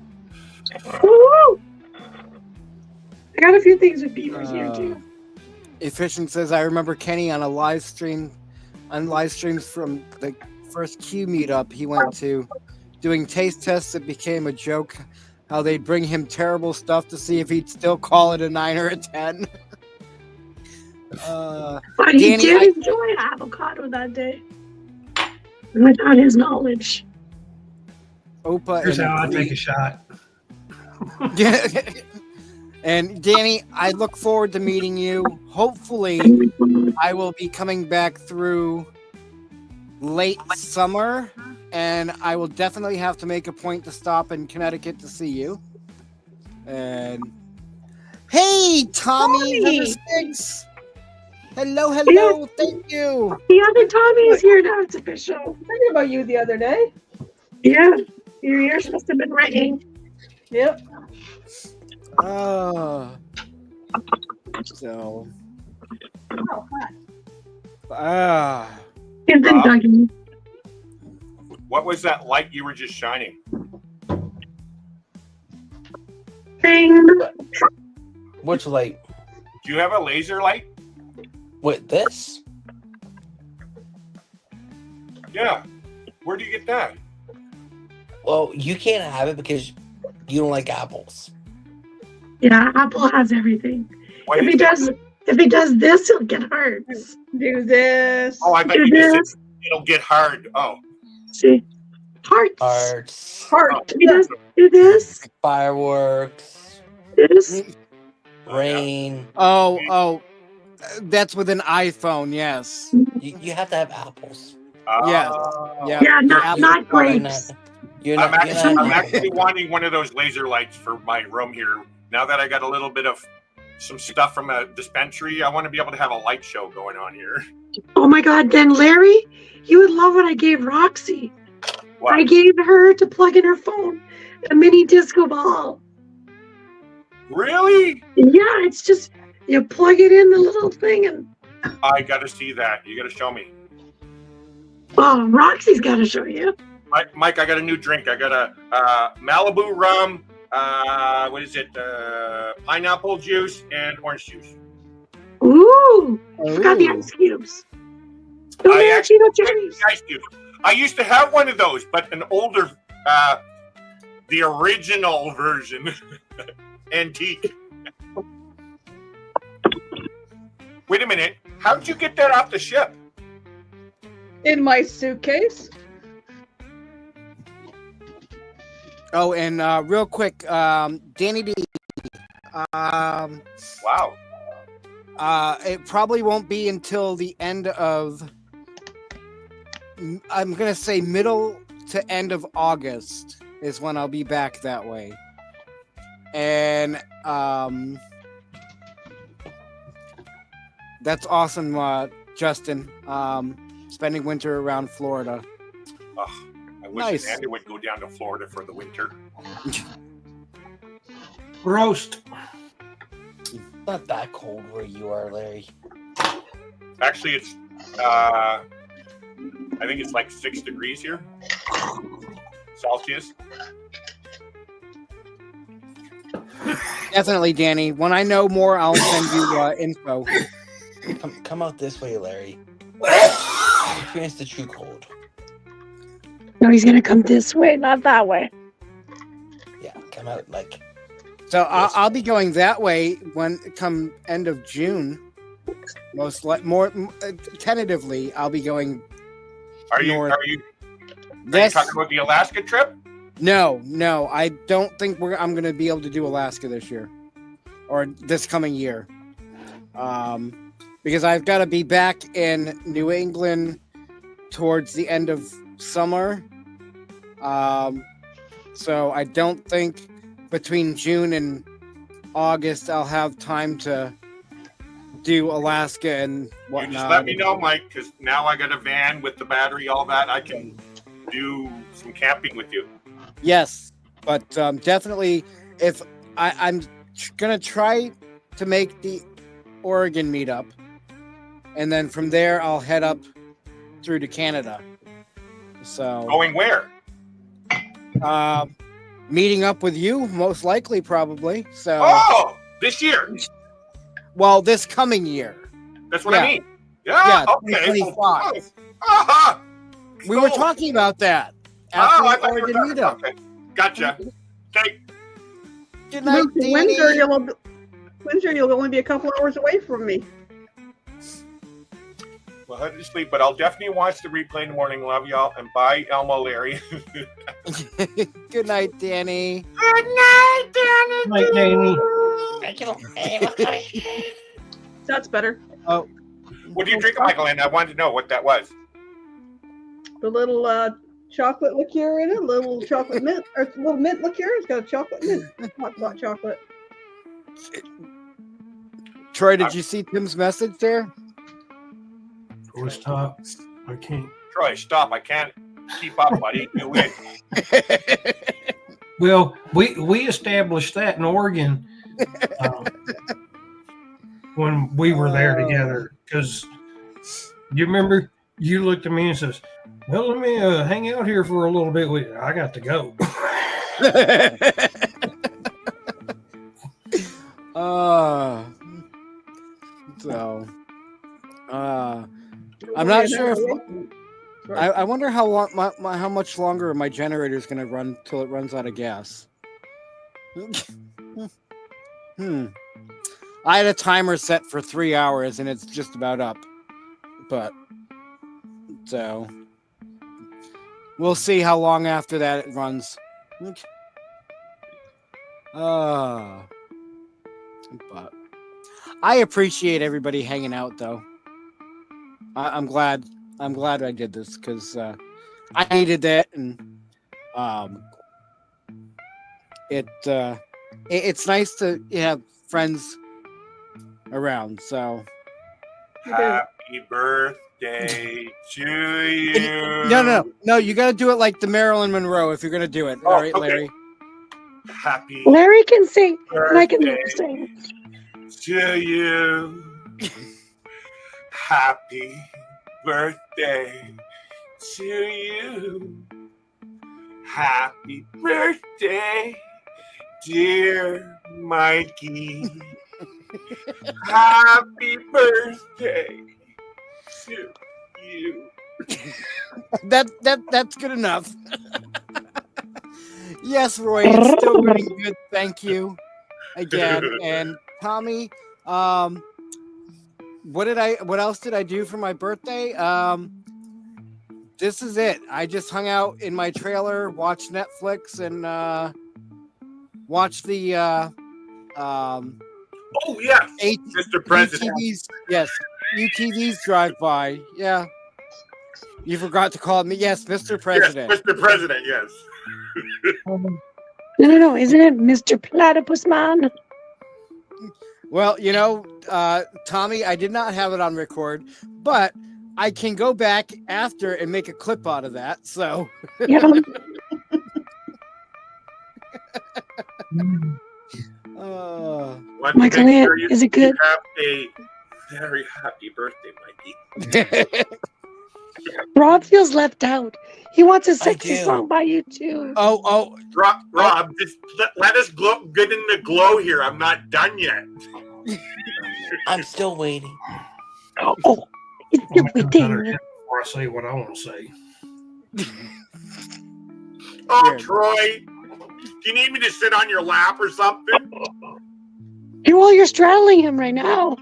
Woo! I got a few things with beavers here too. Efficient says, I remember Kenny on live streams from the first Q meetup he went to, doing taste tests that became a joke. How they'd bring him terrible stuff to see if he'd still call it a 9 or a 10. But he Danny, did enjoy avocado that day. Without his knowledge. Opa Here's and how I Bree- take a shot. And Danny, I look forward to meeting you. Hopefully, I will be coming back through late summer, and I will definitely have to make a point to stop in Connecticut to see you. And hey, Tommy, number 6. Hello, hello, thank you. The other Tommy is here now. It's official. Thinking about you the other day. Yeah, your ears must have been ringing. Yep. So. Oh, And then Rob? Dougie. What was that light you were just shining? Bing. Which light? Do you have a laser light? What, this? Yeah. Where do you get that? Well, you can't have it because you don't like apples. Yeah, Apple has everything. What If is he does this, he'll get hurt. Do this. Oh, I bet Do you just this. said it'll get hard. Oh. See, hearts. Arts, Heart. If he does do this, fireworks, this. rain. Oh, that's with an iPhone, yes. You have to have apples. Yes. Yeah, Your not Apple not product. grapes. I'm actually wanting one of those laser lights for my room here. Now that I got a little bit of some stuff from a dispensary, I want to be able to have a light show going on here. Oh my God! Then Larry, you would love what I gave Roxy. What? I gave her to plug in her phone a mini disco ball. Really? Yeah, it's just you plug it in the little thing and. I got to see that. You got to show me. Oh, Roxy's got to show you. Mike, I got a new drink. I got a Malibu rum. What is it? Pineapple juice and orange juice. Ooh, forgot the ice cubes. No I actually maraschino cherries. ice cubes. I used to have one of those, but an older, the original version, antique. Wait a minute. How'd you get that off the ship? In my suitcase. Oh, and real quick, Danny D. Wow. It probably won't be until the end of, I'm gonna say middle to end of August is when I'll be back that way. And that's awesome, Justin. Spending winter around Florida. Oh, I wish Nice. Amanda would go down to Florida for the winter. Roast. Not that cold where you are, Larry. Actually, it's I think it's like 6 degrees here, Celsius. Definitely, Danny. When I know more, I'll send you info. Come out this way, Larry. Experience the true cold. No, he's gonna come this way, not that way. Yeah, come out like. So I'll be going that way when come end of June. Tentatively, I'll be going. Are you north. talking about the Alaska trip? No, I don't think I'm going to be able to do Alaska this year or this coming year. Because I've got to be back in New England towards the end of summer. So I don't think between June and August I'll have time to do Alaska and whatnot. You just let me know, Mike, because now I got a van with the battery, all that. I can do some camping with you. Yes, but definitely, if I'm gonna try to make the Oregon meetup, and then from there I'll head up through to Canada. So Going where? Meeting up with you, most likely, probably. So, Oh, this year. well, this coming year. That's what Yeah. I mean. Yeah. Okay. 2025. Uh-huh. We were talking about that Oh, after I thought you were the talking. meetup. Okay. Gotcha. Okay. Good night, Move to Danny. Windsor, you'll only be a couple hours away from me. Well, headed to sleep, but I'll definitely watch the replay in the morning. Love y'all, and bye, Elmo, Larry. Good night, Danny. Good night, Danny. Night, Danny. That's better. Oh, What do you drink, Michael? And I wanted to know what that was. The little chocolate liqueur in it, little chocolate mint, or little mint liqueur. It's got a chocolate mint, hot chocolate. Troy, did you see Tim's message there? Troy, stop. I can't. Troy, stop. I can't keep up, buddy. You win. Well, we established that in Oregon when we were there together. Because you remember, you looked at me and says, "Well, let me hang out here for a little bit. I got to go." So, I'm not sure if I wonder how long, how much longer my generator is going to run till it runs out of gas. I had a timer set for 3 hours and it's just about up, but so we'll see how long after that it runs. But I appreciate everybody hanging out, though. I'm glad I did this because I needed that, and it's nice to have friends around. So Happy birthday to you. No, you got to do it like the Marilyn Monroe if you're gonna do it. All right, okay. Larry. Happy Larry can sing, and I can birthday sing. to you. Happy birthday to you. Happy birthday, dear Mikey. Happy birthday to you. That's good enough. Yes, Roy, it's still running good. Thank you again. And Tommy, what else did I do for my birthday? This is it. I just hung out in my trailer, watched Netflix, and watched the oh yes, Mr. President. UTVs, yes, UTVs drive by. Yeah, you forgot to call me. Yes, Mr. President. Yes, Mr. President. Yes. No. Isn't it Mr. Platypus Man? Well, Tommy, I did not have it on record, but I can go back after and make a clip out of that. So, Yeah. Want to Michael, make sure you is it good? Have a very happy birthday, Mikey. Rob feels left out. He wants a sexy song by you too. Oh, Rob, just let us get in the glow here. I'm not done yet. I'm still waiting. Oh, it's still waiting. Before I say what I want to say. Oh, Troy, do you need me to sit on your lap or something? Well, you're straddling him right now.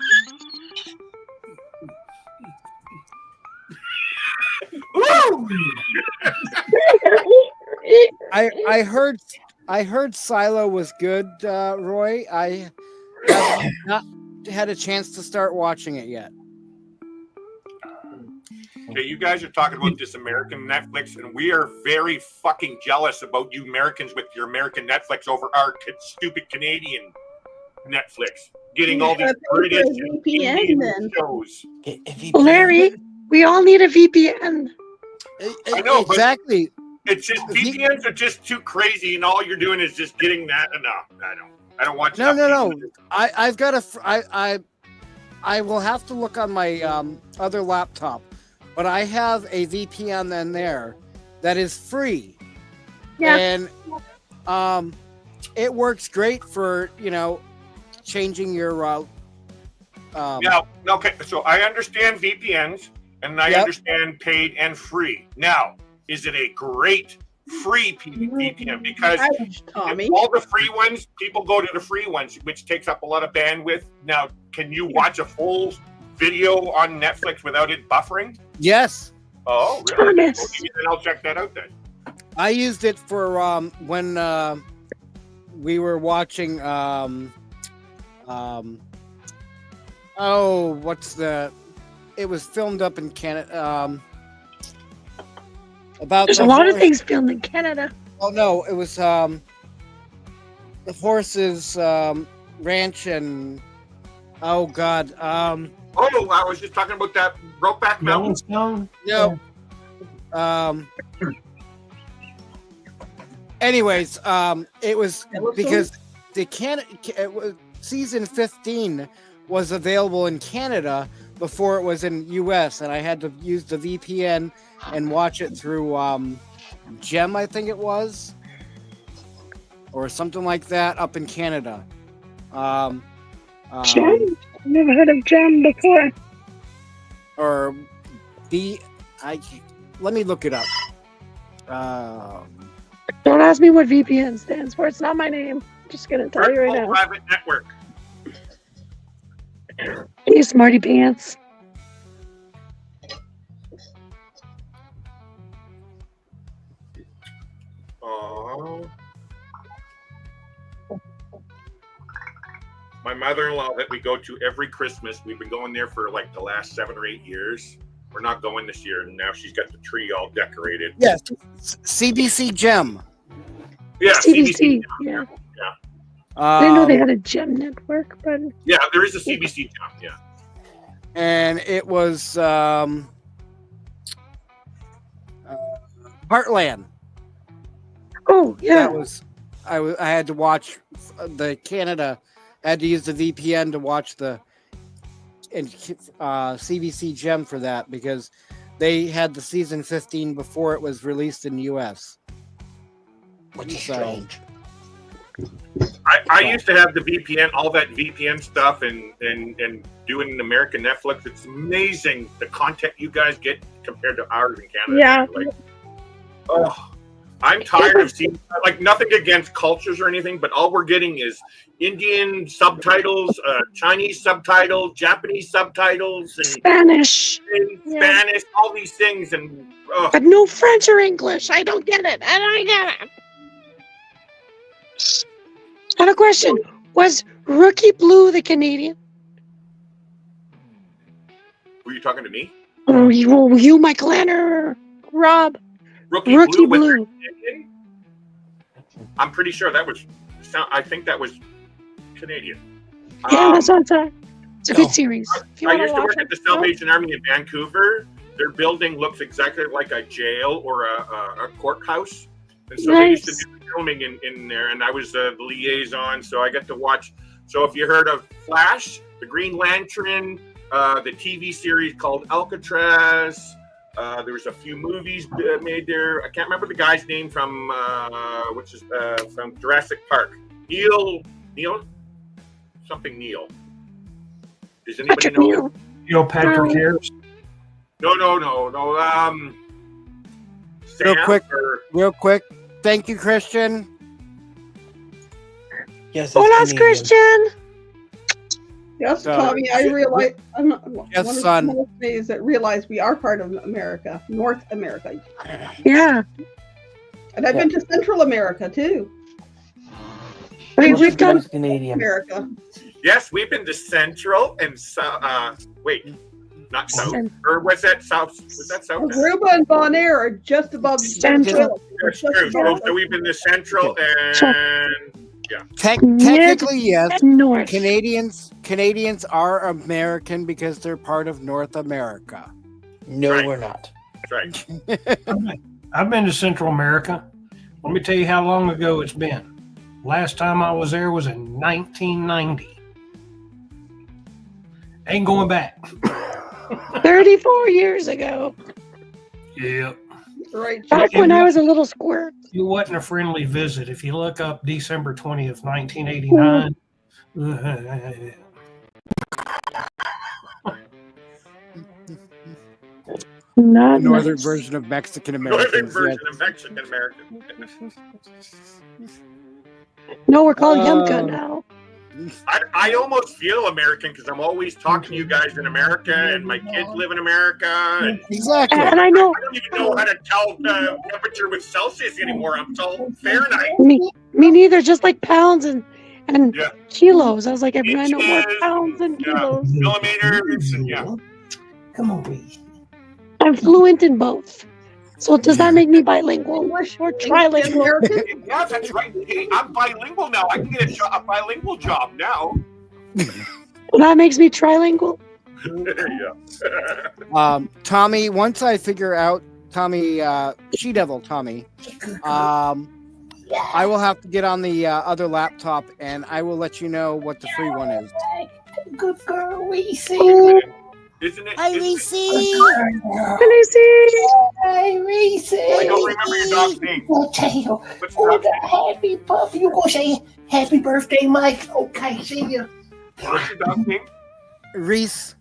I heard Silo was good, Roy. I have not had a chance to start watching it yet. Okay, you guys are talking about this American Netflix, and we are very fucking jealous about you Americans with your American Netflix over our stupid Canadian Netflix. Getting all these British and Indian shows. Larry, we all need a VPN. I know, exactly. It's just VPNs are just too crazy, and all you're doing is just getting that. No, I don't watch. No. I've got I will have to look on my other laptop, but I have a VPN in there that is free. Yeah. And it works great for, changing your Now, okay, so I understand VPNs and I Yep. understand paid and free. Now, is it a great free VPN? Because Tommy. all the free ones, people go to the free ones, which takes up a lot of bandwidth. Now, can you watch a full video on Netflix without it buffering? Yes. Oh, really? Thomas. Well, maybe then I'll check that out then. I used it for when we were watching it was filmed up in Canada about There's the a lot of horse- things filmed in Canada. Oh no, it was the horses ranch and oh god Oh, I was just talking about that Brokeback Mountain. Yellowstone? no anyways it was because it was season 15 was available in Canada before it was in US, and I had to use the VPN and watch it through Gem, I think it was, or something like that up in Canada. Gem? I've never heard of Gem before. Or let me look it up. Don't ask me what VPN stands for. It's not my name. I'm just gonna tell you right Virtual now. Private Network. Hey, smarty pants. Oh. My mother-in-law that we go to every Christmas, we've been going there for like the last 7 or 8 years. We're not going this year, and now she's got the tree all decorated. Yes, CBC Gem. Yeah, CBC. Yeah. I didn't know they had a Gem network, but Yeah, there is a CBC Gem, yeah. And it was Heartland. Oh yeah. That was I had to watch the Canada. I had to use the VPN to watch the CBC Gem for that because they had the season 15 before it was released in the US. Which is strange. I used to have the VPN, all that VPN stuff, and doing American Netflix. It's amazing the content you guys get compared to ours in Canada. Yeah. Like, oh, I'm tired of seeing, like, nothing against cultures or anything, but all we're getting is Indian subtitles, Chinese subtitles, Japanese subtitles, and Spanish. Spanish, all these things, and But no French or English. I don't get it. I don't get it. I have a question. Was Rookie Blue the Canadian? were you talking to me? Or you Michael Lanner, Rob? Rookie Blue. Blue. I'm pretty sure that was. I think that was Canadian. Yeah, that's what I thought. It's a good series. If you I wanna used to watch work at the Salvation Army in Vancouver. Their building looks exactly like a jail or a courthouse. And so they used to do filming in there, and I was the liaison, so I get to watch. So if you heard of Flash, the Green Lantern, the TV series called Alcatraz, there was a few movies made there. I can't remember the guy's name from from Jurassic Park. Neil, something Neil. Does anybody know? Neil Patrick Harris. No. Sam, Real quick. Thank you, Christian. Yes, Hola, Christian. Yes, So- Tommy, I realize I'm not Yes, one son. of the days that realize we are part of America, North America. Yeah. And I've been to Central America too. We've done Canadian. America. Yes, we've been to Central and South. Not South. Or was that South? Was that South? Aruba and Bonaire are just above Central. That's true. So we've been to Central and yeah. Technically, yes. North. Canadians are American because they're part of North America. No, Right. we're not. That's right. I've been to Central America. Let me tell you how long ago it's been. Last time I was there was in 1990. Ain't going back. 34 years ago. Yeah. Right. Back when I was a little squirt. It wasn't a friendly visit. If you look up December 20th, 1989. Not The northern nice. version of Mexican Northern Americans. version of Mexican American. No, we're called Yumka now. I almost feel American because I'm always talking to you guys in America, and my kids live in America. And Exactly. And I know I don't even know how to tell the temperature with Celsius anymore. I'm told Fahrenheit. me neither, just like pounds and Yeah. kilos. I was like, I know more Inches, pounds and yeah, kilos. millimeters, and yeah. Come on, Reese. I'm fluent in both. So does that make me bilingual or trilingual? American? Yeah, that's right. Hey, I'm bilingual now. I can get a bilingual job now. That makes me trilingual. Yeah. Tommy, once I figure out Tommy, She-Devil Tommy, I will have to get on the other laptop and I will let you know what the free one is. Good girl, Reese. Isn't it? Hi, isn't it- Reese. Hey, Reese. I don't remember your dog's name. I'll tell you. What's Oh, the the happy puppy. You gonna say happy birthday, Mike? Okay, see ya. What's your dog's name? Reese,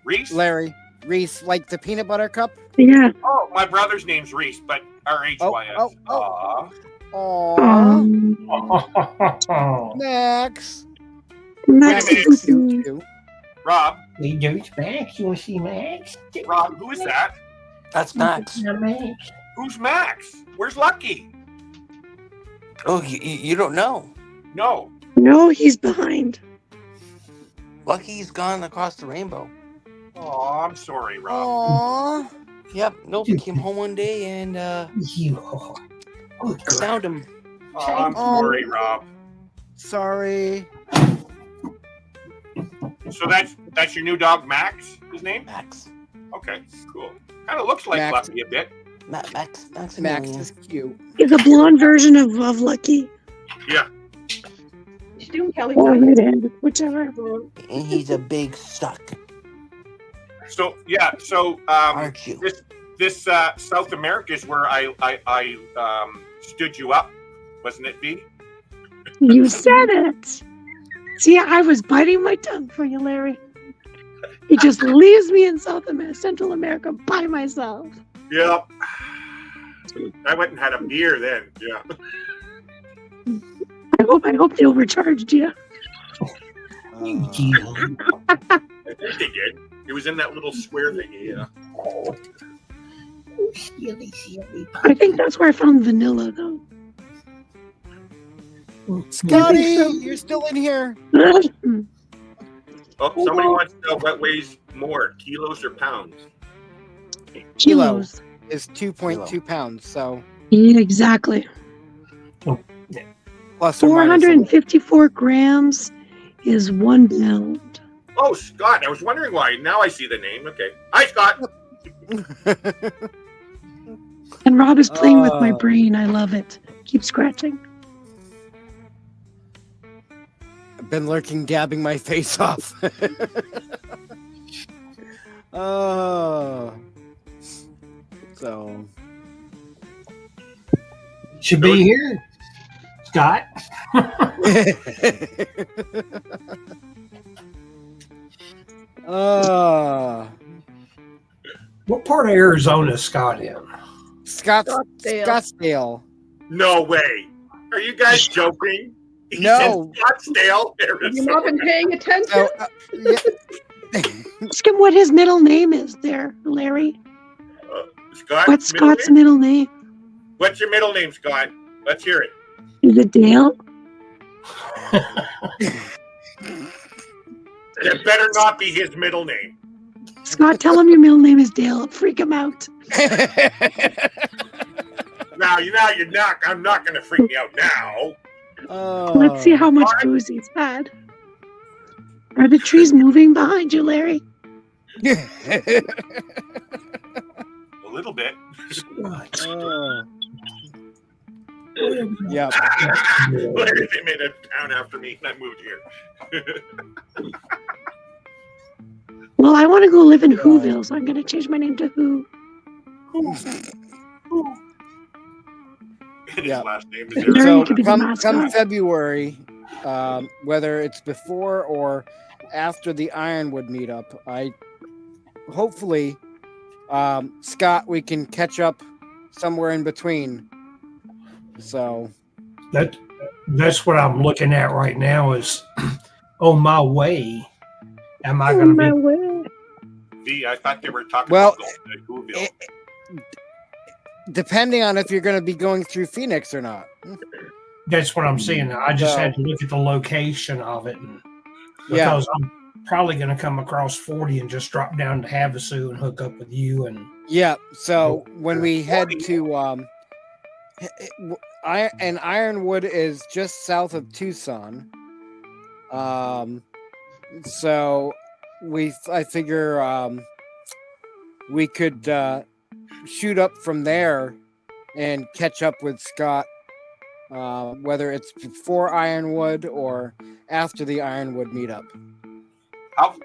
Reese? Larry, Reese, like the peanut butter cup. Yeah. Oh, my brother's name's Reese, but R-H-Y-S. Oh. Aw. Um, Max. Max Wait a is Cute, too. Rob, Hey, there's Max. You wanna see Max? Rob, who is that? That's Max. Yeah, Max. Who's Max? Where's Lucky? Oh, you don't know. No. No, he's behind. Lucky's gone across the rainbow. Oh, I'm sorry, Rob. Aww. Yep. Nope. He came home one day and You. Good girl. found him. Oh, I'm sorry, Rob. Sorry. So that's your new dog, Max? His name? Max. Okay, cool. Kind of looks like Max. Lucky a bit. Max. Max Maximilian. is cute. He's a blonde version of Lucky. Yeah. She's doing Kelly. Or red-handed, whichever. And he's a big suck. So yeah. So Aren't you? this South America is where I stood you up, wasn't it, V? You said it. See, I was biting my tongue for you, Larry. He just leaves me in Central America by myself. Yep. I went and had a beer then. Yeah. I hope they overcharged you. You. I think they did. It was in that little square thing. Yeah. Silly. I think that's where I found vanilla, though. Scotty, you're still in here. Oh, somebody wants to know what weighs more, kilos or pounds? Kilos is 2.2 pounds. So Yeah, exactly. plus or minus. 454 grams is 1 pound. Oh, Scott. I was wondering why. Now I see the name. Okay. Hi, Scott. And Rob is playing with my brain. I love it. Keep scratching. I've been lurking, dabbing my face off. Oh. So. Should be here, Scott. What part of Arizona is Scott in? Scottsdale. No way. Are you guys joking? He's No. in Scottsdale, Have you Arizona. not been paying attention? So, Ask him what his middle name is there, Larry. Scott. What's middle Scott's name? middle name? What's your middle name, Scott? Let's hear it. Is it Dale? It better not be his middle name. Scott, tell him your middle name is Dale. It'll freak him out. Now you're not. I'm not going to freak me out now. Let's see how much booze he's had. Are the trees moving behind you, Larry? A little bit. Yeah. They made a town after me and I moved here. Well, I want to go live in Whoville, so I'm going to change my name to Who. His Yeah. last name is February Eric. could be the come mascot. February, whether it's before or after the Ironwood meetup, hopefully, Scott, we can catch up somewhere in between. So That's what I'm looking at right now. Is on my way. Am I going to be? I thought they were talking Well, about going to Whoville. depending on if you're going to be going through Phoenix or not. That's what I'm saying. I just So- had to look at the location of it, and Yeah. because I'm probably going to come across 40 and just drop down to Havasu and hook up with you. And Yeah. So when we head to Ironwood is just south of Tucson. So I figure we could shoot up from there and catch up with Scott, whether it's before Ironwood or after the Ironwood meetup.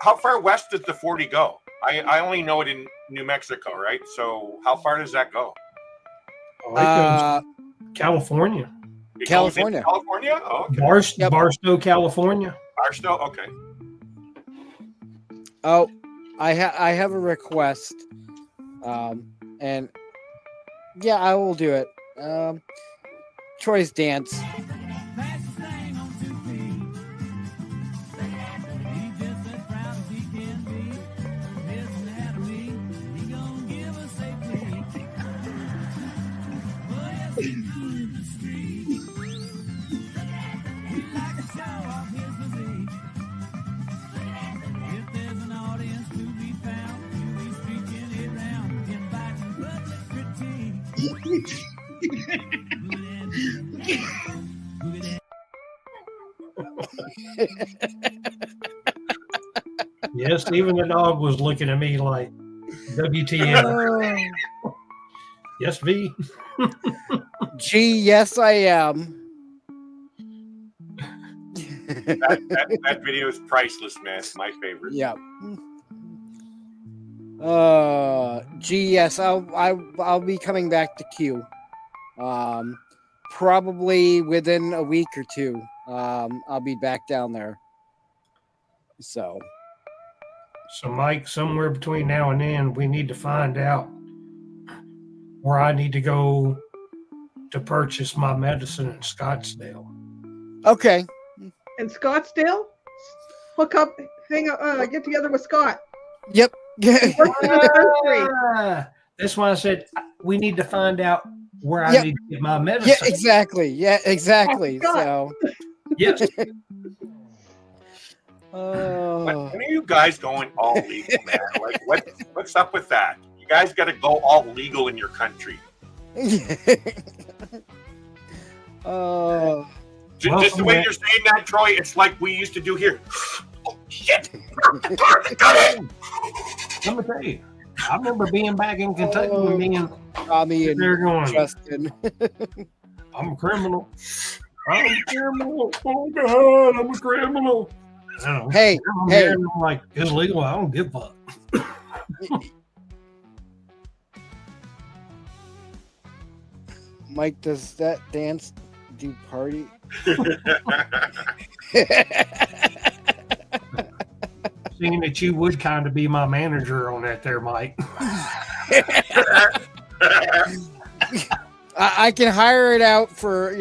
How far west does the 40 go? I only know it in New Mexico, right? So how far does that go? California. It goes into California. California? Oh, okay. Barstow, California. Barstow? Okay. Oh, I have a request, and yeah, I will do it. Troy's dance. Yes, even the dog was looking at me like, WTF. Yes, V. Gee, yes, I am. that video is priceless, man. It's my favorite. Yeah. Gee, yes, I'll be coming back to Q. Probably within a week or two. I'll be back down there. So Mike, somewhere between now and then, we need to find out where I need to go to purchase my medicine in Scottsdale. Okay. In Scottsdale, hook up, get together with Scott. Yep. Works in the country. That's why I said we need to find out where I Yep. need to get my medicine. Yeah, exactly. Yeah, exactly. So Yes. When are you guys going all legal, man? Like, what's up with that? You guys got to go all legal in your country. Just the way you're saying that, Troy, it's like we used to do here. Oh, shit. Got it. Let me tell you, I remember being back in Kentucky and being Tommy and they're going, Justin. I'm a criminal. I'm a criminal. Oh God, I'm a criminal. Hey, I'm hey. here and I'm like, it's legal. I don't give a fuck. Mike, does that dance do party? Seeing that you would kind of be my manager on that there, Mike. I can hire it out for,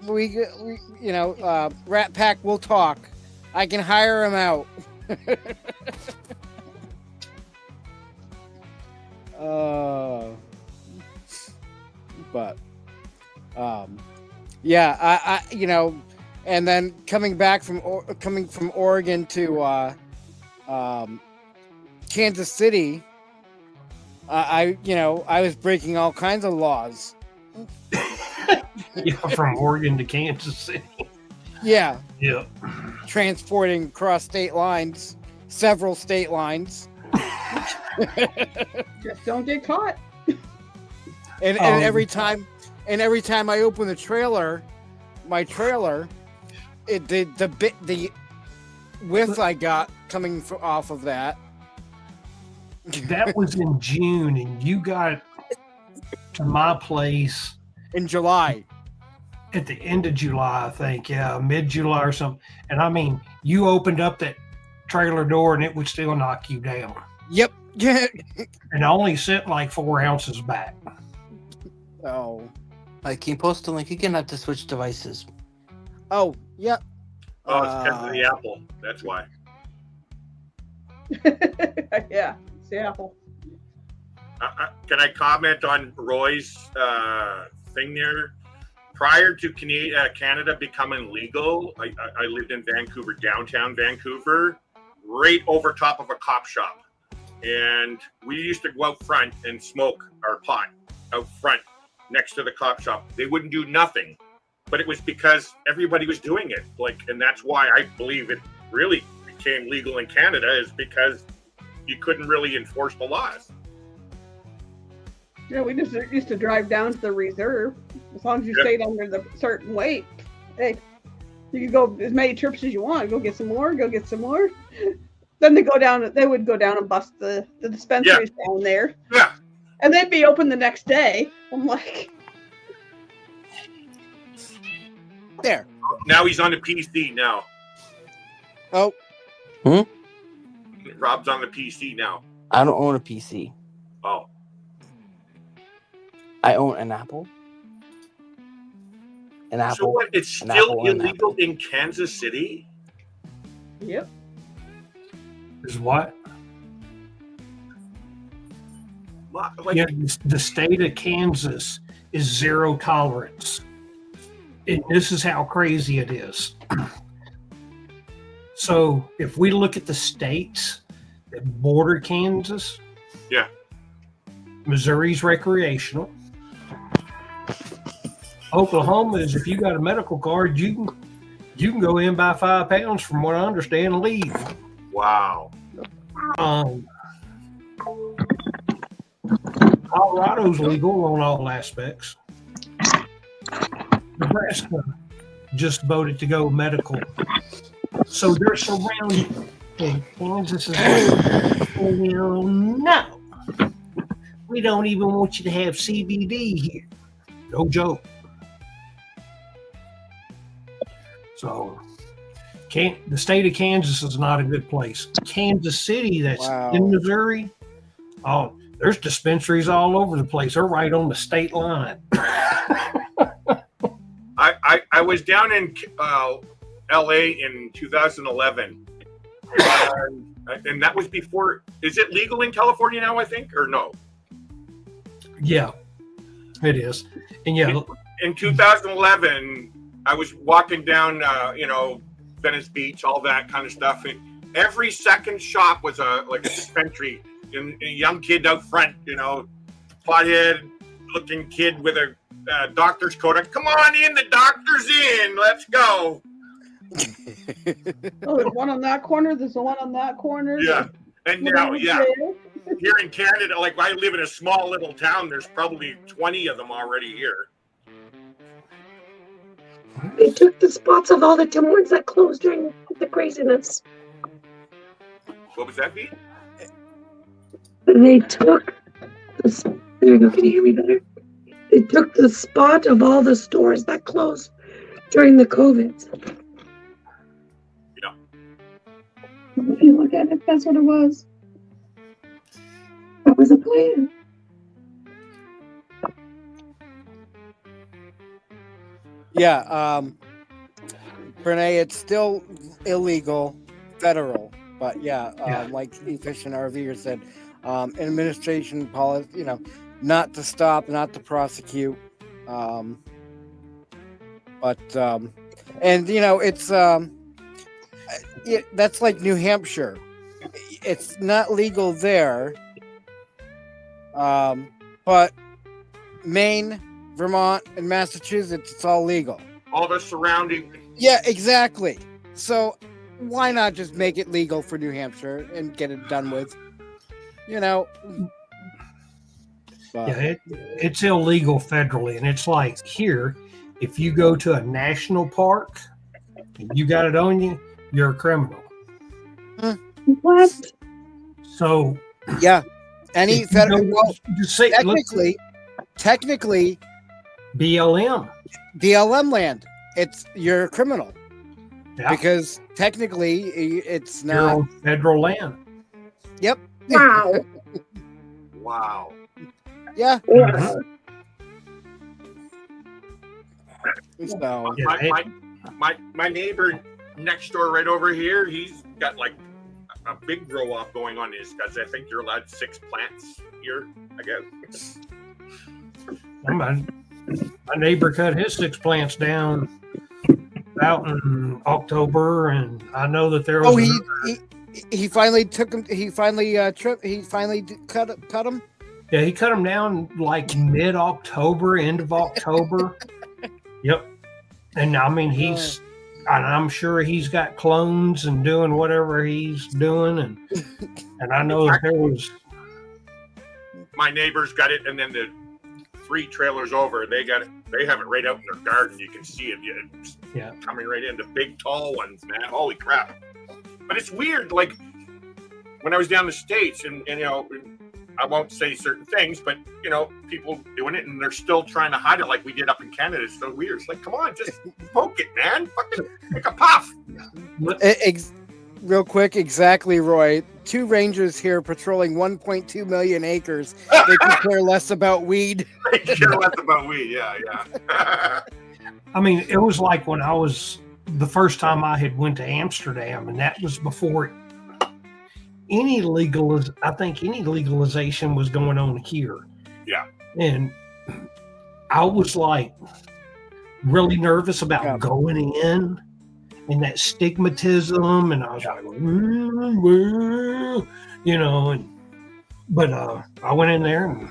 we Rat Pack will talk. I can hire him out. But yeah, and then coming from Oregon to Kansas City, I was breaking all kinds of laws. Yeah, from Oregon to Kansas City. Yeah. Yeah. Transporting across state lines, several state lines. Just don't get caught. And every time I open my trailer, the width I got coming off of that. That was in June, and you got to my place in July. At the end of July, I think, yeah, mid-July or something. And I mean, you opened up that trailer door and it would still knock you down. Yep. Yeah. And I only sent like 4 ounces back. Oh. Like, can you post a link again? I have to switch devices. Oh, yep. Oh, it's because of the apple. That's why. Yeah, it's the apple. Can I comment on Roy's thing there? Prior to Canada becoming legal, I lived in Vancouver, downtown Vancouver, right over top of a cop shop. And we used to go out front and smoke our pot out front next to the cop shop. They wouldn't do nothing, but it was because everybody was doing it. And that's why I believe it really became legal in Canada, is because you couldn't really enforce the laws. Yeah, we just used to drive down to the reserve. As long as you stayed under the certain weight, hey, you could go as many trips as you want. Go get some more. Go get some more. Then they go down. They would go down and bust the dispensaries down there. Yeah. And they'd be open the next day. I'm like, there. Now he's on the PC now. Oh. Rob's on the PC now. I don't own a PC. Oh. I own an Apple. An Apple. So what? It's still illegal in Kansas City? Yep. Is what? Like, Yeah, the state of Kansas is zero tolerance. And this is how crazy it is. So if we look at the states that border Kansas, yeah, Missouri's recreational. Oklahoma is, if you got a medical card, you can go in, buy 5 pounds from what I understand, and leave. Wow. Colorado's legal on all aspects. Nebraska just voted to go medical. So they're surrounded. And Kansas is like, well, no. We don't even want you to have CBD here. No joke. So the state of Kansas is not a good place. Kansas City, that's in Missouri, oh, there's dispensaries all over the place. They're right on the state line. I was down in LA in 2011. And that was before. Is it legal in California now, I think, or no? Yeah, it is. And yeah, in 2011, I was walking down, Venice Beach, all that kind of stuff. And every second shop was a dispensary. And a young kid out front, pothead looking kid with a doctor's coat on. Come on in, the doctor's in. Let's go. oh, there's one on that corner. There's the one on that corner. Yeah. And now, here in Canada, I live in a small little town. There's probably 20 of them already here. They took the spots of all the Tim Hortons that closed during the craziness. What was that, Pete? They took the, there you go, can you hear me better? They took the spot of all the stores that closed during the COVID. Yeah. If you look at it, that's what it was. That was a plan. Yeah, Brene, it's still illegal, federal, but like Efficient RVer said, administration policy, not to stop, not to prosecute, and it's that's like New Hampshire. It's not legal there, but Maine, Vermont, and Massachusetts, it's all legal. All the surrounding. Yeah, exactly. So why not just make it legal for New Hampshire and get it done with? It's illegal federally, and it's like here, if you go to a national park and you got it on you, you're a criminal. What? So yeah, any federal technically, technically BLM. BLM land. You're a criminal Yeah. because technically it's You're not. on federal land. Yep. Wow. Wow. Yeah. Mhm. So Yeah, My neighbor next door, right over here, he's got like a big grow up going on his because I think you're allowed 6 plants here. I guess. my neighbor cut his 6 plants down out in October, and I know that there was. Oh, he finally took him. He finally cut him. Yeah, he cut them down like mid-October, end of October. Yep. And I mean, and I'm sure he's got clones and doing whatever he's doing, and I know that there was. My neighbor's got it, and then the 3 trailers over, they got it. They have it right out in their garden. You can see it. Yeah, coming right in. The big, tall ones, man. Holy crap! But it's weird. Like when I was down the States, and you know, I won't say certain things, but you know, people doing it, and they're still trying to hide it, like we did up in Canada. It's so weird. It's like, come on, just poke it, man. Fucking make a puff. Real quick, exactly, Roy. 2 rangers here patrolling 1.2 million acres. They could care less about weed. They care less about weed. Yeah. I mean, it was like when I was the first time I had went to Amsterdam, and that was before any legalization was going on here. Yeah. And I was like really nervous about going in and that stigmatism, and I was like, you know, but I went in there, and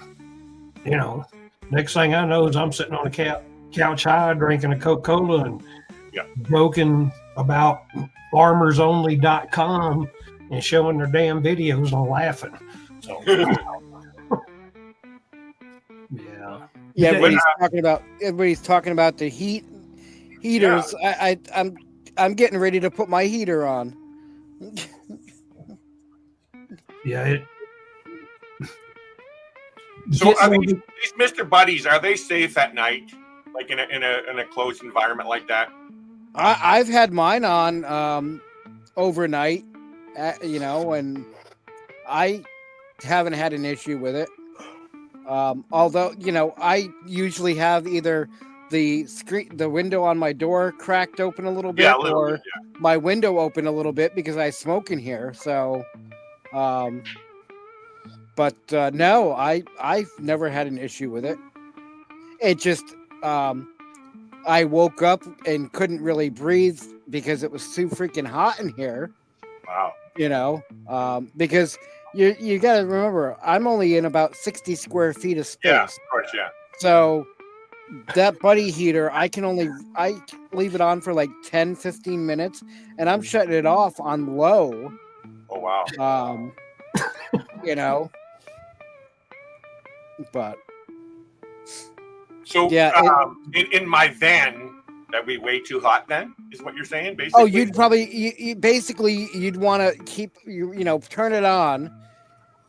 you know, next thing I know is I'm sitting on a couch high drinking a Coca-Cola and joking about farmersonly.com and showing their damn videos and laughing. So yeah, everybody's talking about the heaters. Yeah. I'm getting ready to put my heater on. Yeah. So are these Mr. Buddies, are they safe at night? Like in a closed environment like that? I've had mine on overnight, you know, and I haven't had an issue with it. Although, you know, I usually have either the window on my door cracked open a little bit, or my window open a little bit because I smoke in here. So, but no, I've never had an issue with it. It just, I woke up and couldn't really breathe because it was too freaking hot in here. Wow. You know, because you got to remember, I'm only in about 60 square feet of space. Yeah, of course, yeah. So that buddy heater, I leave it on for like 10, 15 minutes, and I'm shutting it off on low. Oh, wow. You know, but so yeah, in my van, that'd be way too hot. Then is what you're saying, basically. Oh, you'd probably you'd want to keep turn it on,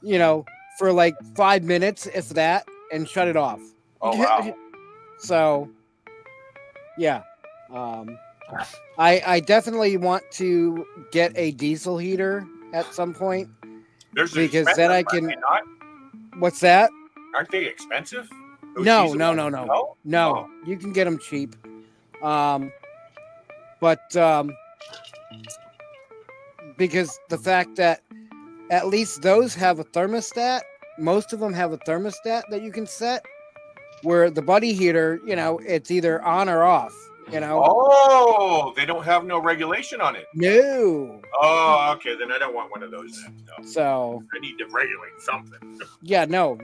you know, for like 5 minutes, if that, and shut it off. Oh wow. So, yeah, I definitely want to get a diesel heater at some point. Because then I can. What's that? Aren't they expensive? No. Oh. You can get them cheap. But because the fact that at least those have a thermostat, most of them have a thermostat that you can set. Where the buddy heater, you know, it's either on or off, you know. Oh, they don't have no regulation on it. No. Oh, okay. Then I don't want one of those. Then. No. So I need to regulate something. Yeah. Nope.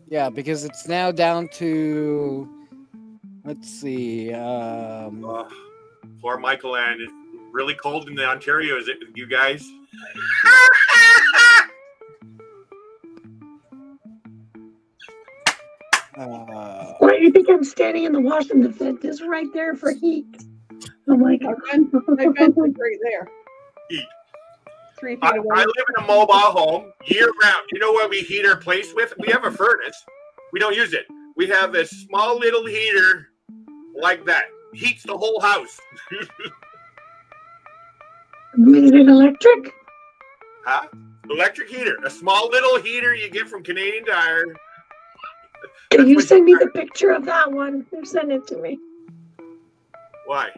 Yeah, because it's now down to, let's see. Poor Michael, and it's really cold in the Ontario. Is it, you guys? Why do you think I'm standing in the Washington vent? It's right there for heat. Oh my God. My vent is right there. Heat. 3 feet I away. live in a mobile home year round. You know what we heat our place with? We have a furnace. We don't use it. We have a small little heater like that. Heats the whole house. Is it electric? Huh? Electric heater. A small little heater you get from Canadian Tire. Can you send me the picture of that one? Or send it to me. Why?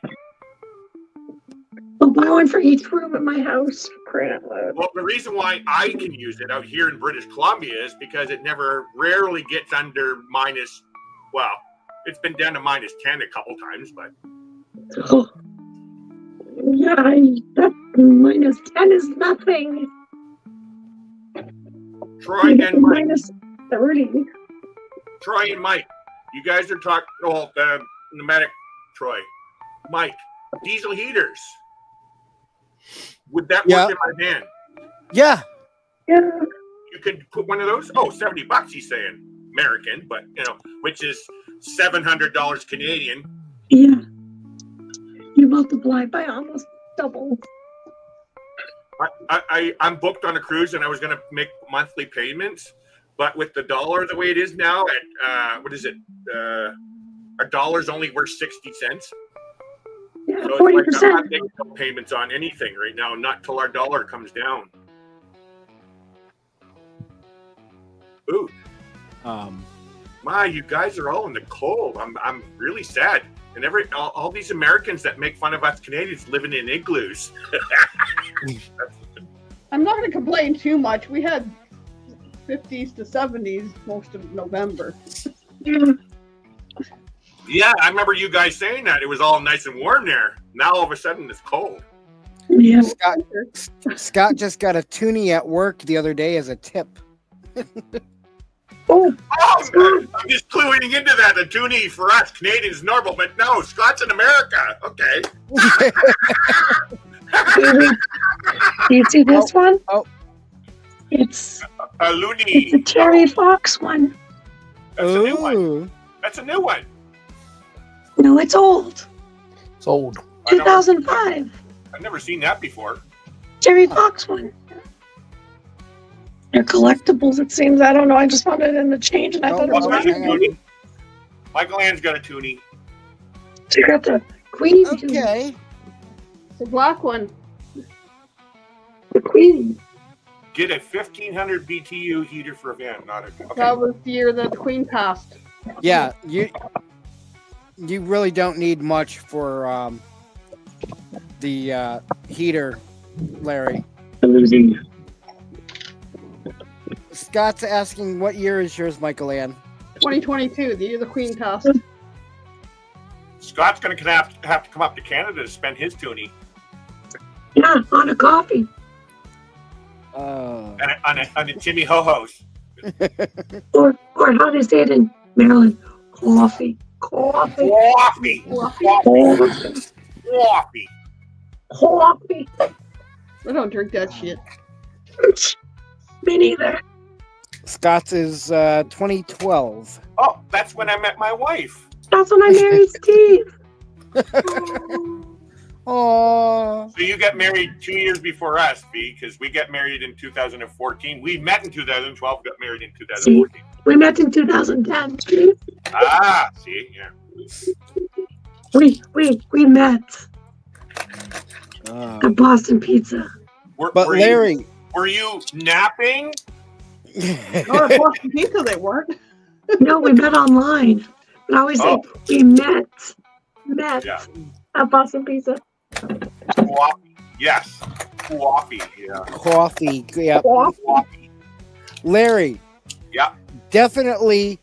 I'll buy one for each room in my house. Crying out loud. Well, the reason why I can use it out here in British Columbia is because it rarely gets under minus, well, it's been down to minus 10 a couple times, but. Oh. Yeah, that minus 10 is nothing. Troy and Mike. Minus 30. Troy and Mike. You guys are talking, pneumatic Troy. Mike, diesel heaters. Would that work in my van? Yeah. Yeah. You can put one of those? Oh, $70 he's saying. American, but which is $700 Canadian. Yeah. You multiply by almost double. I'm booked on a cruise and I was gonna make monthly payments, but with the dollar the way it is now at what is it? A dollar's only worth 60 cents. Yeah, so 40%. it's like I'm not making no payments on anything right now, not till our dollar comes down. Ooh. My, you guys are all in the cold. I'm really sad. And all these Americans that make fun of us Canadians living in igloos. I'm not going to complain too much. We had 50s to 70s most of November. Yeah, I remember you guys saying that. It was all nice and warm there. Now all of a sudden it's cold. Yeah. Scott just got a toonie at work the other day as a tip. Oh, I'm just cluing into that. A toonie for us Canadians is normal, but no, Scott's in America. Okay. Do you see this one? Oh. It's a loony. It's a Terry Fox one. That's a new one. That's a new one. No, it's old. It's old. 2005. I've never seen that before. Terry Fox one. They're collectibles, it seems. I don't know. I just found it in the change and I thought it was toonie. Michael Ann's got a toonie. So you got the Queen. Okay. It's a black one. The Queen. Get a 1500 BTU heater for a van, not a. Okay. That was the year that the Queen passed. Yeah, you really don't need much for the heater, Larry. Scott's asking, what year is yours, Michael Ann? 2022, the year the Queen passed. Scott's going to have to come up to Canada to spend his toonie. Yeah, on a coffee. On a Timmy Ho-Ho's. or how they say it in Maryland. Coffee. Coffee. I don't drink that shit. Me neither. Scott's is 2012. Oh, that's when I met my wife. That's when I married Steve. Oh. So you got married 2 years before us, V, because we got married in 2014. We met in 2012, got married in 2014. We met in 2010. Ah, see, yeah. We met at Boston Pizza. Larry, were you napping? Not at Boston Pizza, they weren't. No, we met online. But I always say we met at Boston Pizza. Coffee. Yes. Coffee. Yeah. Coffee. Yeah. Coffee. Larry. Yeah. Definitely.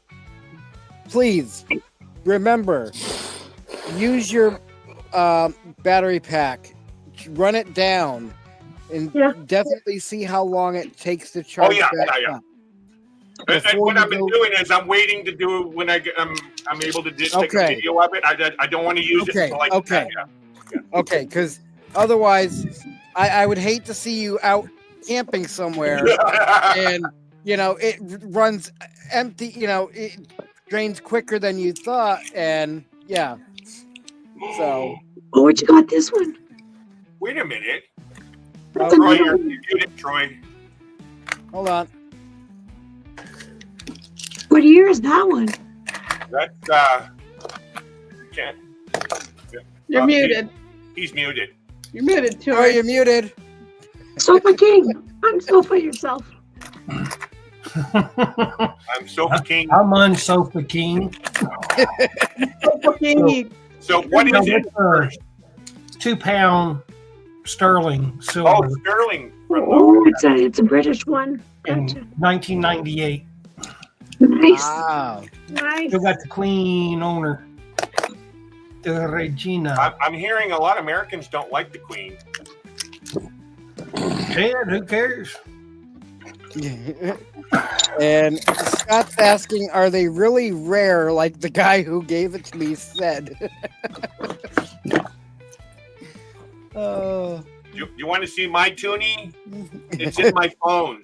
Please remember, use your battery pack. Run it down, and definitely see how long it takes to charge. Oh yeah, back yeah. up. And what I've been doing is I'm waiting to do it when I'm able to just take a video of it. I don't want to use it until I do that. Yeah. Okay, because otherwise, I would hate to see you out camping somewhere, and it runs empty. It drains quicker than you thought, and yeah. So. Oh, what you got this one? Wait a minute. Troy, you're muted, Troy. Hold on. What year is that one? That's can't. You're muted. He's muted. You're muted, Oh, Troy. you're muted. Sofa King. Unsofa yourself. I'm Sofa King. I'm on Sofa King. So what is it? 2 pound sterling silver. Oh, sterling. Oh, it's a British one. In 1998. Nice. Wow. Nice. Still got the Queen owner, the Regina. I'm hearing a lot of Americans don't like the Queen. Dad, who cares? And Scott's asking, are they really rare like the guy who gave it to me said? Oh. You want to see my toonie? It's in my phone.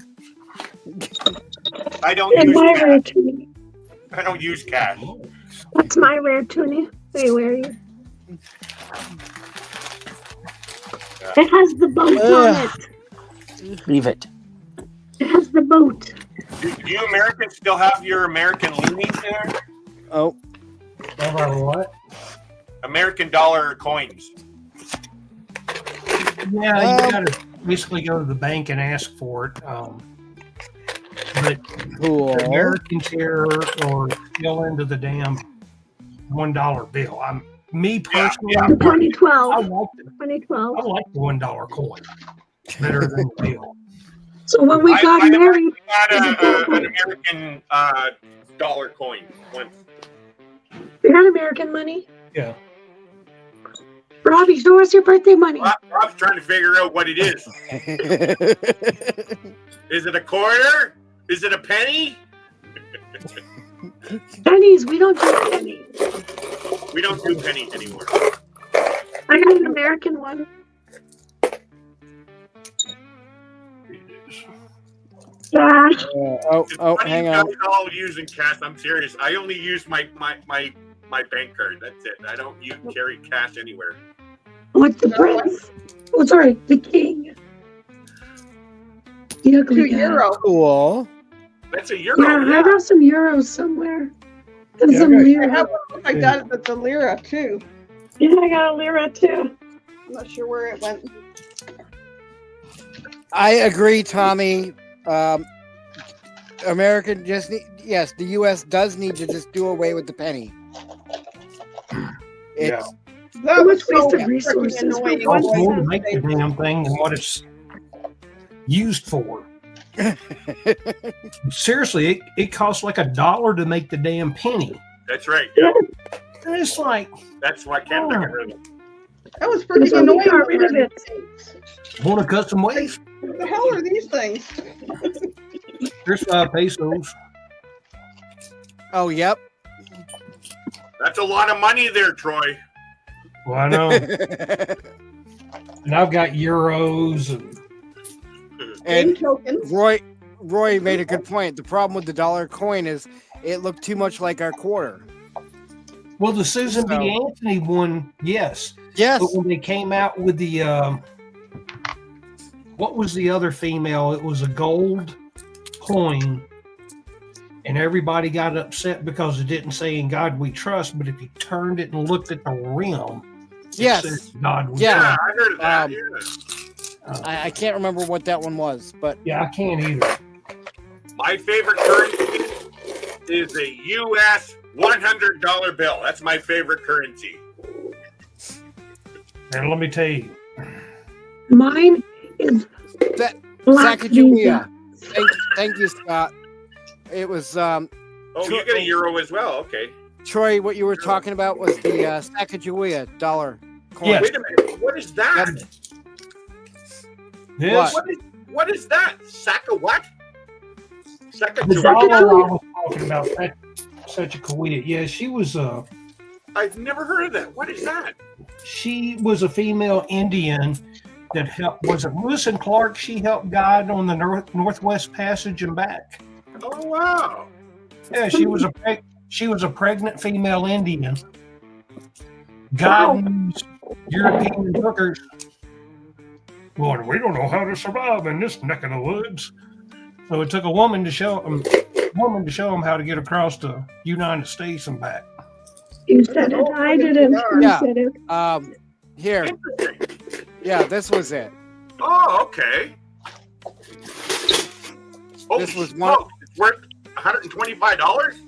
I don't And use my cash. rare toonie. I don't use cash. What's my rare toonie? Wait, where are you? It has the boat on it. Leave it. It has the boat. Do you Americans still have your American loonies there? Oh. What? American dollar coins. Yeah, you gotta basically go to the bank and ask for it. But Cool. the Americans here are still into the damn $1 bill. Me personally, I 2012. like the 2012. $1 coin better than the bill. So when we got married, Got an American dollar coin once. you got American money? Yeah. Robbie, show us your birthday money. Rob's trying to figure out what it is. Is it a quarter? Is it a penny? Pennies, we don't do pennies. We don't do pennies anymore. I got an American one. Cash. Hang You on. guys all using cash. I'm serious. I only use my bank card. That's it. I don't carry cash anywhere. What's the prince? Oh, sorry, the king. The ugly guy. €2. Cool. That's a euro. Yeah, I have some euros somewhere. And Yeah, some I lira. have one like that, but the lira too. Yeah, I got a lira too. I'm not sure where it went. I agree, Tommy. American just yes, the U.S. does need to just do away with the penny. It's That was Much waste so of resources freaking for annoying. one Costs more to cent. make the damn thing than what it's used for. Seriously, it costs like $1 to make the damn penny. That's right. Yeah. And it's like, That's why Canada got rid of it. That was That's freaking why we annoying. got rid of it. want to cut some waste? What the hell are these things? There's 5 pesos. oh yep. That's a lot of money there, Troy. Well, I know. And I've got euros and And tokens. Roy made a good point. The problem with the dollar coin is it looked too much like our quarter. well, the Susan B. Anthony one, yes. Yes. But when they came out with the what was the other female? It was a gold coin, and everybody got upset because it didn't say "In God We Trust," but if you turned it and looked at the rim, it Yes. said, God We Yeah. I heard of that. Um, I can't remember what that one was, but Yeah, I can't either. My favorite currency is a U.S. $100 bill. That's my favorite currency. And let me tell you, Mine is that Black Sacagawea. Thank you, Scott. It was Oh, you get a euro as well. Okay. Troy. What you were talking about was the Sacagawea dollar coin. Yes. Wait a minute. What is that? this What is that? Saka what? Saka the dollar I was talking about, that such a Kuwait. Yeah, she was I've never heard of that. What is that? she was a female Indian that helped. Was it Lewis and Clark? She helped guide on the Northwest Passage and back. Oh wow. Yeah, she was a pregnant female Indian guiding these European hookers Boy, we don't know how to survive in this neck of the woods. So it took a woman to show them how to get across the United States and back. You said it. I didn't. You Yeah. said it. Here. Yeah, this was it. Oh, okay. This was one. Oh, it's worth $125.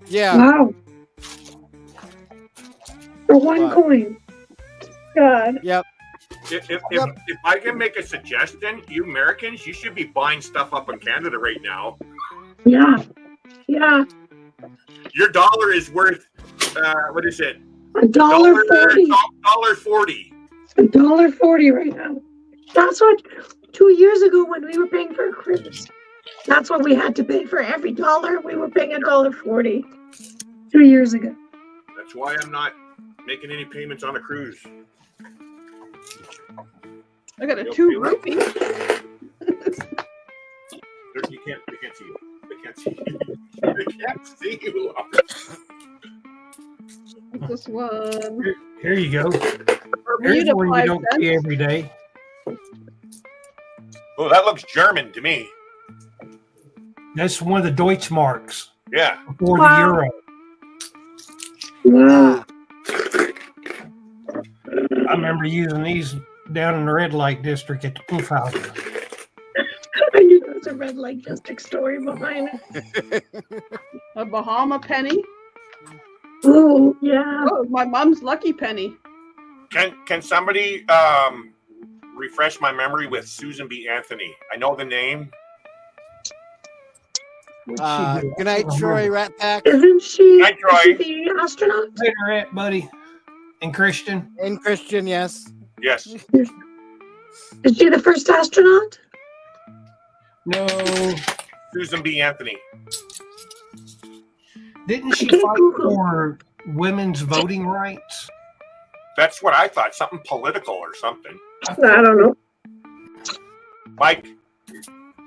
Yeah. Wow. For one Wow. coin. God. Yep. If I can make a suggestion, you Americans, you should be buying stuff up in Canada right now. Yeah. Yeah. Your dollar is worth what is it? $1.40. $1.40. $1.40 right now. That's what 2 years ago when we were paying for a cruise. That's what we had to pay for every dollar. We were paying $1.40 2 years ago. That's why I'm not making any payments on a cruise. I got a 2 rupee. You can't. They can't see you. They can't see you. They can't see you. This one. Here you go. Bermuda, Here's one you 5 don't see cents. every day. Oh, that looks German to me. That's one of the Deutschmarks Yeah. before Wow. the euro. Wow. I remember using these down in the red light district at the Poof House. I knew there was a red light district story behind it. A Bahama penny. Oh, yeah. Oh, my mom's lucky penny. Can somebody refresh my memory with Susan B. Anthony? I know the name. Good night, Troy Rat Pack. Isn't she, Hi, Troy. is she the astronaut? Later, at buddy. And Christian. And Christian, yes. Yes. Is she the first astronaut? No. Susan B. Anthony. Didn't she can't fight Google. for women's voting rights? That's what I thought. Something political or something. I don't know. Mike.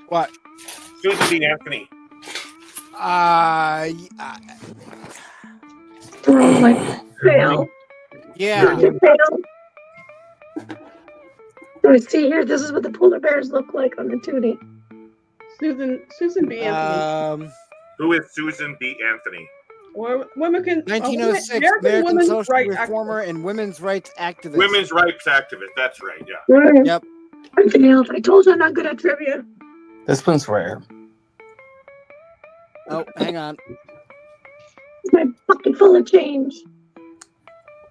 What? Susan B. Anthony. Oh, like, fail. Yeah. You fail. Oh, see here, this is what the polar bears look like on the Toonie. Susan B. Anthony. Who is Susan B. Anthony? Women can. 1906, American American women's social right reformer and women's rights activist. Women's rights activist. That's right. Yeah. Right. Yep. I failed. I told you I'm not good at trivia. This one's rare. Oh, hang on. It's my bucket full of change.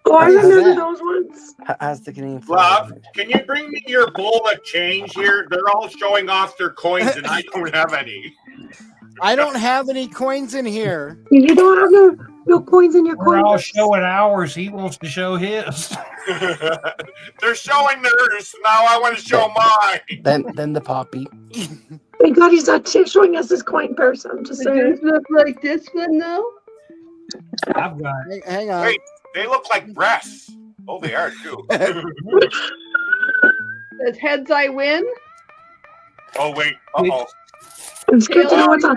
Oh, I What is remember that? those ones. Has the Canadian flag. Love, can you bring me your bowl of change here? They're all showing off their coins, and I don't have any. I don't have any coins in here. You don't have no coins in your We're coin all box. showing ours. He wants to show his. They're showing theirs. Now I want to show mine. Then the poppy. Thank God he's not showing us his coin purse. I'm just Does saying. yours look like this one though? I've got Hang on. Wait, they look like breasts. Oh, they are too. Says heads I win. Oh wait. Uh-oh. It's good to know what's on.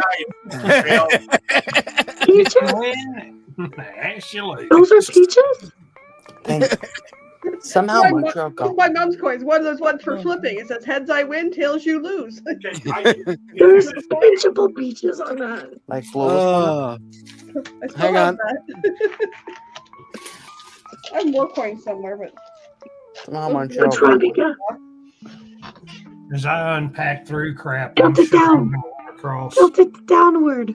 Peaches? win. Actually. Those are peaches? Somehow my, Montreal got my mom's coins. One of those ones for flipping. It says heads I win, tails you lose. There's vegetable peaches on that. like blow. I still Hang have on. that. I have more coins somewhere, but Somehow Montreal What's wrong, got Mika? As I unpack through crap, Tilt I'm it sure down. I'm gonna run across. Tilt it downward.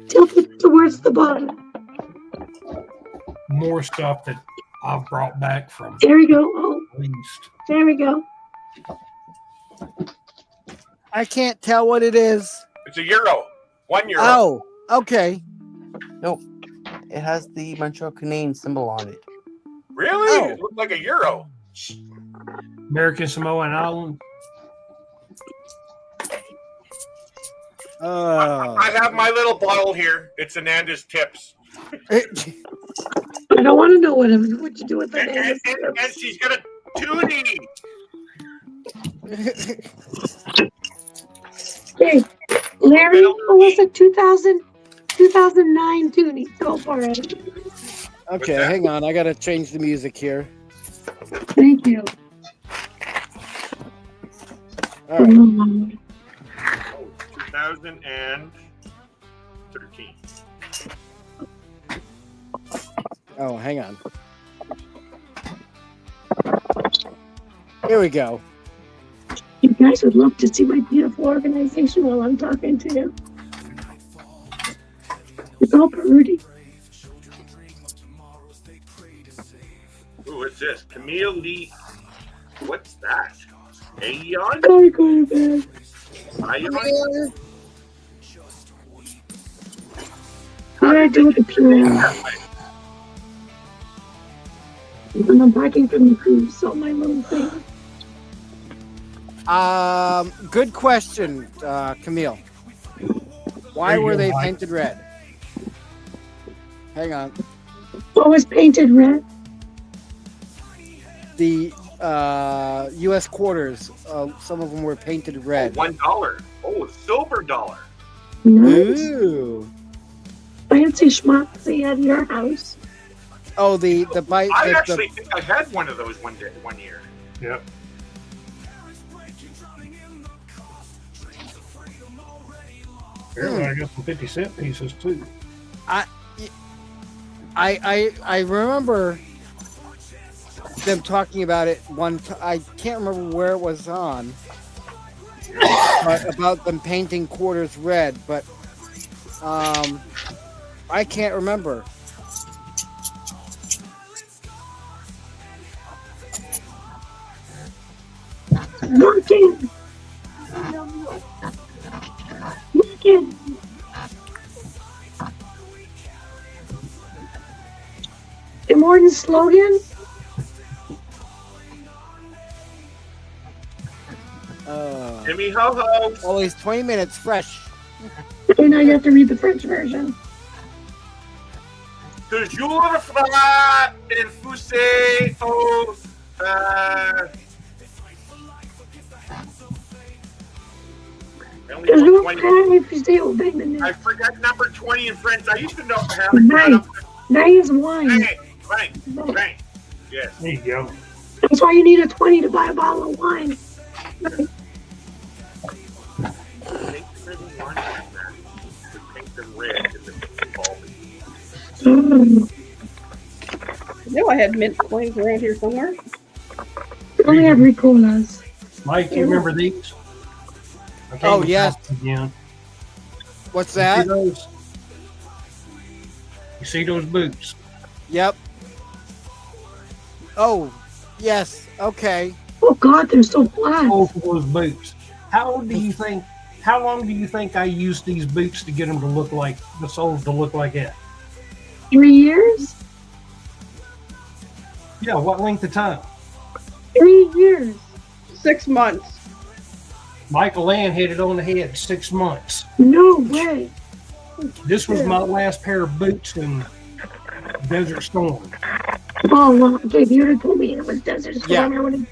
Tilt it towards the bottom. more stuff that I've brought back from There we go. Oh, East. there we go. I can't tell what it is. It's a euro. 1 euro. Oh, okay. No, it has the Montreal Canadian symbol on it. Really? Oh. It looked like a euro. American Samoan Island. I have my little bottle here. It's Ananda's tips. I don't want to know what you do with that. And she's got a toonie. Hey, Larry, what was it? 2009 Toonie. Go for it. Okay, hang on. I gotta change the music here. Thank you. All right. 2013. Oh, hang on. Here we go. You guys would love to see my beautiful organization while I'm talking to you. It's all pretty. Ooh, what's this? Camille Lee. What's that? Aeon? Sorry, quarterback. Ion? What did I do with the piano? When I'm packing from the cruise, so my little thing. Good question, Camille. Why There you were go, they Mike. painted red? Hang on. What was painted red? The U.S. quarters. Some of them were painted red. $1. Oh, silver dollar. Nice. Ooh. Fancy schmancy at your house. Oh, the bite. I actually think I had one of those one year. Yep. Apparently, I got some 50-cent pieces too. I remember them talking about it I can't remember where it was on, but about them painting quarters red, but I can't remember. Working. Working. Tim Hortons slogan? Jimmy Ho Ho. Always 20 minutes fresh. Okay, now you have to read the French version. Toujours froid et fusée au. I only know 20. I forgot number 20 in French. I used to know how to Nice. Nice wine. Bang. Yes. There you go. That's why you need a 20 to buy a bottle of wine. I knew I had mint coins around here somewhere. Only have Ricolas. Mike, you remember these? I can't Oh, even yes. talk again. What's You that? see those? You see those boots? Yep. Oh, yes. Okay. Oh God, they're so flat. Both of those boots. How long do you think I used these boots to get them to look like the soles to look like that? 3 years? Yeah, what length of time? 3 years. 6 months. Michael Land hit it on the head. 6 months. No way. This was my last pair of boots in Desert Storm. Oh, well, okay, if you would have told me it was Desert Storm, Yeah. I would have.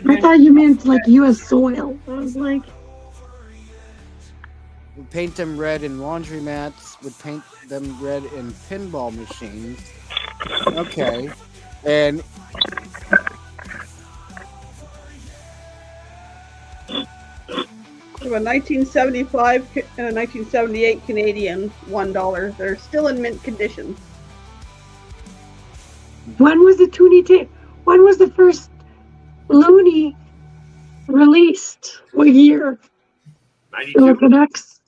I thought you meant like U.S. soil. I was like, We paint them red in laundromats. Would paint them red in pinball machines. Okay. And We have a 1975 and a 1978 Canadian $1. They're still in mint condition. when was the Toonie tape? When was the first Looney released? What year? 92. Philips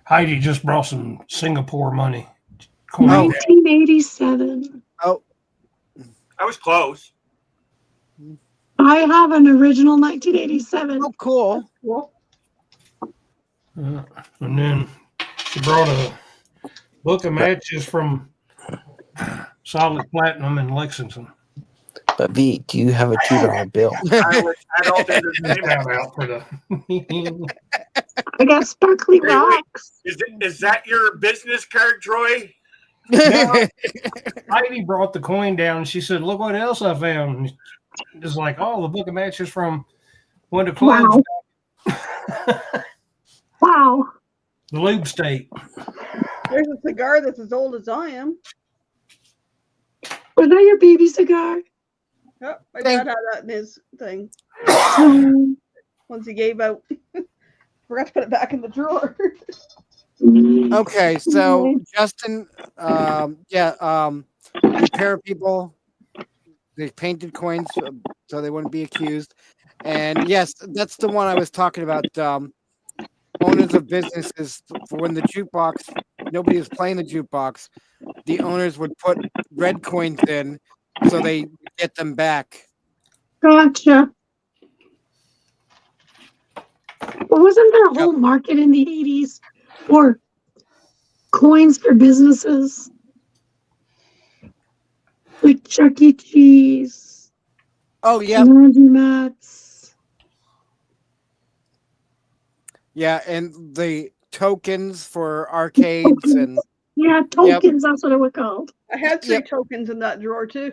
Heidi just brought some Singapore money. Coin. 1987. oh, I was close. I have an original 1987. oh, cool. Well, And then she brought a book of matches from Solid Platinum in Lexington. But V, do you have a $2 bill? Adult entertainment. Shout out for the. I got sparkly Wait. rocks. Is that your business card, Troy? No, Heidi brought the coin down and she said, "Look what else I found." And it's like, oh, the book of matches from one of the clubs, Wow. Wow. the Lube State. there's a cigar that's as old as I am. Was that your baby cigar? Yep, my dad had that in his thing. Once he gave out. Forgot to put it back in the drawer. Okay, so Justin, repair people, they painted coins so they wouldn't be accused. And yes, that's the one I was talking about. Owners of businesses, for when the jukebox, nobody was playing the jukebox, the owners would put red coins in so they get them back. Gotcha. Well, wasn't there a whole market in the 80s for coins for businesses? Like Chuck E. Cheese. Oh, yeah. Laundromats. Yeah, and the tokens for arcades and Yeah, tokens, that's what it was called. I had 3 tokens in that drawer too.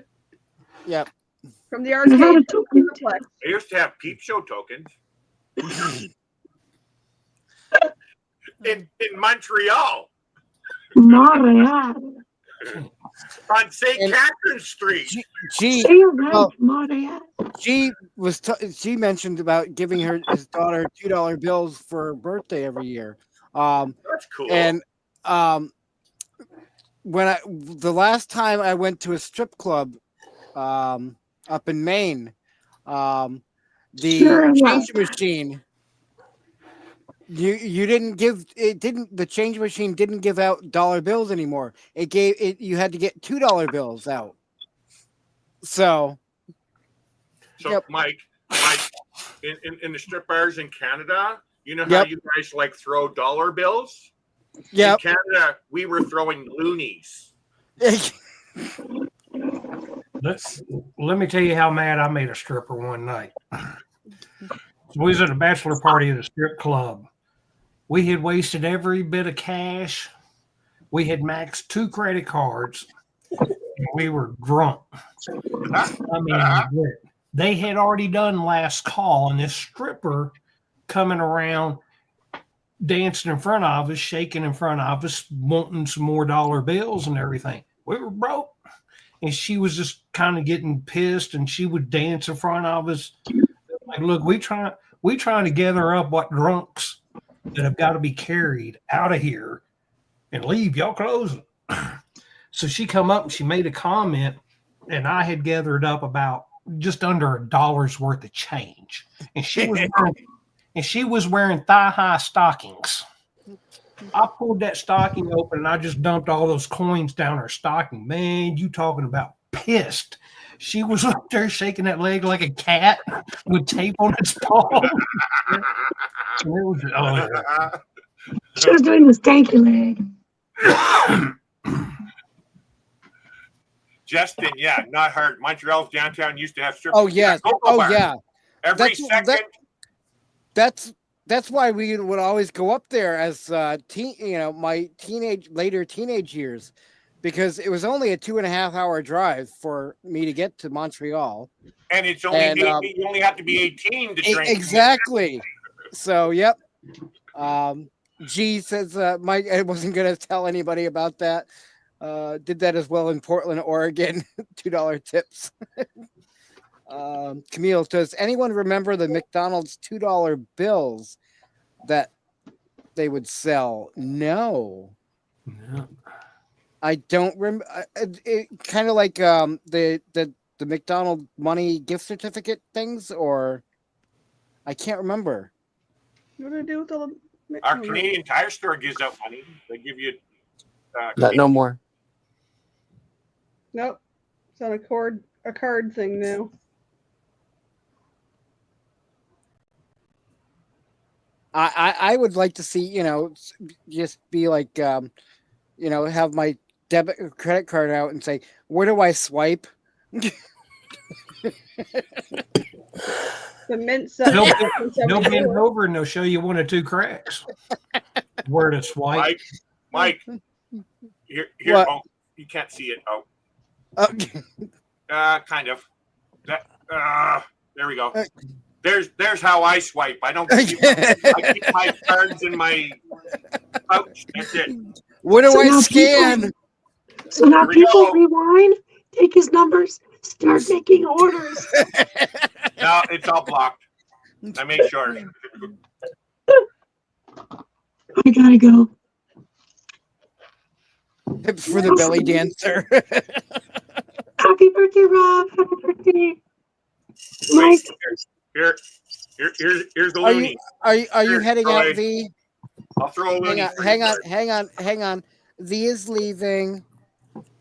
Yep. From the I had a arcade. token. I used to have peep show tokens. in Montreal. Montreal. On St. Catherine Street. G mentioned about giving his daughter $2 bills for her birthday every year. That's cool. And the last time I went to a strip club up in Maine, the change machine, the change machine didn't give out dollar bills anymore. You had to get $2 bills out. So Mike, in the strip bars in Canada, you know how you guys like throw dollar bills? Yeah. In Canada, we were throwing loonies. Let me tell you how mad I made a stripper one night. We was at a bachelor party at a strip club. We had wasted every bit of cash. We had maxed 2 credit cards. And we were drunk. I mean, they had already done last call, and this stripper coming around, dancing in front of us, shaking in front of us, wanting some more dollar bills and everything. We were broke. And she was just kind of getting pissed, and she would dance in front of us. Like, look, we trying to gather up what drunks that have got to be carried out of here and leave. Y'all closing. So she come up and she made a comment, and I had gathered up about just under $1 worth of change. And she was wearing thigh-high stockings. I pulled that stocking open and I just dumped all those coins down her stocking. Man, you talking about pissed. She was up there shaking that leg like a cat with tape on its paw. She was doing the stanky leg. Justin, yeah, not hard. Montreal's downtown used to have strip. Oh yes. Yeah. Every second. That's why we would always go up there as my later teenage years, because it was only a 2.5-hour drive for me to get to Montreal. And it's only you only have to be 18 to drink. Exactly. So yep. G says Mike, I wasn't gonna tell anybody about that. Did that as well in Portland, Oregon. $2 tips. Camille, does anyone remember the McDonald's $2 bills that they would sell? No. I don't remember. It kind of like the McDonald's money gift certificate things, or I can't remember. What do I do with all the? Our Canadian Tire store gives out money. They give you. No more. Nope, it's on a card thing now. I would like to see, just be like, have my debit or credit card out and say, where do I swipe? The mint They'll bend over and they'll show you 1 or 2 cracks. Where to swipe. Mike, here. What? Oh, you can't see it. Oh. Okay. Kind of. There we go. There's how I swipe. I don't keep I keep my cards in my pouch. That's it. Where do I scan? So now people rewind. take his numbers, start making orders. No, it's all blocked. I made sure. I gotta go. Tips for the belly dancer. Happy birthday, Rob. Happy birthday, Mike. Here's the Are loony. you Here, heading throw out, a- V? I'll throw a loony. Hang on. V is leaving.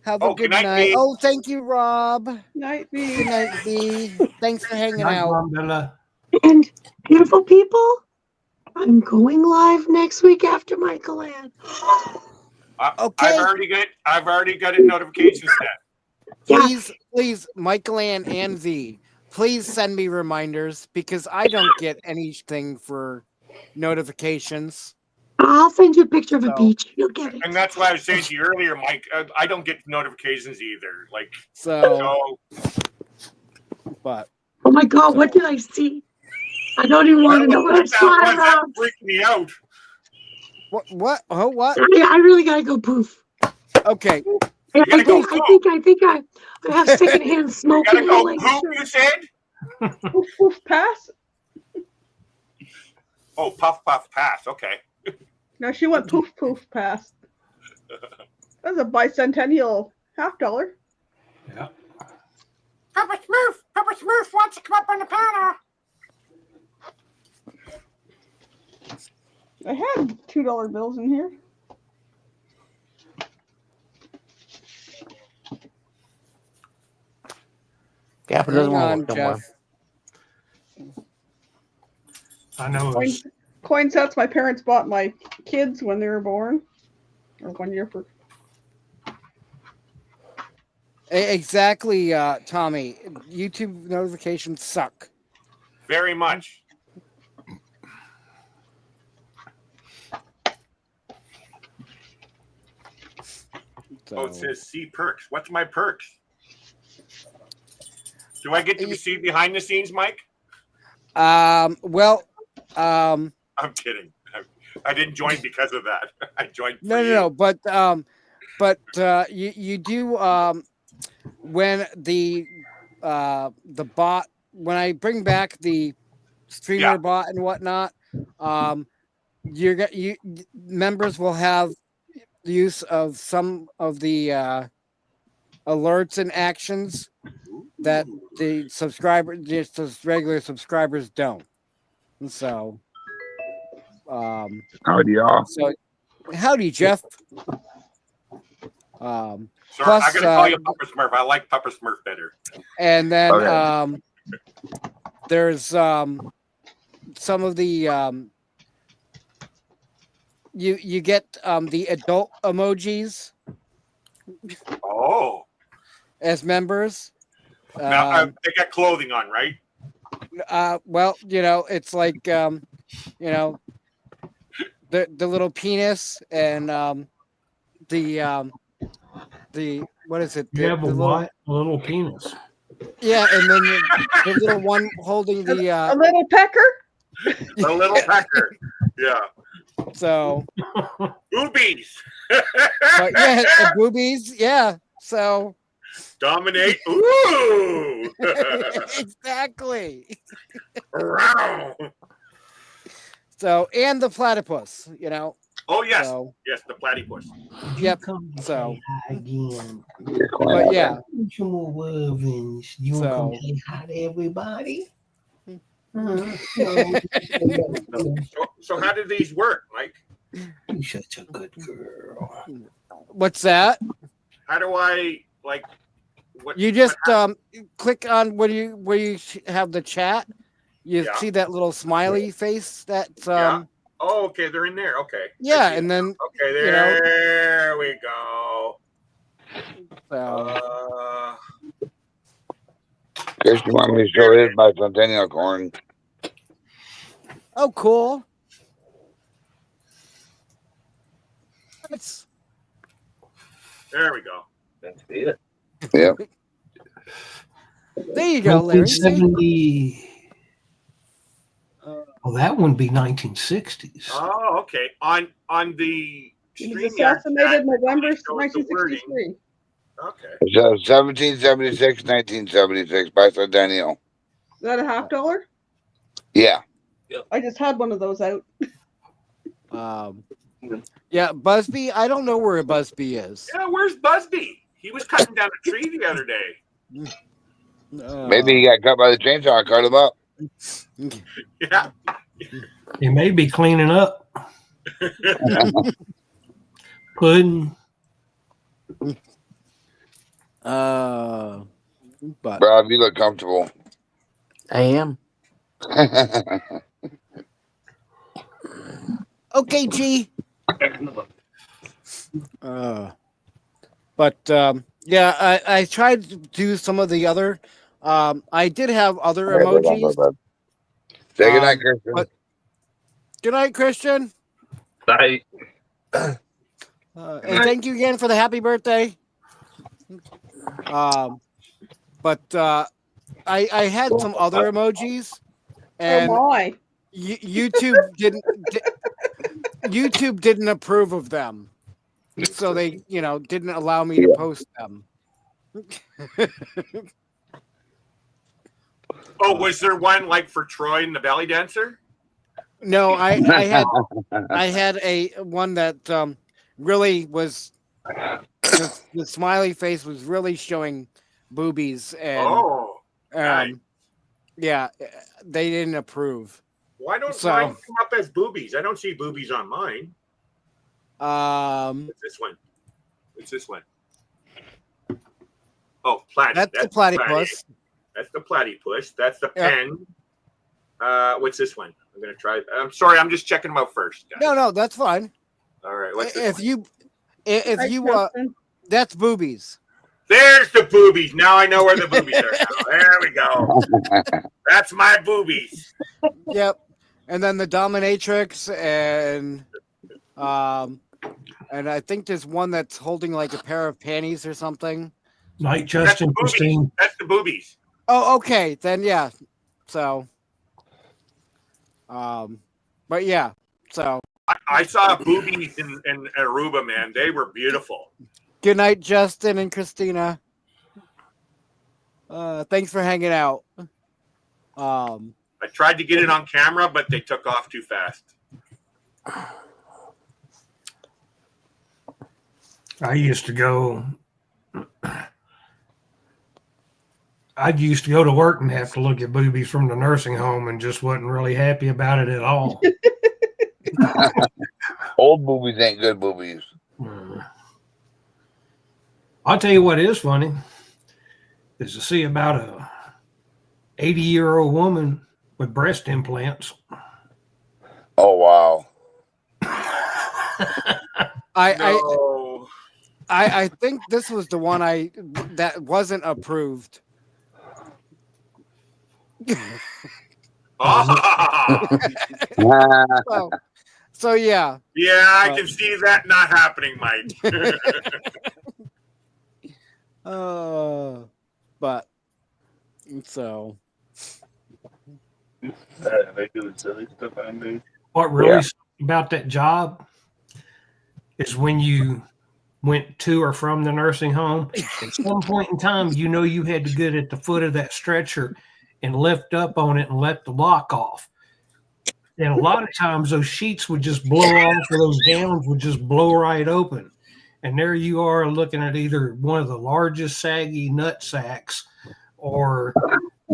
Have a Oh, good good night, night. V. Oh, thank you, Rob. Night, V. Good night, V. Thanks for hanging Night, out. Mom Bella. And beautiful people, I'm going live next week after Michael Ann. Okay. I've already got it notifications set. Please, Michael Ann and V, please send me reminders because I don't get anything for notifications. I'll send you a picture of a beach. You'll get it. And that's why I was saying to you earlier, Mike, I don't get notifications either. Like, But Oh my God, what did I see? I don't even want to know what I saw. that freaked me out. What? Oh, what? I really gotta go poof. Okay. I think I have secondhand smoke You in gotta my go legs. poop, you said? Poof, poof, pass. Oh, puff, puff, pass. Okay. No, she went poof, poof, pass. That's a bicentennial $50. Yeah. Papa Smurf wants to come up on the panel. I had $2 bills in here. Yeah, but it doesn't Hang want on, to work no more. Jeff. I know. Coin sets my parents bought my kids when they were born. Or 1 year for. Exactly, Tommy. YouTube notifications suck. Very much. Oh, it says see perks. What's my perks? Do I get to see behind the scenes, Mike? Well, I'm kidding. I didn't join because of that. I joined. no, but you do when the bot, when I bring back the streamer bot and whatnot, you members will have use of some of the alerts and actions that the just regular subscribers don't. And so howdy, y'all. So howdy, Jeff. Sorry, Plus, I gotta call you Papa Smurf. I like Papa Smurf better. And then Okay. there's some of the you get the adult emojis Oh. as members. Now they got clothing on, right? Well, it's like the little penis and the what is it? You have a little, what? A little penis. Yeah, and then the little one holding the A little pecker? A little pecker. Yeah. So boobies. but yeah, the boobies, yeah. So dominate. Ooh. Exactly. Wow. So and the platypus, Oh yes, So- yes, the platypus. Yep. So Again. but yeah. Some more Wolverines. You want to come say hi to everybody? So how do these work, Mike? You're such a good girl. What's that? How do I like? What You just click on where you have the chat. You Yeah. see that little smiley face. That's Yeah. Oh, okay, they're in there. Okay. yeah, and then Okay, you know, there we go. so Christian Mommy show is by Centennial Corn. oh, cool. That's There we go. That's it. Yep. there you go, Larry. See? 1970. Well, that wouldn't be 1960s. Oh, okay. On the He was StreamYard assassinated chat, November it shows the wording. 1963. Okay. It's 1776, 1976 by Centennial. Is that a $50? Yeah. I just had one of those out. Yeah, Busby. I don't know where Busby is. Yeah, where's Busby? He was cutting down a tree the other day. Maybe he got cut by the chainsaw and cut him up. Yeah. He may be cleaning up. Pudding. But Rob, you look comfortable. I am. okay, G. Yeah, I tried to do some of the other. I did have other emojis. Say good night, Christian. Good night, Christian. Night. And thank you again for the happy birthday. I had some other emojis, and YouTube didn't approve of them, so they didn't allow me to post them. Oh, was there one like for Troy and the belly dancer? No, I had a one that really was the smiley face was really showing boobies, and yeah, they didn't approve. Why don't mine come up as boobies? I don't see boobies on mine. It's this one. It's this one. Oh, platy. That's the platypus. That's the platypus. That's the pen. What's this one? I'm gonna try. I'm sorry. I'm just checking them out first. Guys. No, that's fine. All right. What's this one? If you that's boobies. There's the boobies. Now I know where the boobies are. Now. There we go. That's my boobies. Yep. And then the dominatrix and I think there's one that's holding like a pair of panties or something. Night, Justin, Christine. That's the boobies. Oh, okay. Then yeah. So but yeah. So I saw boobies in Aruba, man. They were beautiful. Good night, Justin and Christina. Thanks for hanging out. I tried to get it on camera, but they took off too fast. I used to go to work and have to look at boobies from the nursing home and just wasn't really happy about it at all. Old boobies ain't good boobies. I'll tell you what is funny is to see about a 80-year-old woman with breast implants. Oh wow. I think this was the one that wasn't approved. So yeah. Yeah, I can see that not happening, Mike. But so they do the silly stuff I do. What really sucks about that job is when you went to or from the nursing home, at some point in time, you had to get at the foot of that stretcher and lift up on it and let the lock off. And a lot of times those sheets would just blow off or those gowns would just blow right open. And there you are looking at either one of the largest saggy nut sacks or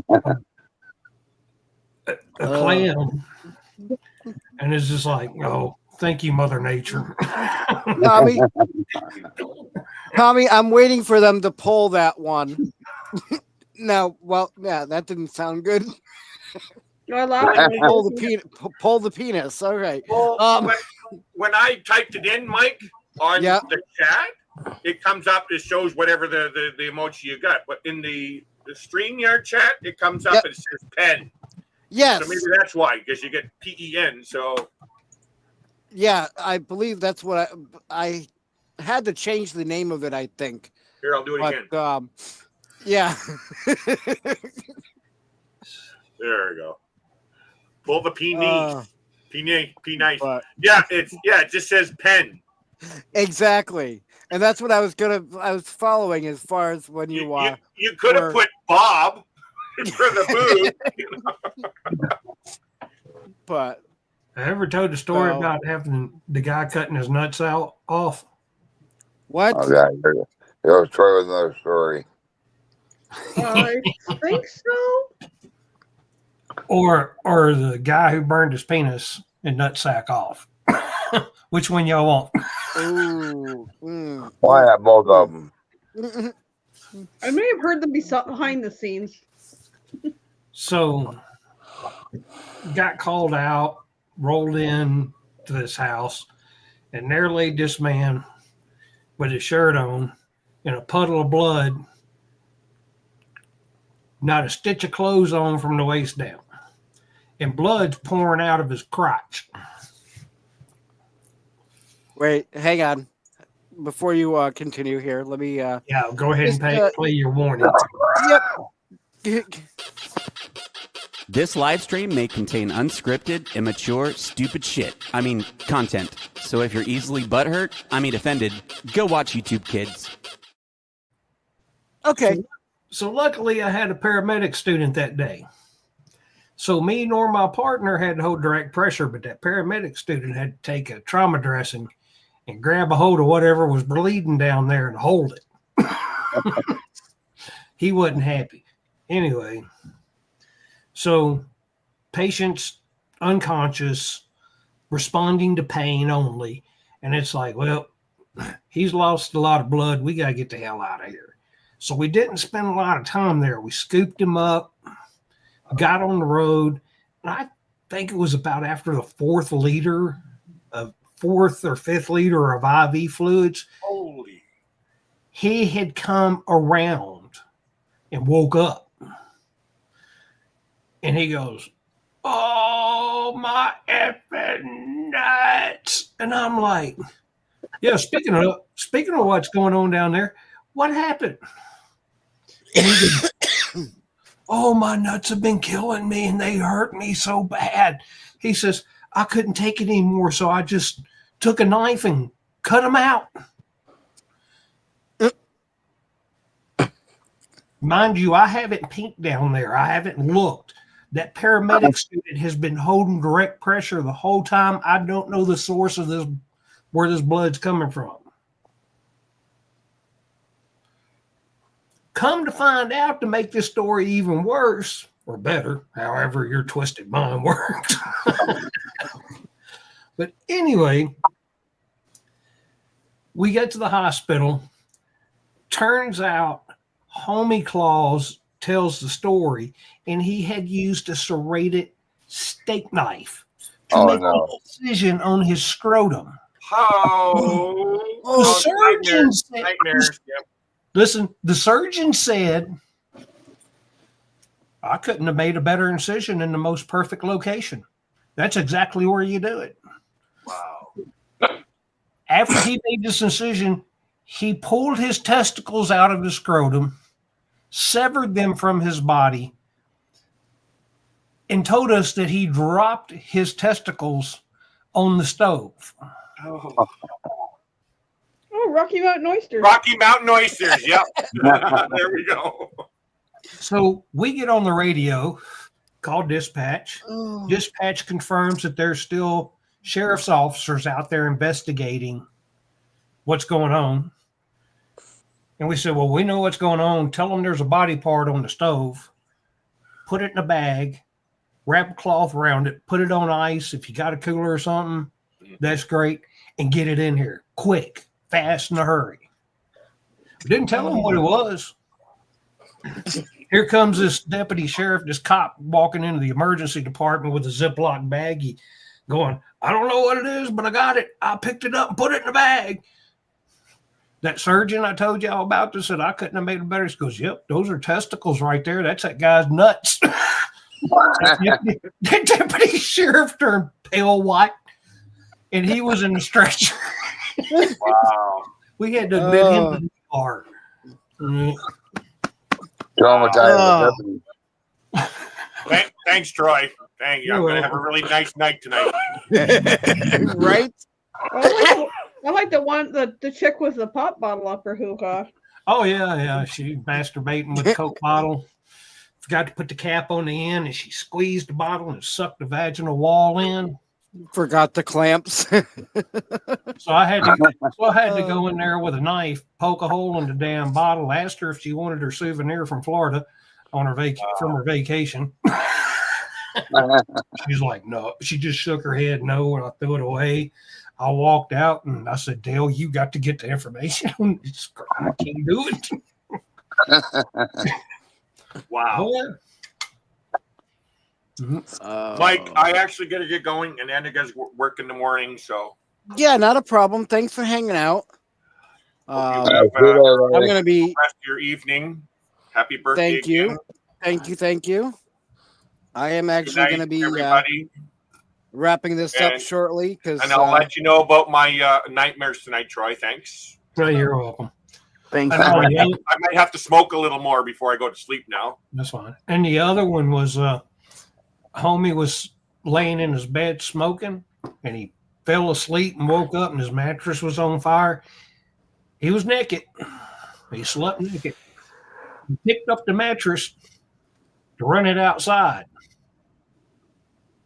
a clam. And it's just like, oh, thank you, Mother Nature. Tommy, I'm waiting for them to pull that one. No, well, yeah, that didn't sound good. Pull the penis. All right. Well, when I typed it in, Mike, on the chat, it comes up. It shows whatever the emoji you got. But in the StreamYard chat, it comes up and it says pen. Yes. So maybe that's why, because you get PEN. So yeah, I believe that's what I had to change the name of it. I think. Here, I'll do it again. Yeah. There we go. Pull the P nice. P nice. Yeah, it just says pen. Exactly. And that's what I was following as far as when you You could have were- put Bob for the boob. but I ever told the story Well- about having the guy cutting his nuts out off? what? Oh, yeah, here's Troy with another story. I think so. Or the guy who burned his penis and nutsack off? Which one y'all want? Ooh. Why not both of them? I may have heard them behind the scenes. So, got called out, rolled in to this house, and there laid this man with his shirt on in a puddle of blood, not a stitch of clothes on from the waist down, and blood's pouring out of his crotch. Wait, hang on. Before you continue here, let me. Yeah, go ahead and play your warning. Yep. This live stream may contain unscripted, immature, stupid shit. I mean, content. So if you're easily butthurt, offended, go watch YouTube Kids. Okay. So luckily I had a paramedic student that day. So me nor my partner had to hold direct pressure, but that paramedic student had to take a trauma dressing and grab a hold of whatever was bleeding down there and hold it. He wasn't happy. Anyway, so patient's unconscious, responding to pain only. And it's like, well, he's lost a lot of blood. We got to get the hell out of here. So we didn't spend a lot of time there. We scooped him up, got on the road. And I think it was about after the fourth or fifth liter of IV fluids. Holy. He had come around and woke up. And he goes, "Oh, my effing nuts." And I'm like, yeah, speaking of what's going on down there, what happened? And he goes, "Oh, my nuts have been killing me and they hurt me so bad." He says, "I couldn't take it anymore, so I just took a knife and cut them out." Mind you, I haven't peeked down there. I haven't looked. That paramedic student has been holding direct pressure the whole time. I don't know the source of this, where this blood's coming from. Come to find out, to make this story even worse, or better, however your twisted mind works. But anyway, we get to the hospital. Turns out Homie Claus tells the story, and he had used a serrated steak knife to make a incision on his scrotum. The surgeon said, Nightmares. Yep. listen, the surgeon said, "I couldn't have made a better incision in the most perfect location. That's exactly where you do it." Wow. After he made this incision, he pulled his testicles out of his scrotum, severed them from his body, and told us that he dropped his testicles on the stove. Oh. Oh, Rocky Mountain oysters. Rocky Mountain oysters. Yep. There we go. So we get on the radio, call dispatch. Dispatch confirms that there's still sheriff's officers out there investigating what's going on. And we said, well, we know what's going on. Tell them there's a body part on the stove. Put it in a bag, wrap a cloth around it, put it on ice. If you got a cooler or something, that's great. And get it in here quick, fast, in a hurry. We didn't tell them what it was. Here comes this deputy sheriff, this cop walking into the emergency department with a Ziploc baggie going, "I don't know what it is, but I got it. I picked it up and put it in the bag." That surgeon I told y'all about this said, "I couldn't have made it better." He goes, "Yep, those are testicles right there. That's that guy's nuts." The deputy sheriff turned pale white, and he was in the stretcher. Wow. We had to admit him to the ER. Thanks, Troy. Thank you. I'm going to have a really nice night tonight. Right? I like the chick with the pop bottle up her hookah. Oh yeah. She masturbating with a Coke bottle. Forgot to put the cap on the end, and she squeezed the bottle and sucked the vaginal wall in. Forgot the clamps. So I had to go in there with a knife, poke a hole in the damn bottle, asked her if she wanted her souvenir from Florida on her from her vacation. She's like, no. She just shook her head no, and I threw it away. I walked out and I said, Dale, you got to get the information. I can't do it. Wow. Mike, I actually got to get going, and Andy guys work in the morning, so. Yeah, not a problem. Thanks for hanging out. I'm going to be. Rest of your evening. Happy birthday. Thank you. Again. Thank you. I am actually going to be wrapping this up shortly. And I'll let you know about my nightmares tonight, Troy. Thanks. Oh, you're welcome. Thanks. I might have to smoke a little more before I go to sleep now. That's fine. And the other one was homie was laying in his bed smoking, and he fell asleep and woke up, and his mattress was on fire. He was naked. He slept naked. He picked up the mattress to run it outside.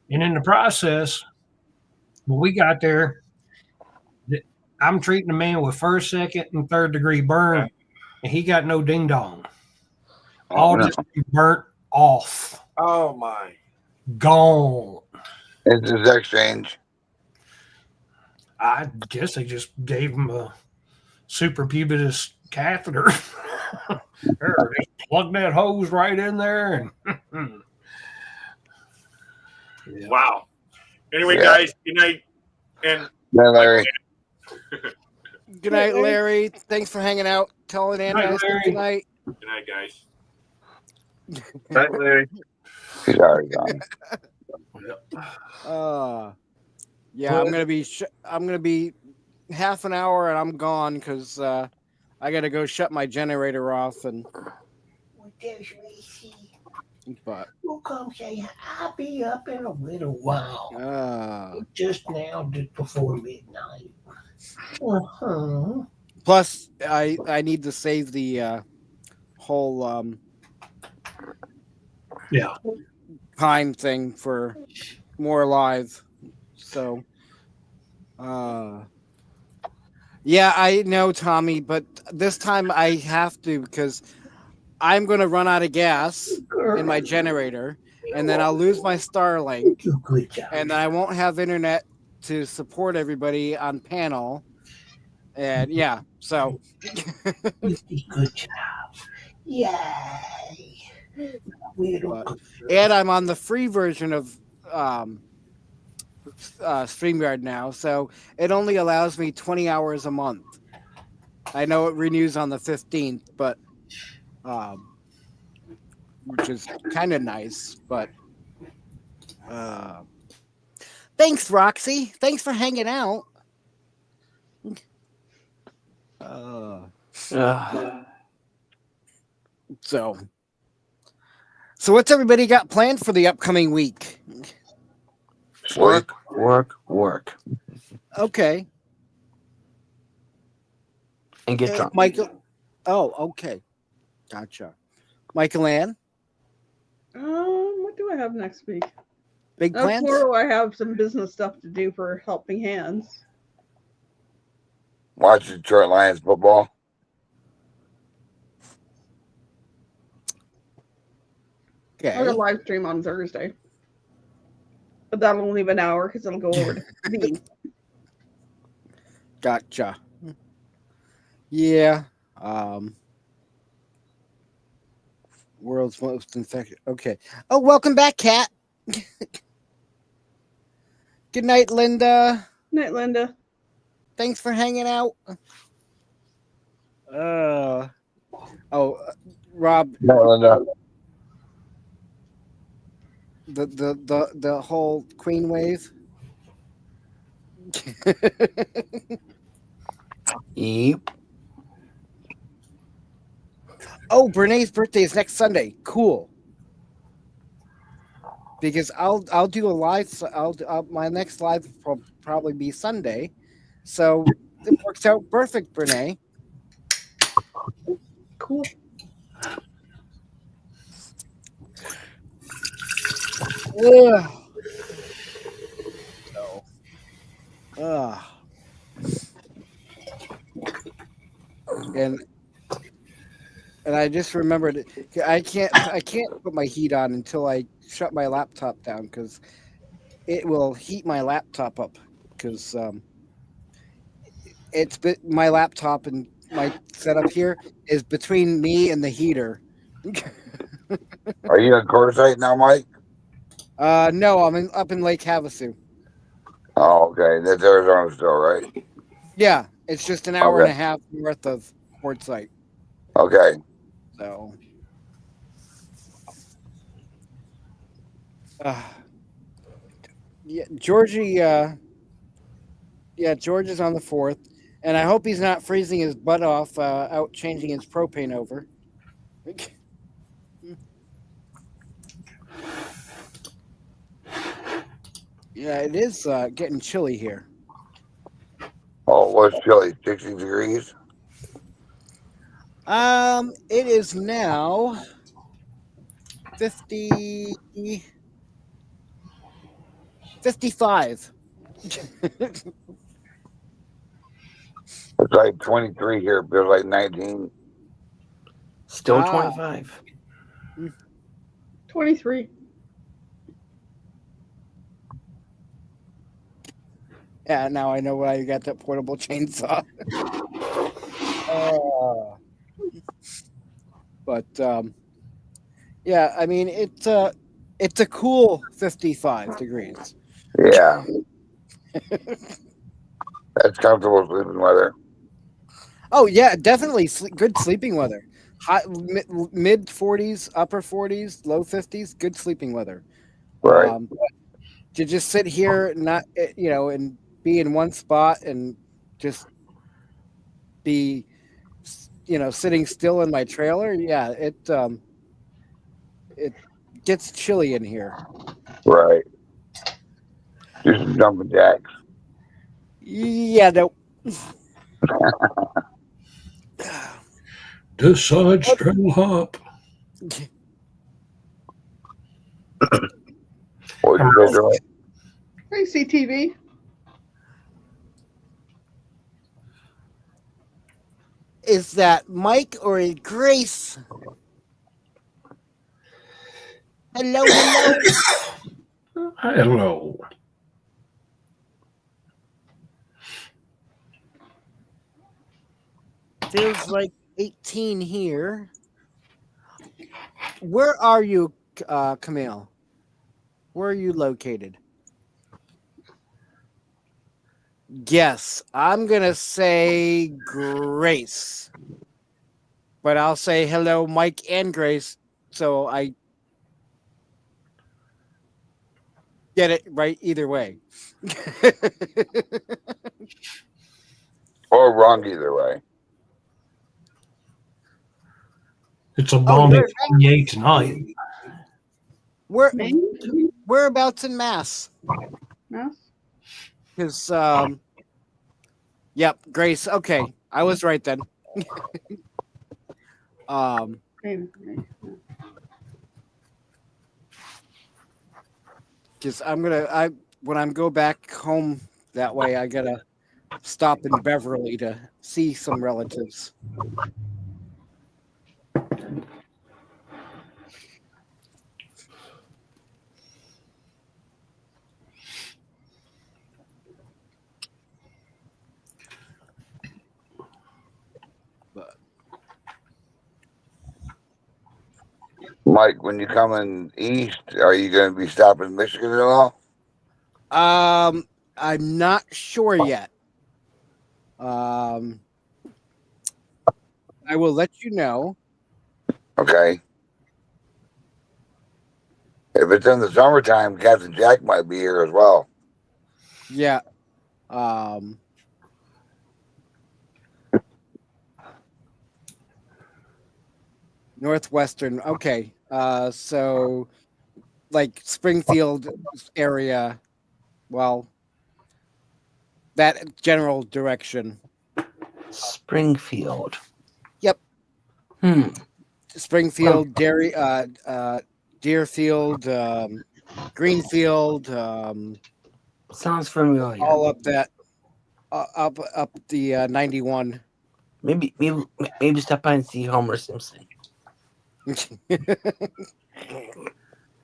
And in the process, when we got there, I'm treating the man with first, second, and third degree burn, and he got no ding dong. All just burnt off. Oh my. Gone. It's his exchange. I guess they just gave him a suprapubis catheter. Just plug that hose right in there and yeah. Wow. Anyway, guys, good night. And Larry. Good night, Larry. Thanks for hanging out. Telling Andy good night. Good night, guys. Night, Larry. He's already gone. Yeah, I'm gonna be half an hour and I'm gone because I gotta go shut my generator off and. But we'll come say I'll be up in a little while. Just now, just before midnight. Plus, I need to save the whole time thing for more live. So, yeah, I know, Tommy, but this time I have to because I'm going to run out of gas in my generator, and then I'll lose my Starlink, and then I won't have internet to support everybody on panel. And yeah, so. Good job. Yay. And I'm on the free version of StreamYard now, so it only allows me 20 hours a month. I know it renews on the 15th, but which is kind of nice, but thanks, Roxy. Thanks for hanging out. So what's everybody got planned for the upcoming week? Work. Okay. And get drunk. Michael. Oh, okay. Gotcha. Michael Ann? What do I have next week? Big plans? Tomorrow I have some business stuff to do for Helping Hands. Watch Detroit Lions football. Okay. I'm gonna live stream on Thursday, but that'll only be an hour because it'll go over to me. Gotcha. Yeah. World's most infected. Okay. Oh, welcome back, Kat. Good night, Linda. Night, Linda. Thanks for hanging out. Rob. Night, Linda. The whole Queen wave. Yep. Oh, Brene's birthday is next Sunday. Cool. Because I'll do a live. My next live will probably be Sunday. So it works out perfect, Brene. Cool. Ugh. So, and I just remembered I can't put my heat on until I shut my laptop down because it will heat my laptop up because my laptop and my setup here is between me and the heater. Are you on Quartzsite now, Mike? No, I'm up in Lake Havasu. Oh, okay. That's Arizona still, right? Yeah, it's just an hour and a half north of Quartzsite. Okay. So, yeah, Georgie. George is on the 4th, and I hope he's not freezing his butt off out changing his propane over. Yeah, it is getting chilly here. Oh, what's chilly? 60 degrees? It is now 55. It's like 23 here. It feels like 19. Still 25. 23. Yeah, now I know why you got that portable chainsaw. But yeah, I mean it's a cool 55 degrees. Yeah. That's comfortable sleeping weather. Oh yeah, definitely good sleeping weather. Hot mid 40s, upper 40s, low 50s, good sleeping weather. Right. To just sit here, not and be in one spot and just be, sitting still in my trailer. Yeah, it gets chilly in here. Right. Do some jumping jacks. Yeah, no. This side straddle hop. What you guys doing? Hey, CTV. Is that Mike or Grace? Hello, hello. Hello. Feels like 18 here. Where are you, Camille? Where are you located? Yes, I'm going to say Grace. But I'll say hello, Mike and Grace, so I get it right either way. Or wrong either way. It's a balmy 28 tonight. Whereabouts in Mass? Mass? Because, yep, Grace. Okay, I was right then. Because when I go back home that way, I gotta stop in Beverly to see some relatives. Mike, when you coming east, are you going to be stopping in Michigan at all? I'm not sure yet. I will let you know. Okay. If it's in the summertime, Captain Jack might be here as well. Yeah. Northwestern. Okay. So like Springfield area. Well, that general direction. Springfield. Yep. Hmm. Springfield, Deerfield, Greenfield, Sounds familiar. all up that, up the 91. Maybe stop by and see Homer Simpson.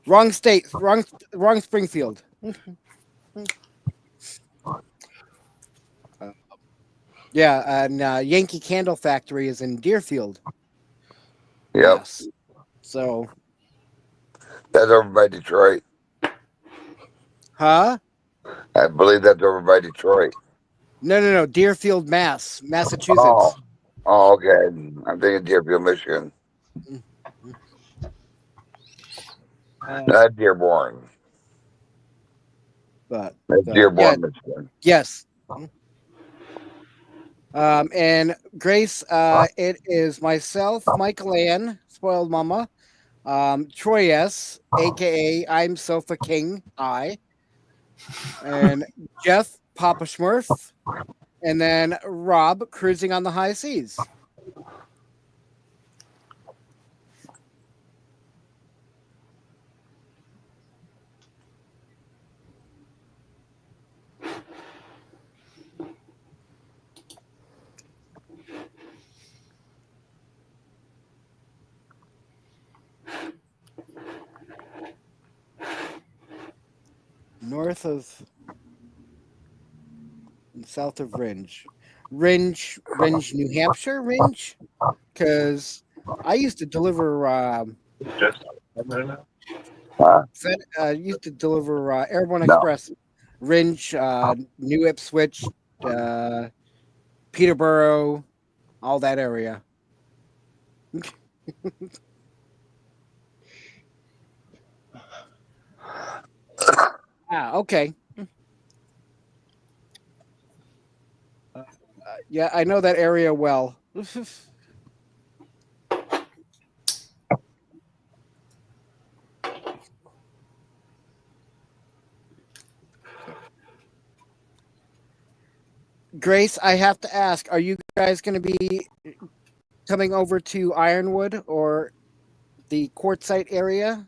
Wrong state, wrong Springfield. Yeah, and Yankee Candle Factory is in Deerfield. Yep. Yes. So, That's over by Detroit. huh? I believe that's over by Detroit. No. Deerfield, Massachusetts. Oh, okay. I'm thinking Deerfield, Michigan. Not Dearborn. But That's Dearborn, yeah, Michigan. yes. And Grace, it is myself, Michael Ann, Spoiled Mama, Troy S, aka I'm Sofa King, and Jeff, Papa Smurf, and then Rob, Cruising on the High Seas. North of and south of Ringe, New Hampshire, Ringe, because I used to deliver. Used to deliver Airborne Express, Ringe, New Ipswich, Peterborough, all that area. Okay. Yeah, I know that area well. Grace, I have to ask, are you guys going to be coming over to Ironwood or the Quartzsite area?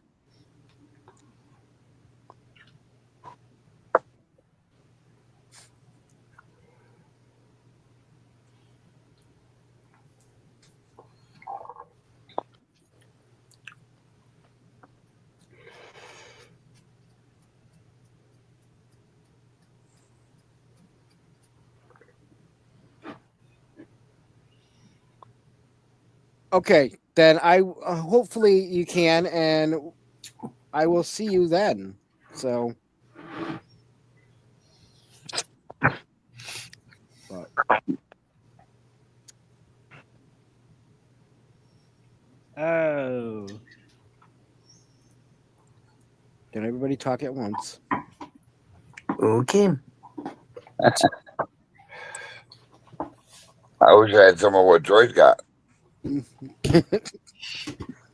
Okay, then I hopefully you can, and I will see you then. So, oh, did everybody talk at once? Okay. I wish I had some of what Troy's got.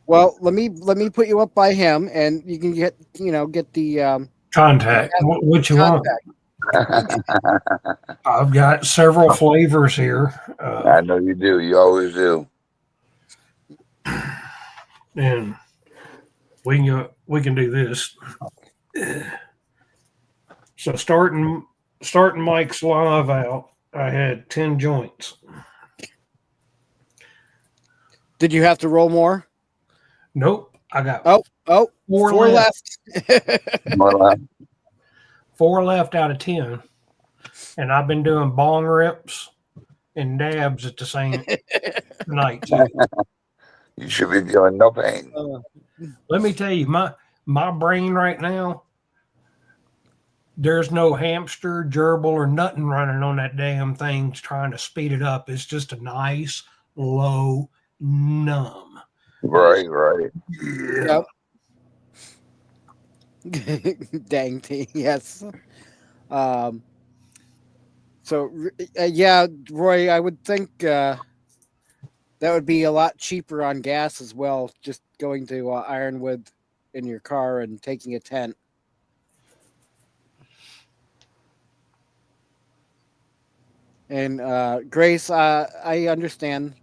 Well, let me put you up by him, and you can get the Contact. What you want? I've got several flavors here. I know you do. You always do. And we can do this. So starting Mike's live out, I had 10 joints. Did you have to roll more? Nope. I got four left. 4 left out of 10. And I've been doing bong rips and dabs at the same night too. You should be feeling no pain. Let me tell you, my brain right now, there's no hamster, gerbil, or nothing running on that damn thing trying to speed it up. It's just a nice, low, numb. Right. Yep. Dang thing, yes. So yeah, Roy, I would think that would be a lot cheaper on gas as well. Just going to Ironwood in your car and taking a tent. And Grace, I understand.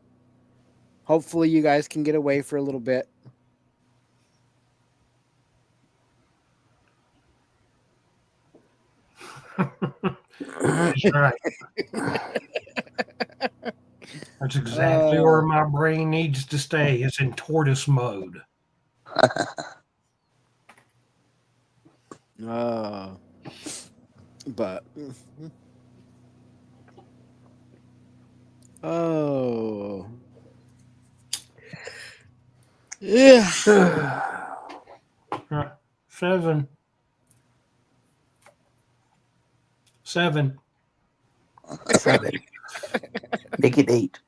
Hopefully, you guys can get away for a little bit. That's right. That's exactly where my brain needs to stay. It's in tortoise mode. But oh yeah. 7. Make it 8.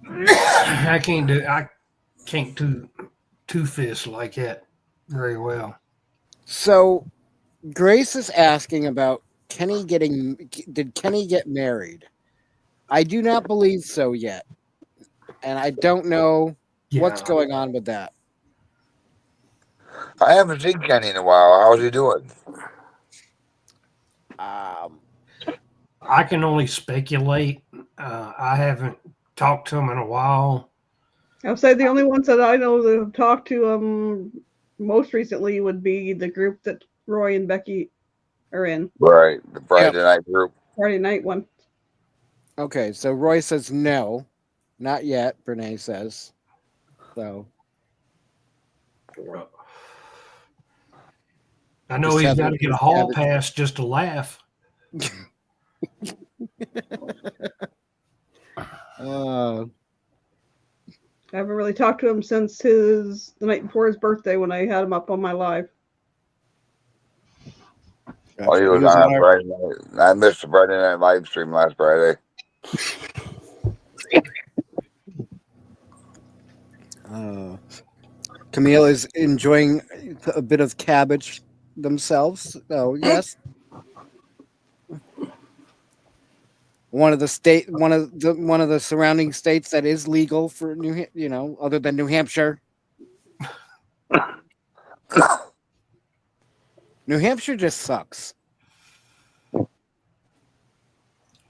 I can't do two fists like that very well. So Grace is asking about did Kenny get married? I do not believe so yet. And I don't know what's going on with that. I haven't seen Kenny in a while. How's he doing? I can only speculate. I haven't talked to him in a while. I'll say the only ones that I know that have talked to most recently would be the group that Roy and Becky are in. Right, the Friday night group. Friday night one. Okay, so Roy says no, not yet. Brene says so. I know he's got to get a hall pass just to laugh. I haven't really talked to him since the night before his birthday when I had him up on my live. Oh, he was on Friday night. I missed the Friday night live stream last Friday. Camille is enjoying a bit of cabbage themselves. Oh yes. One of the surrounding states that is legal for other than New Hampshire. New Hampshire just sucks.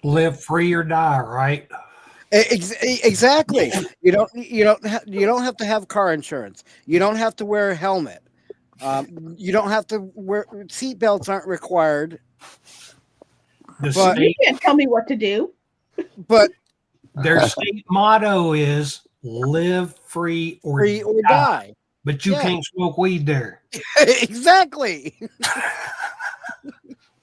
Live free or die, right? Exactly. You don't have to have car insurance. You don't have to wear a helmet. You don't have to wear seatbelts. Aren't required. But you can't tell me what to do. But their state motto is "Live free or die." But you can't smoke weed there. Exactly.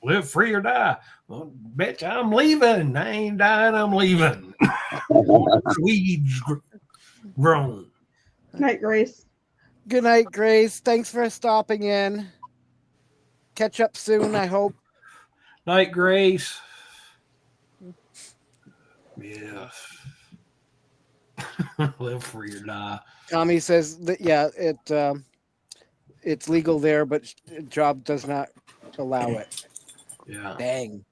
Live free or die. Well, bitch, I'm leaving. I ain't dying. I'm leaving. Weeds grown. Night, Grace. Good night, Grace. Thanks for stopping in. Catch up soon, I hope. Night, Grace. Yeah. Live free or die. Tommy says that it's legal there, but job does not allow it. Yeah. Dang.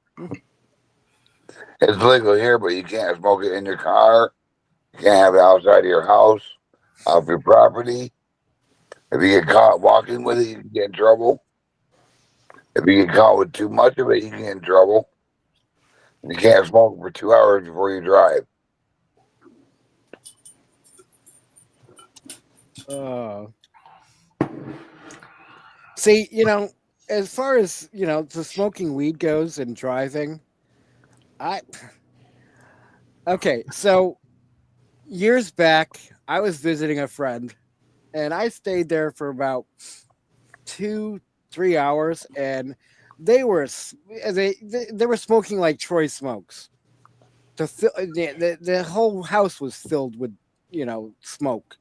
It's legal here, but you can't smoke it in your car. You can't have it outside of your house, off your property. If you get caught walking with it, you can get in trouble. If you get caught with too much of it, you can get in trouble. You can't smoke for 2 hours before you drive. See, as far as the smoking weed goes and driving, so years back I was visiting a friend and I stayed there for about 2-3 hours, and they were smoking like Troy smokes. The whole house was filled with smoke,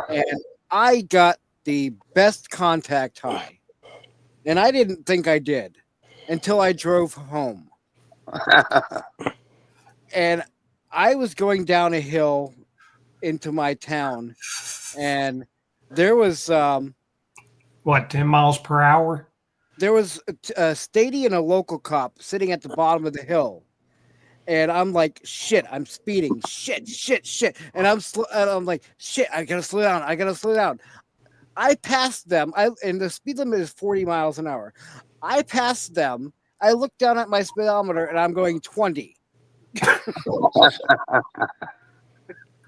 and I got the best contact high, and I didn't think I did until I drove home. And I was going down a hill into my town, and there was 10 miles per hour? There was a Stady and a local cop sitting at the bottom of the hill, and I'm like, shit, I'm speeding, shit, and I'm like, shit, I gotta slow down. I passed them, and the speed limit is 40 miles an hour. I passed them. I look down at my speedometer and I'm going 20.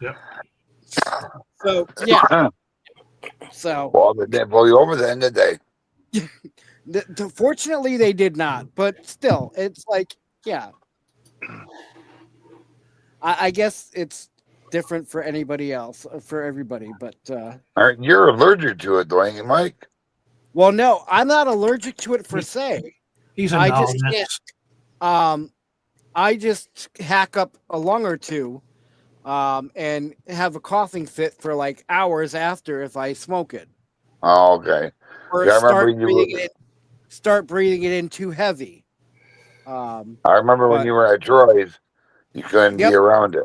Yep. So yeah. So well, they didn't pull you over then, did they? Fortunately, they did not. But still, it's like, yeah. I guess it's different for anybody else, for everybody. But You're allergic to it, though, ain't you, Mike? well, no, I'm not allergic to it per se. He's a I just novice. can't. I just hack up a lung or two, and have a coughing fit for like hours after if I smoke it. Oh, okay. Or Yeah, I start remember breathing it in too heavy. I remember when but- you were at Troy's, you couldn't be Yep. around it.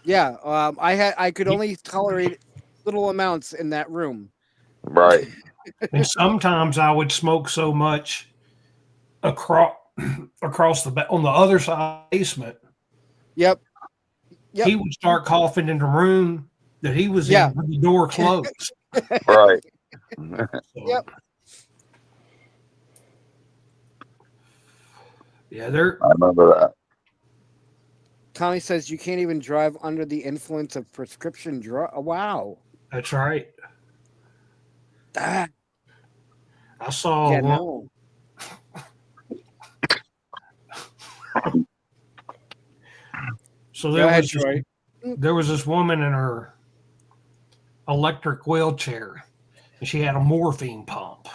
Yeah, I could only tolerate little amounts in that room. Right. And sometimes I would smoke so much across the on the other side of the basement. Yep. He would start coughing in the room that he was Yeah. in with the door closed. Right. Yep. Yeah, they're. I remember that. Tommy says you can't even drive under the influence of prescription drug. Wow. That's right. Ah, I saw yeah, one. no. So Go there ahead, was this, Troy. there was this woman in her electric wheelchair, and she had a morphine pump.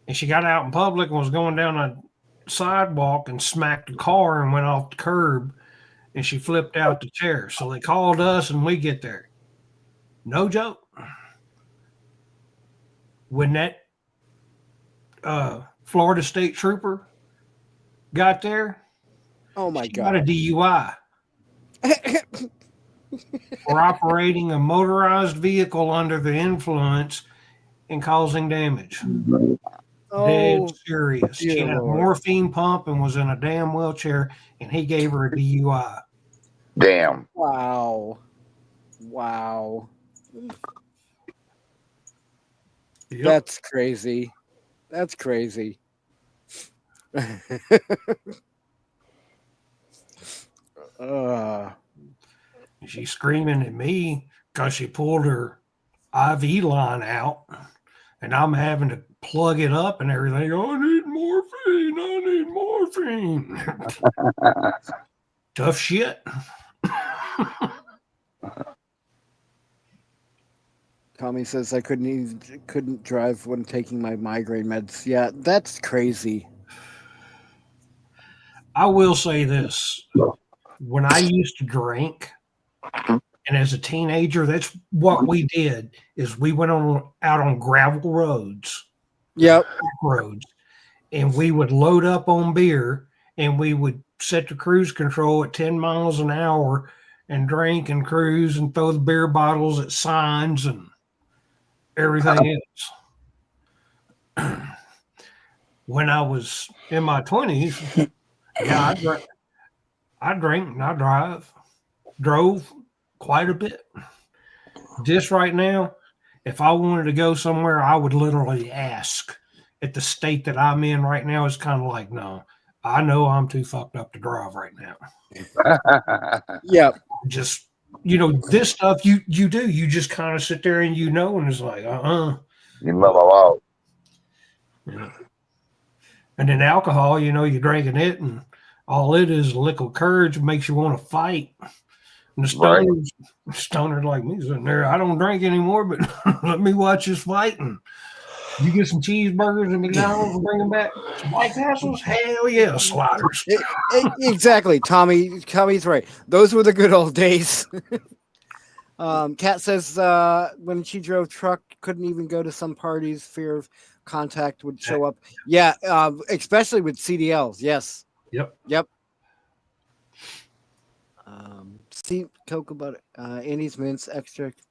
And she got out in public and was going down a sidewalk and smacked a car and went off the curb, and she flipped out the chair. So they called us, and we get there. No joke. When that Florida State Trooper got there, Oh my got a god. DUI for operating a motorized vehicle under the influence and causing damage. Oh, Dead serious. She dear had a Lord. morphine pump and was in a damn wheelchair, and he gave her a DUI. Damn. Wow. Wow. Yep. That's crazy. That's crazy. She's screaming at me because she pulled her IV line out, and I'm having to plug it up and everything. I need morphine. I need morphine. Tough shit. Tommy says I couldn't drive when taking my migraine meds. Yeah, that's crazy. I will say this. When I used to drink, and as a teenager, that's what we did, is we went out on gravel roads, Yep. roads, and we would load up on beer, and we would set the cruise control at 10 miles an hour and drink and cruise and throw the beer bottles at signs and everything else. When I was in my 20s, yeah, I drink and I drove quite a bit. Just right now, if I wanted to go somewhere, I would literally ask. At the state that I'm in right now, it's kind of like, no, I know I'm too fucked up to drive right now. Yep. Just, this stuff you do. You just kind of sit there and and it's like, You mellow out. Yeah. And then alcohol, you're drinking it, and all it is liquid courage, makes you want to fight. And the stoners like me sitting there, I don't drink anymore, but let me watch this fight. And you get some cheeseburgers and McDonald's and bring them back. Some White Castles? Hell yeah, sliders. Exactly. Tommy's right. Those were the good old days. Kat says when she drove truck, couldn't even go to some parties, fear of contact would show up. Yeah, especially with CDLs. Yes. Yep. See cocoa butter, Annie's mince extract.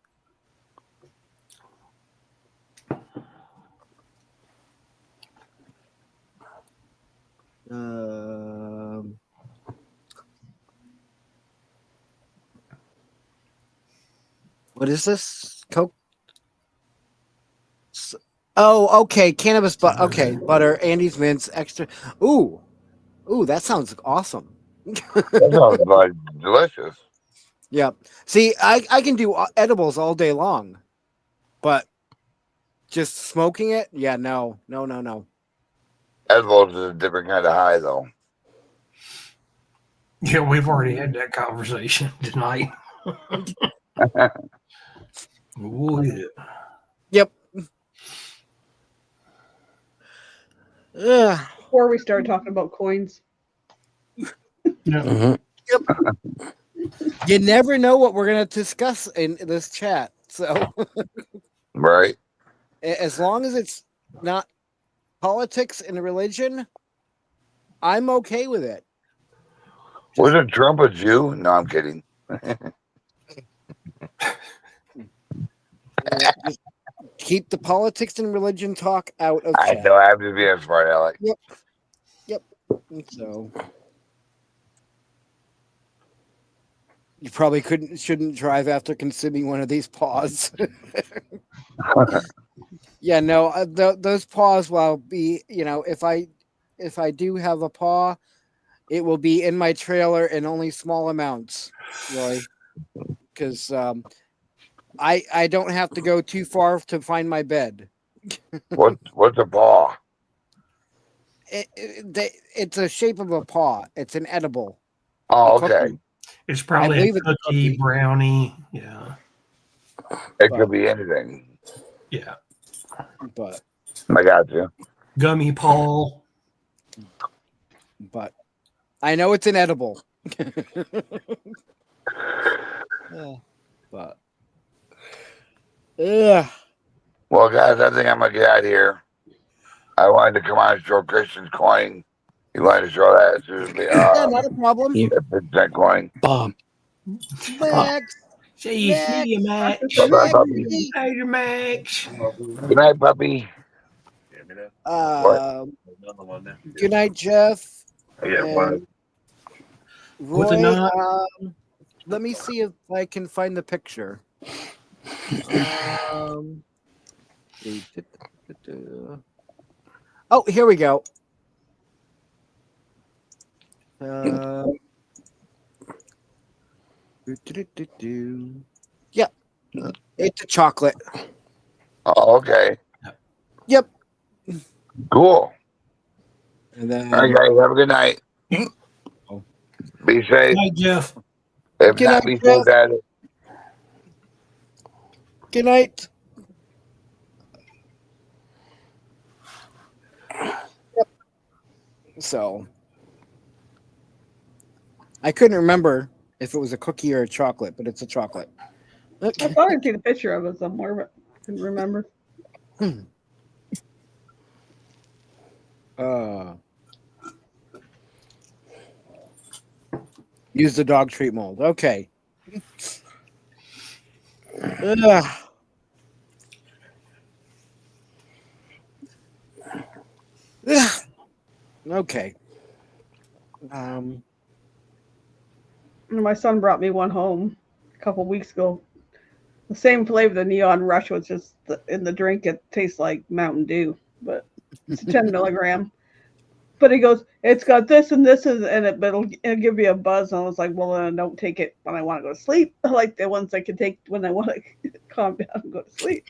What is this? Coke? Oh, okay. Cannabis butter. Okay, butter. Andy's mints extra. Ooh, that sounds awesome. That sounds like delicious. Yep. See, I can do edibles all day long, but just smoking it, yeah, no. Edibles is a different kind of high, though. Yeah, we've already had that conversation tonight. Oh, yeah. Yep. Ugh. Before we started talking about coins. Yeah. Yep. You never know what we're gonna discuss in this chat. So, Right. as long as it's not politics and religion, I'm okay with it. Wasn't Trump a Jew? No, I'm kidding. Just keep the politics and religion talk out of I chat. know I have to be a smart aleck. Yep. So you probably shouldn't drive after consuming one of these paws. Yeah, no, those paws will be, if I do have a paw, it will be in my trailer in only small amounts, really, because I don't have to go too far to find my bed. What's a paw? It's a shape of a paw. It's an edible. Oh, A cookie. okay. It's probably a believe it's a cookie, cookie. brownie. Yeah. It could be anything. Yeah. But I got you. Gummy paw. but I know it's an edible. Yeah, but yeah. Well, guys, I think I'm gonna get out of here. I wanted to come on and show Christian's coin. You wanted to show that to the Yeah, not a problem. that coin. Bob. Max. See you, Max. Bye-bye, puppy. Later, Max. Good night, puppy. Good night, Jeff. Yeah, And Good Roy, night. let me see if I can find the picture. Oh, here we go. Yeah, it's a chocolate. Oh, okay. Yep. Cool. And then All right, guys. Have a good night. Be safe. Hi, Jeff. If Good not, night, be Jeff. safe at it. Good night. Yep. So I couldn't remember if it was a cookie or a chocolate, but it's a chocolate. I thought I'd seen a picture of it somewhere, but couldn't remember. Use the dog treat mold. Okay. Ugh. Ugh. Okay. My son brought me one home a couple weeks ago. The same flavor, the Neon Rush, was just in the drink. It tastes like Mountain Dew, but it's 10 milligram. But he goes, it's got this and this in it, but it'll give you a buzz. And I was like, well, then I don't take it when I want to go to sleep. I like the ones I can take when I want to calm down and go to sleep.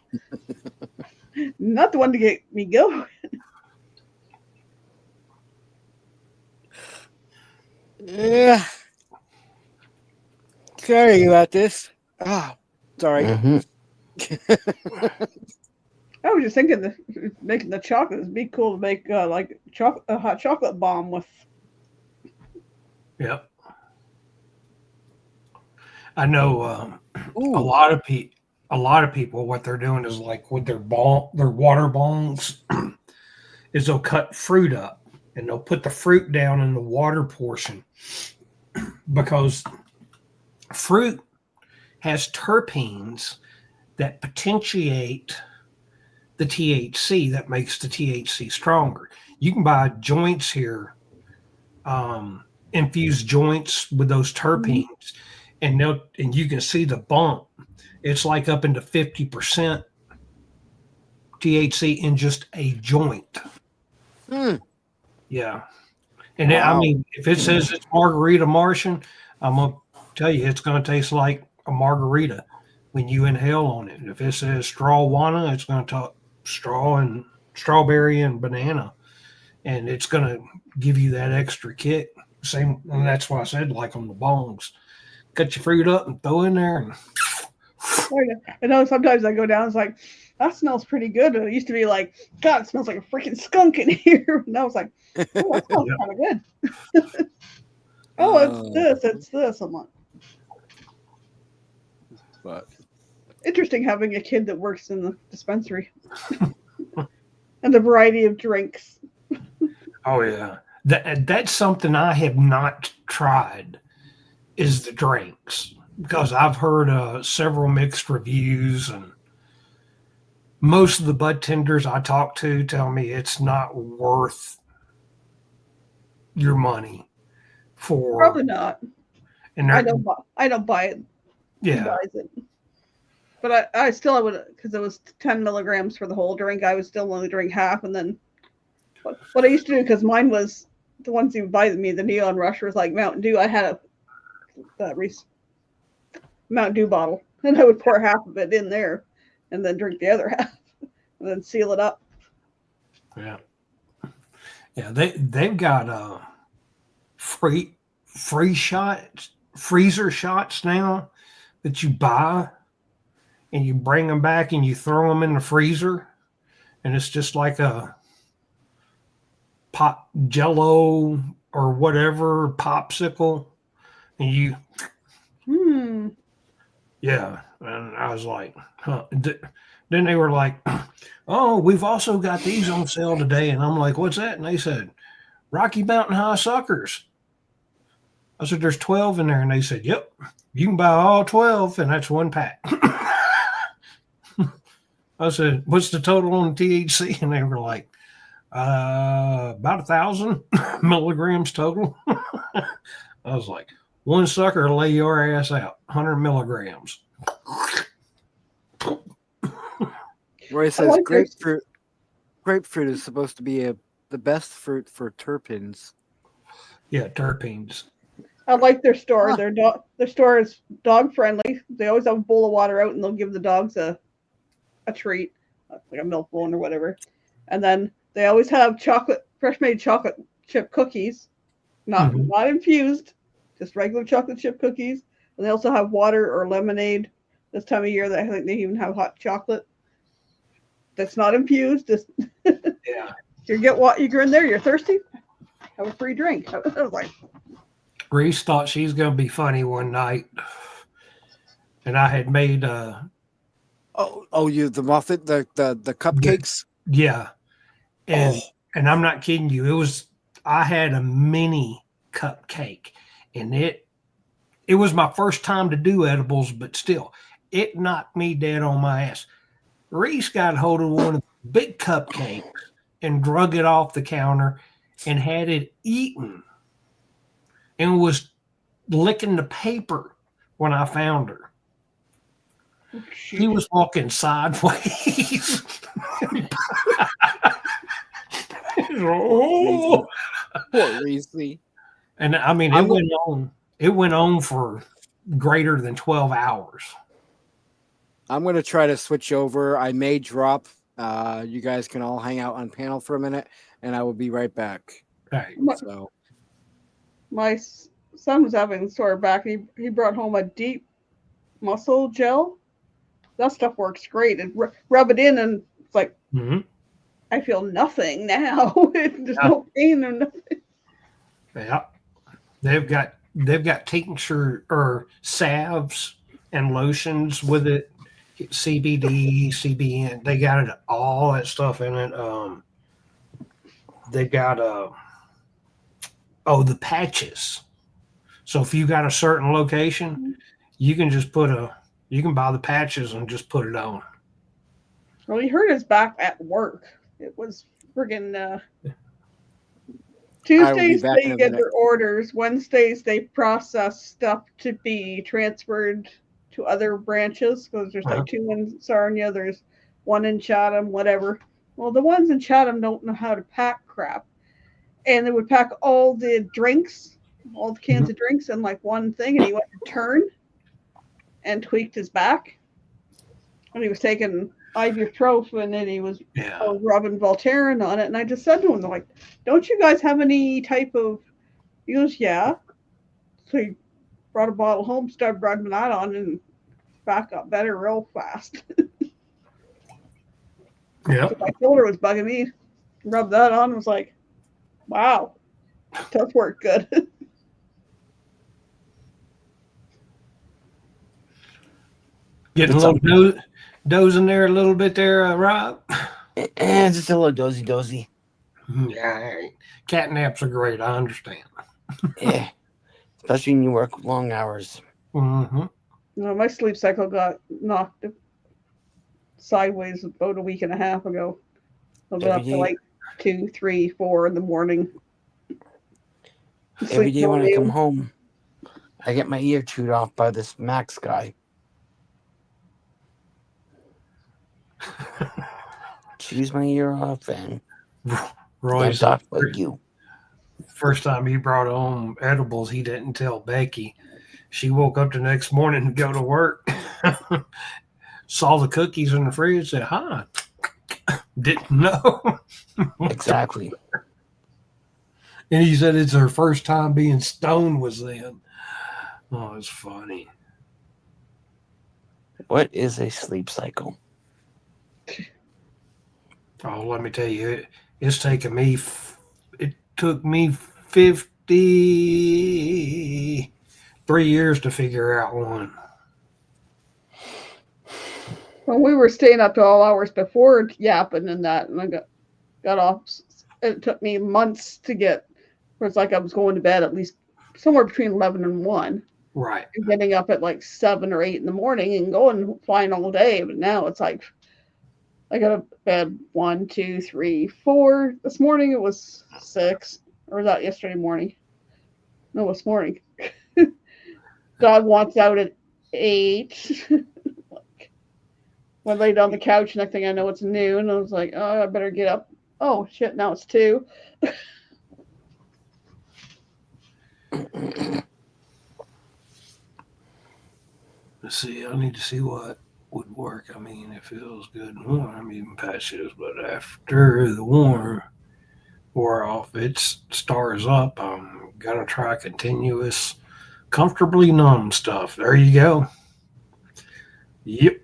Not the one to get me going. Yeah. Sorry about this. Ah, sorry. I was just thinking that making the chocolate would be cool to make like a hot chocolate bomb with. Yep. I know a lot of people. What they're doing is like with their water bongs, is they'll cut fruit up and they'll put the fruit down in the water portion because fruit has terpenes that potentiate the THC that makes the THC stronger. You can buy joints here, infused joints with those terpenes, and you can see the bump. It's like up into 50% THC in just a joint. Yeah. And I Wow. mean, if it says it's Margarita Martian, I'm going to tell you it's going to taste like a margarita when you inhale on it. If it says Strawwana, it's going to talk straw and strawberry and banana. And it's going to give you that extra kick. Same, and that's why I said like on the bongs. Cut your fruit up and throw in there. And I know sometimes I go down, it's like, that smells pretty good. But it used to be like, God, it smells like a freaking skunk in here. And I was like, oh, that smells kind of good. Oh, it's this. I'm like, but interesting having a kid that works in the dispensary and the variety of drinks. oh yeah, that's something I have not tried is the drinks, because I've heard several mixed reviews, and most of the bud tenders I talk to tell me it's not worth your money for. Probably not. And I don't buy it. He yeah, buys it. But I still would, because it was 10 milligrams for the whole drink. I would still only drink half, and then what I used to do, because mine was the ones you would buy me, the Neon Rush was like Mountain Dew. I had a Mountain Dew bottle, and I would pour half of it in there, and then drink the other half, and then seal it up. yeah. They've got free shots, freezer shots now that you buy, and you bring them back and you throw them in the freezer, and it's just like a pop Jello or whatever popsicle, and you yeah. And I was like, huh. Then they were like, oh, we've also got these on sale today. And I'm like, what's that? And they said, Rocky Mountain High Suckers. I said, there's 12 in there. And they said, yep, you can buy all 12, and that's one pack. I said, what's the total on THC? And they were like, about 1,000 milligrams total. I was like, one sucker will lay your ass out, 100 milligrams. Roy says like their- grapefruit is supposed to be the best fruit for terpenes. Yeah, terpenes. I like their store. Their store is dog friendly. They always have a bowl of water out, and they'll give the dogs a treat, like a milk bone or whatever. And then they always have fresh made chocolate chip cookies, not infused, just regular chocolate chip cookies. And they also have water or lemonade this time of year. I think they even have hot chocolate that's not infused. Just yeah, you get what you go in there. You're thirsty, have a free drink. I was like, Reese thought she's going to be funny one night, and I had made the muffin, the cupcakes. Yeah, and I'm not kidding you. I had a mini cupcake, and it was my first time to do edibles, but still, it knocked me dead on my ass. Reese got hold of one of the big cupcakes and drug it off the counter and had it eaten, and was licking the paper when I found her. She was walking sideways. Poor Reese. And I mean, it went on for greater than 12 hours. I'm going to try to switch over. I may drop. You guys can all hang out on panel for a minute, and I will be right back. Right. So my son was having the store back. He brought home a deep muscle gel. That stuff works great. And rub it in, and it's like, I feel nothing now. There's no pain or nothing. Yeah, they've got tincture or salves and lotions with it. CBD, CBN. They got it, all that stuff in it. They got the patches. So if you got a certain location, you can just you can buy the patches and just put it on. Well, he hurt his back at work. It was friggin' Tuesdays they get their orders. Wednesdays they process stuff to be transferred to other branches, because there's like 2 in Sarnia. There's one in Chatham, whatever. Well, the ones in Chatham don't know how to pack crap. And they would pack all the drinks, all the cans of drinks in like one thing, and he went to turn and tweaked his back. And he was taking ibuprofen and he was rubbing Voltaren on it. And I just said to him, like, don't you guys have any type of, he goes, yeah. So he brought a bottle home, started rubbing that on, and back up better real fast. Yeah. My shoulder was bugging me. Rubbed that on, was like, wow, does work good. Getting a little dozing there a little bit there, Rob. Just a little dozy. Yeah, cat naps are great. I understand. Yeah, especially when you work long hours. Mm-hmm. No, my sleep cycle got knocked sideways about a week and a half ago. I'll go up to like 2, 3, 4 in the morning. Every day when I come home, I get my ear chewed off by this Max guy. Chews my ear off and Roy's talk like you. First time he brought home edibles, he didn't tell Becky. She woke up the next morning to go to work, saw the cookies in the fridge, said, "Hi." Didn't know. Exactly. And he said it's her first time being stoned was then. Oh, it's funny. What is a sleep cycle? Oh, let me tell you, it's taken me, it took me 53 years to figure out one. Well, we were staying up to all hours before yapping and that, and I got off. It took me months to get, where it's like I was going to bed at least somewhere between 11 and 1. Right. And getting up at like 7 or 8 in the morning and going flying all day. But now it's like, I got to bed 1, 2, 3, 4. This morning it was 6. Or was that yesterday morning? No, this morning. Dog wants out at 8. I laid on the couch. Next thing I know, it's noon. I was like, oh, I better get up. Oh, shit, now it's 2. Let's see, I need to see what would work. I mean, it feels good and warm, even patches, but after the warm wore off, it stars up. I'm going to try continuous, comfortably numb stuff. There you go. Yep.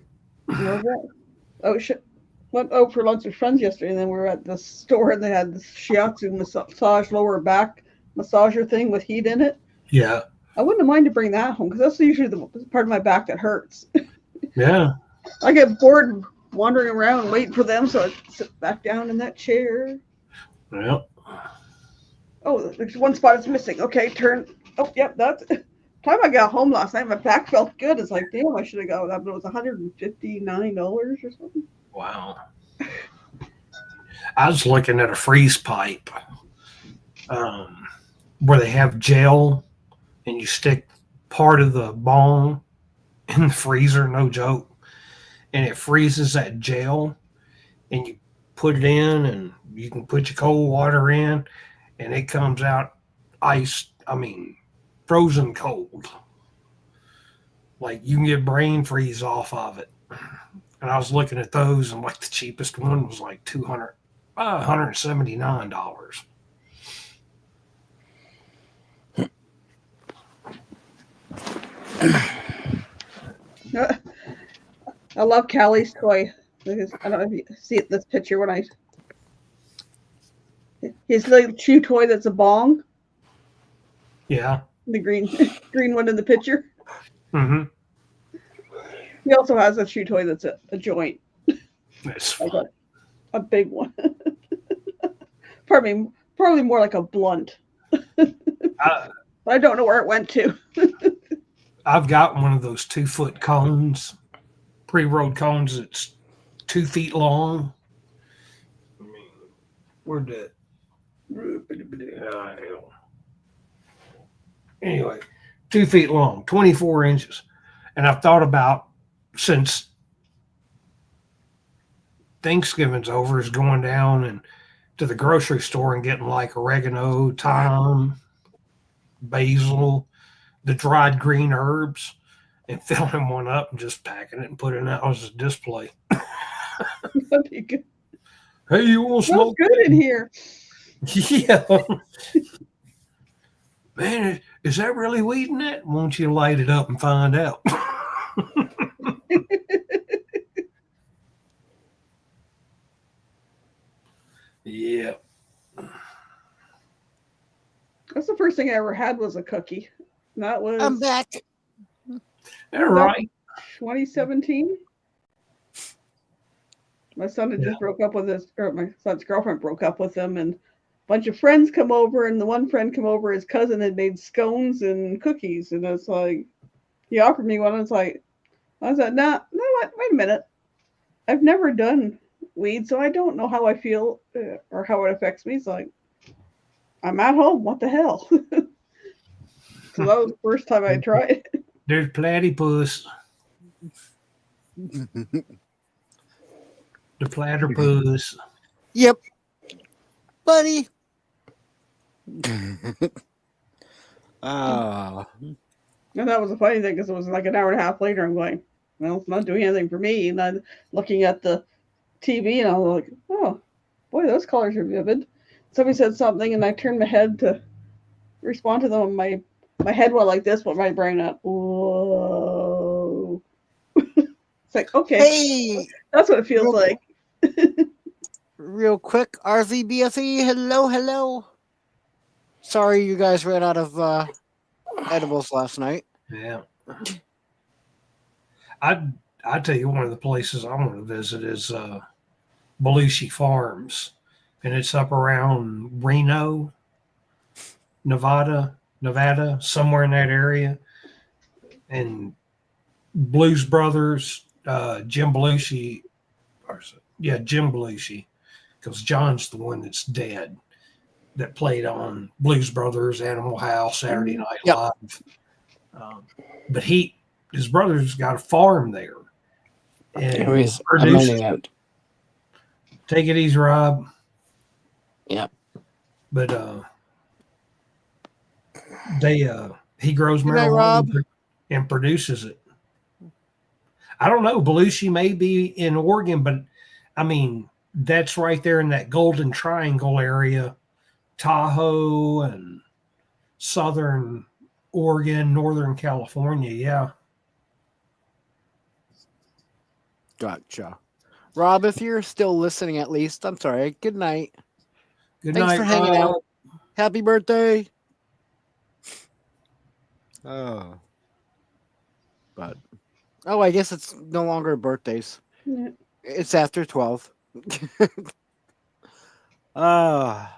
Oh, shit. Went out for lunch with friends yesterday, and then we were at the store, and they had this shiatsu massage lower back massager thing with heat in it. Yeah. I wouldn't mind to bring that home, because that's usually the part of my back that hurts. Yeah. I get bored wandering around waiting for them, so I sit back down in that chair. Yep. Oh, there's one spot that's missing. Okay, turn. Oh, yep, that's time I got home last night. My back felt good. It's like, damn, I should have got that, but it was $159 or something. Wow. I was looking at a freeze pipe where they have gel and you stick part of the bong in the freezer, no joke, and it freezes that gel, and you put it in, and you can put your cold water in, and it comes out frozen cold. Like you can get brain freeze off of it. And I was looking at those, and like the cheapest one was like $179. I love Callie's toy. Because I don't know if you see it, this picture when his little chew toy that's a bong. Yeah. The green one in the picture. Mm-hmm. He also has a chew toy that's a joint. That's like a big one. Probably more like a blunt. I don't know where it went to. I've got one of those 2-foot cones, pre-rolled cones that's 2 feet long. I mean, where'd that? Anyway, 2 feet long, 24 inches. And I've thought about, since Thanksgiving's over is going down and to the grocery store and getting like oregano, thyme, basil, the dried green herbs, and filling one up and just packing it and putting it out as a display. That'd be good. Hey, you want to Smells smoke? good in here. Yeah. Man, is that really weed in that? Won't you light it up and find out? Yeah. That's the first thing I ever had was a cookie. And that was I'm back. All right. 2017. My son had just broke up with my son's girlfriend broke up with him, and a bunch of friends come over, and the one friend come over, his cousin had made scones and cookies, and it's like, he offered me one, and I was like, nah, no, wait a minute. I've never done weed, so I don't know how I feel or how it affects me. It's like, I'm at home. What the hell? So that was the first time I tried it. There's platypus. The platypus. Yep. Buddy. And that was a funny thing because it was like an hour and a half later. I'm going, well, it's not doing anything for me. And I'm looking at the TV and I was like, oh, boy, those colors are vivid. Somebody said something and I turned my head to respond to them. And my head went like this, but my brain went, whoa. It's like, okay, Hey, that's what it feels like. real quick, RZBFE, hello. Sorry you guys ran out of edibles last night. Yeah. I tell you, one of the places I want to visit is Belushi Farms, and it's up around Reno, Nevada, somewhere in that area. And Blues Brothers, Jim Belushi, Jim Belushi, because John's the one that's dead, that played on Blues Brothers, Animal House, Saturday Night Live. But his brother's got a farm there. And Anyways, I'm produces running out. Take it easy, Rob. Yeah. But he grows Good night, marijuana Rob. and produces it. I don't know. Belushi may be in Oregon, but I mean, that's right there in that Golden Triangle area, Tahoe and Southern Oregon, Northern California. Yeah. Gotcha. Rob, if you're still listening, at least, I'm sorry. Good night. Good Thanks night, for hanging Rob. out. Happy birthday. Oh. But, I guess it's no longer birthdays. Yeah. It's after 12. But. Oh,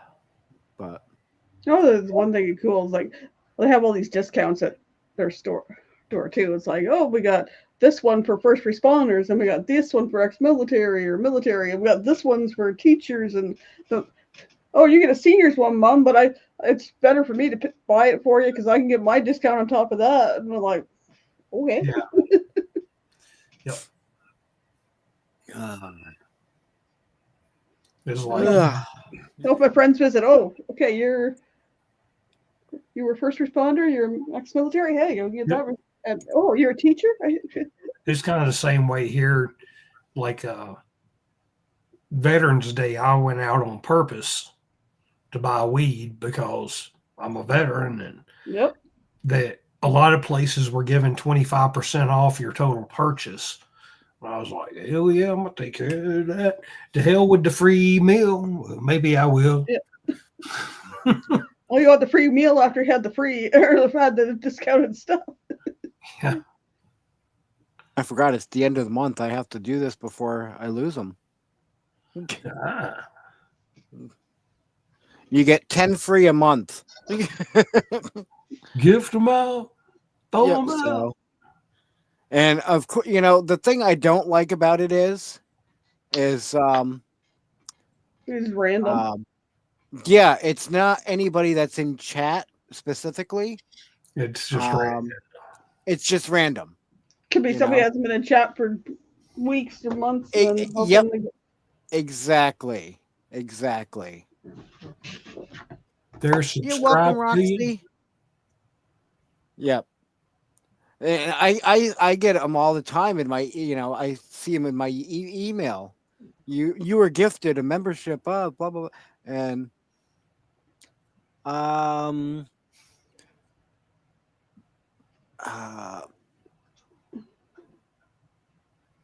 there's one thing cool is like they have all these discounts at their store too. It's like, oh, we got this one for first responders, and we got this one for ex-military or military, and we got this one's for teachers, and you get a seniors one, Mom, but it's better for me to buy it for you because I can get my discount on top of that. And I'm like, okay. Yeah. Yep. It's like, So if my friends visit, oh, okay, you were first responder, you're ex-military, hey, go get that. And, oh, you're a teacher? it's kind of the same way here. Like Veterans Day, I went out on purpose to buy weed because I'm a veteran, and Yep. that a lot of places were giving 25% off your total purchase. And I was like, hell yeah, I'm gonna take care of that. To hell with the free meal. Well, maybe I will. Yeah. Oh, you got the free meal after you had the free or had the discounted stuff. Yeah. I forgot it's the end of the month. I have to do this before I lose them. Ah. You get 10 free a month. Gift them out. Throw Yep, them so- out. And of course, the thing I don't like about it is It's random. yeah, it's not anybody that's in chat specifically. It's just random. It's just random. Could be you somebody know. hasn't been in chat for weeks or months. And all of a Yep. sudden Exactly. They're You're welcome, subscribed to you. Roxy. Yep. And I get them all the time in my, I see them in my email. You were gifted a membership of blah blah blah, and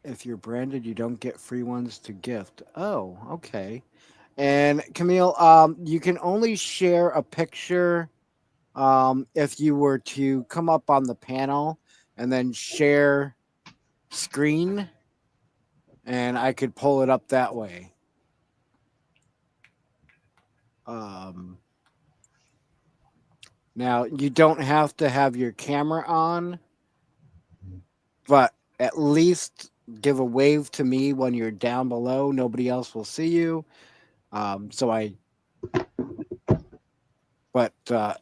if you're branded, you don't get free ones to gift. Oh, okay. And Camille, you can only share a picture if you were to come up on the panel and then share screen, and I could pull it up that way. Now you don't have to have your camera on, but at least give a wave to me when you're down below. Nobody else will see you. But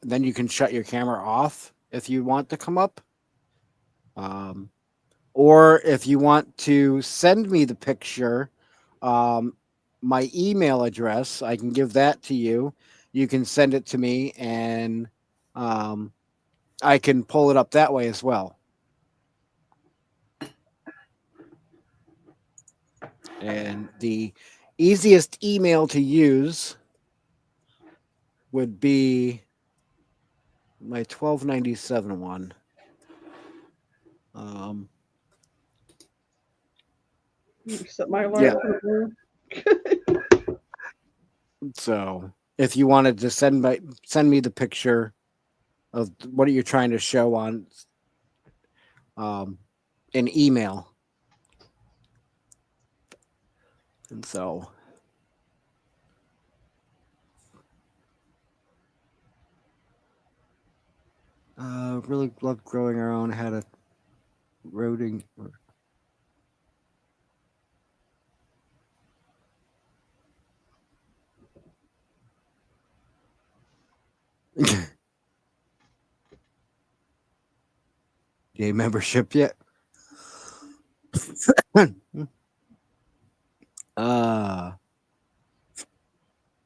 then you can shut your camera off if you want to come up. Or if you want to send me the picture, my email address, I can give that to you. You can send it to me, and I can pull it up that way as well. And the easiest email to use would be my 1297 one. Set my alarm. So if you wanted to send me the picture of what you're trying to show on an email. And so really love growing our own, had a roading. Yay, membership yet?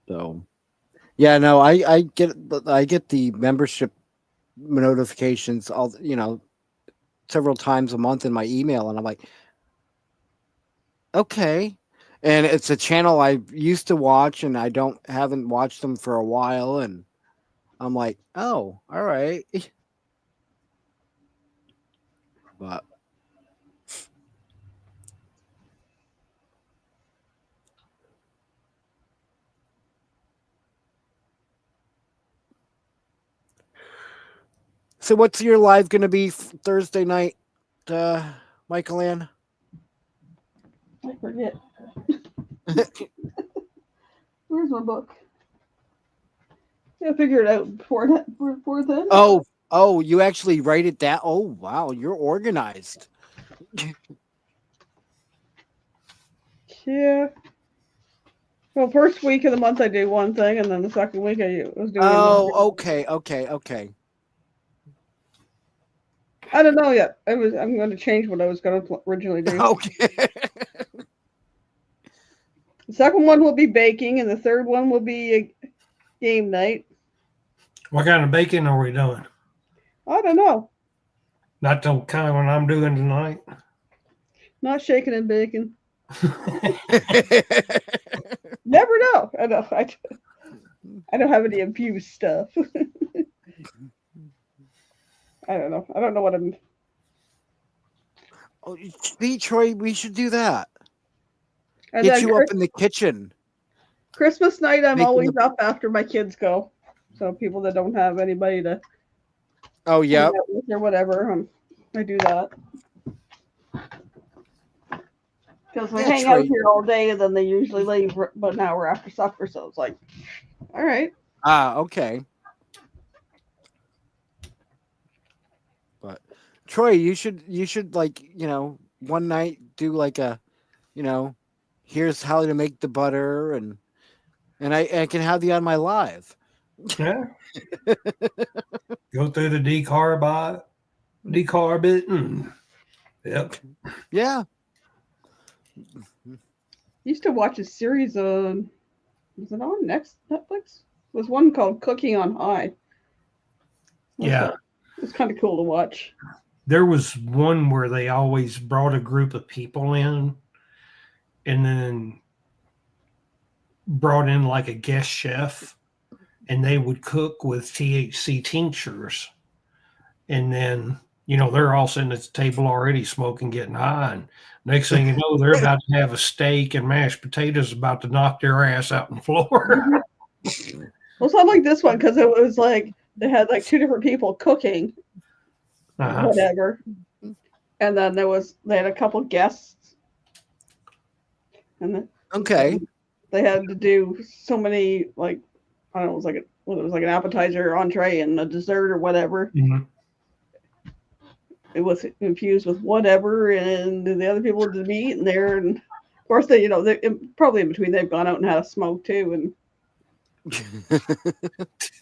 So yeah, no, I get the membership notifications all several times a month in my email, and I'm like, okay. And it's a channel I used to watch, and I haven't watched them for a while, and I'm like, oh, all right. But so what's your live going to be Thursday night, Michael Ann? I forget. Where's my book? Yeah, figure it out before then. Oh, you actually write it down. Oh, wow, you're organized. Yeah. Well, first week of the month I do one thing, and then the second week I was doing. Oh, okay. I don't know yet. I'm going to change what I was going to originally do. Okay. The second one will be baking, and the third one will be a game night. What kind of baking are we doing? I don't know. Not the kind of one I'm doing tonight. Not shaking and baking. Never know. I don't have any abuse stuff. I don't know. I don't know what I'm. Oh, see, Troy, we should do that. And Get then you up in the kitchen. Christmas night, I'm Making always up after my kids go. So people that don't have anybody to. Oh yeah. Or whatever. I do that. Because we hang out here all day, and then they usually leave about an hour after supper. So it's like, all right. Okay. But Troy, you should like, one night do like a, here's how to make the butter, and I can have you on my live. Yeah. Go through the decarb it. Yep. Yeah. used to watch a series on, was it on Netflix? It was one called Cooking on High. Yeah. It was kind of cool to watch. There was one where they always brought a group of people in and then brought in like a guest chef, and they would cook with THC tinctures. And then, you know, they're all sitting at the table already smoking, getting high. And next thing you know, they're about to have a steak and mashed potatoes about to knock their ass out on the floor. Well, it's not like this one because it was like they had like two different people cooking, whatever, and then they had a couple guests, and then they had to do so many, like, I don't know, it was like an appetizer, entree, and a dessert or whatever. It was infused with whatever, and the other people did be eating there, and of course they probably in between they've gone out and had a smoke too, and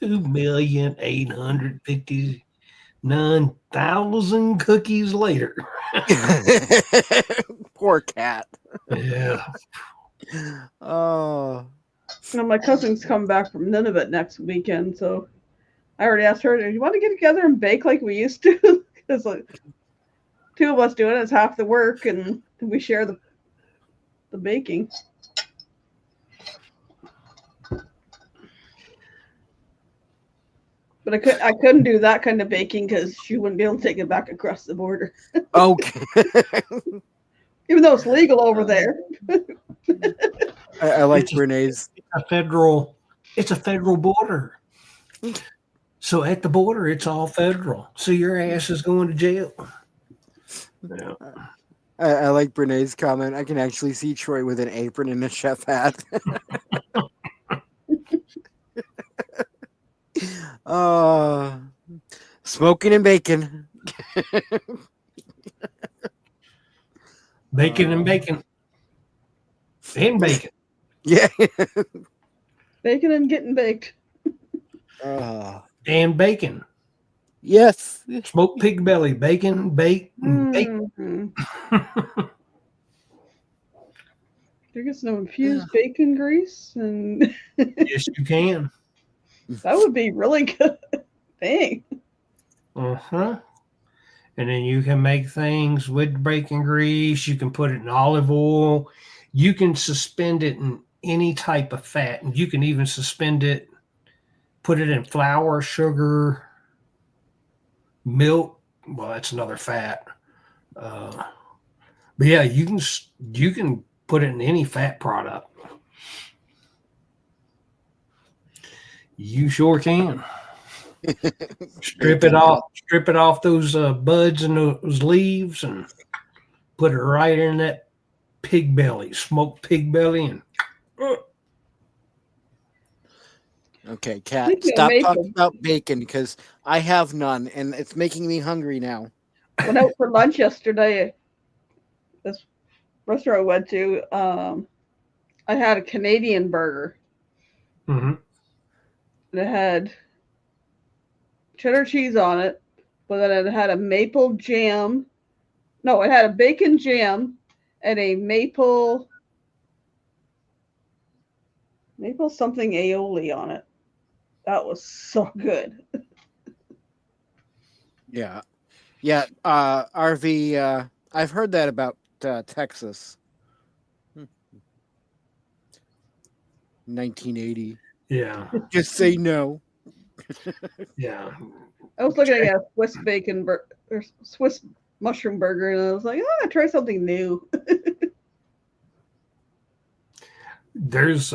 2,859,000 cookies later. Poor cat. Yeah. Oh. My cousin's coming back from Nunavut next weekend, so I already asked her, "Do you want to get together and bake like we used to?" Because like, two of us doing it is half the work, and we share the baking. But I couldn't do that kind of baking because she wouldn't be able to take it back across the border. Okay. Even though it's legal over there. I like Renee's. It's a federal border. So at the border, it's all federal. So your ass is going to jail. Yeah. I like Brene's comment. I can actually see Troy with an apron and a chef hat. Smoking and bacon. Bacon and bacon. And bacon. Yeah. Bacon and getting baked. And bacon. Yes. Smoked pig belly, bacon, bake, bacon. There gets no infused bacon grease, and Yes, you can. that would be really good. Dang. And then you can make things with bacon grease. You can put it in olive oil. You can suspend it in any type of fat. And you can even suspend it, put it in flour, sugar, milk. Well, that's another fat. But yeah, you can put it in any fat product. You sure can. Strip it off those buds and those leaves, and put it right in that pig belly, smoked pig belly, and Okay, Kat, Speaking of stop bacon. talking about bacon because I have none, and it's making me hungry now. Went out for lunch yesterday. This restaurant I went to, I had a Canadian burger. Mhm. And it had cheddar cheese on it, but then it had a maple jam. No, it had a bacon jam and a maple something aioli on it. That was so good. Yeah. RV, I've heard that about Texas. 1980. yeah, Just say no. yeah. I was looking at a Swiss bacon or Swiss mushroom burger, and I was like, try something new. There's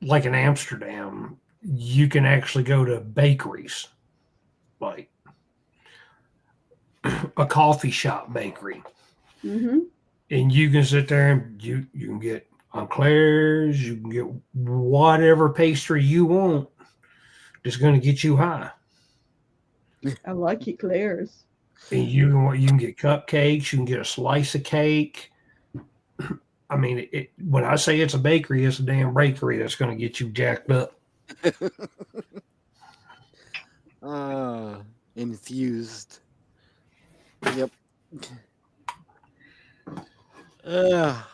like in Amsterdam, you can actually go to bakeries, like a coffee shop bakery, Mm-hmm. and you can sit there and you can get eclairs, you can get whatever pastry you want that's going to get you high. I like eclairs. And you can get cupcakes, you can get a slice of cake. I mean, when I say it's a bakery, it's a damn bakery that's going to get you jacked up. Infused. Yep. Ugh.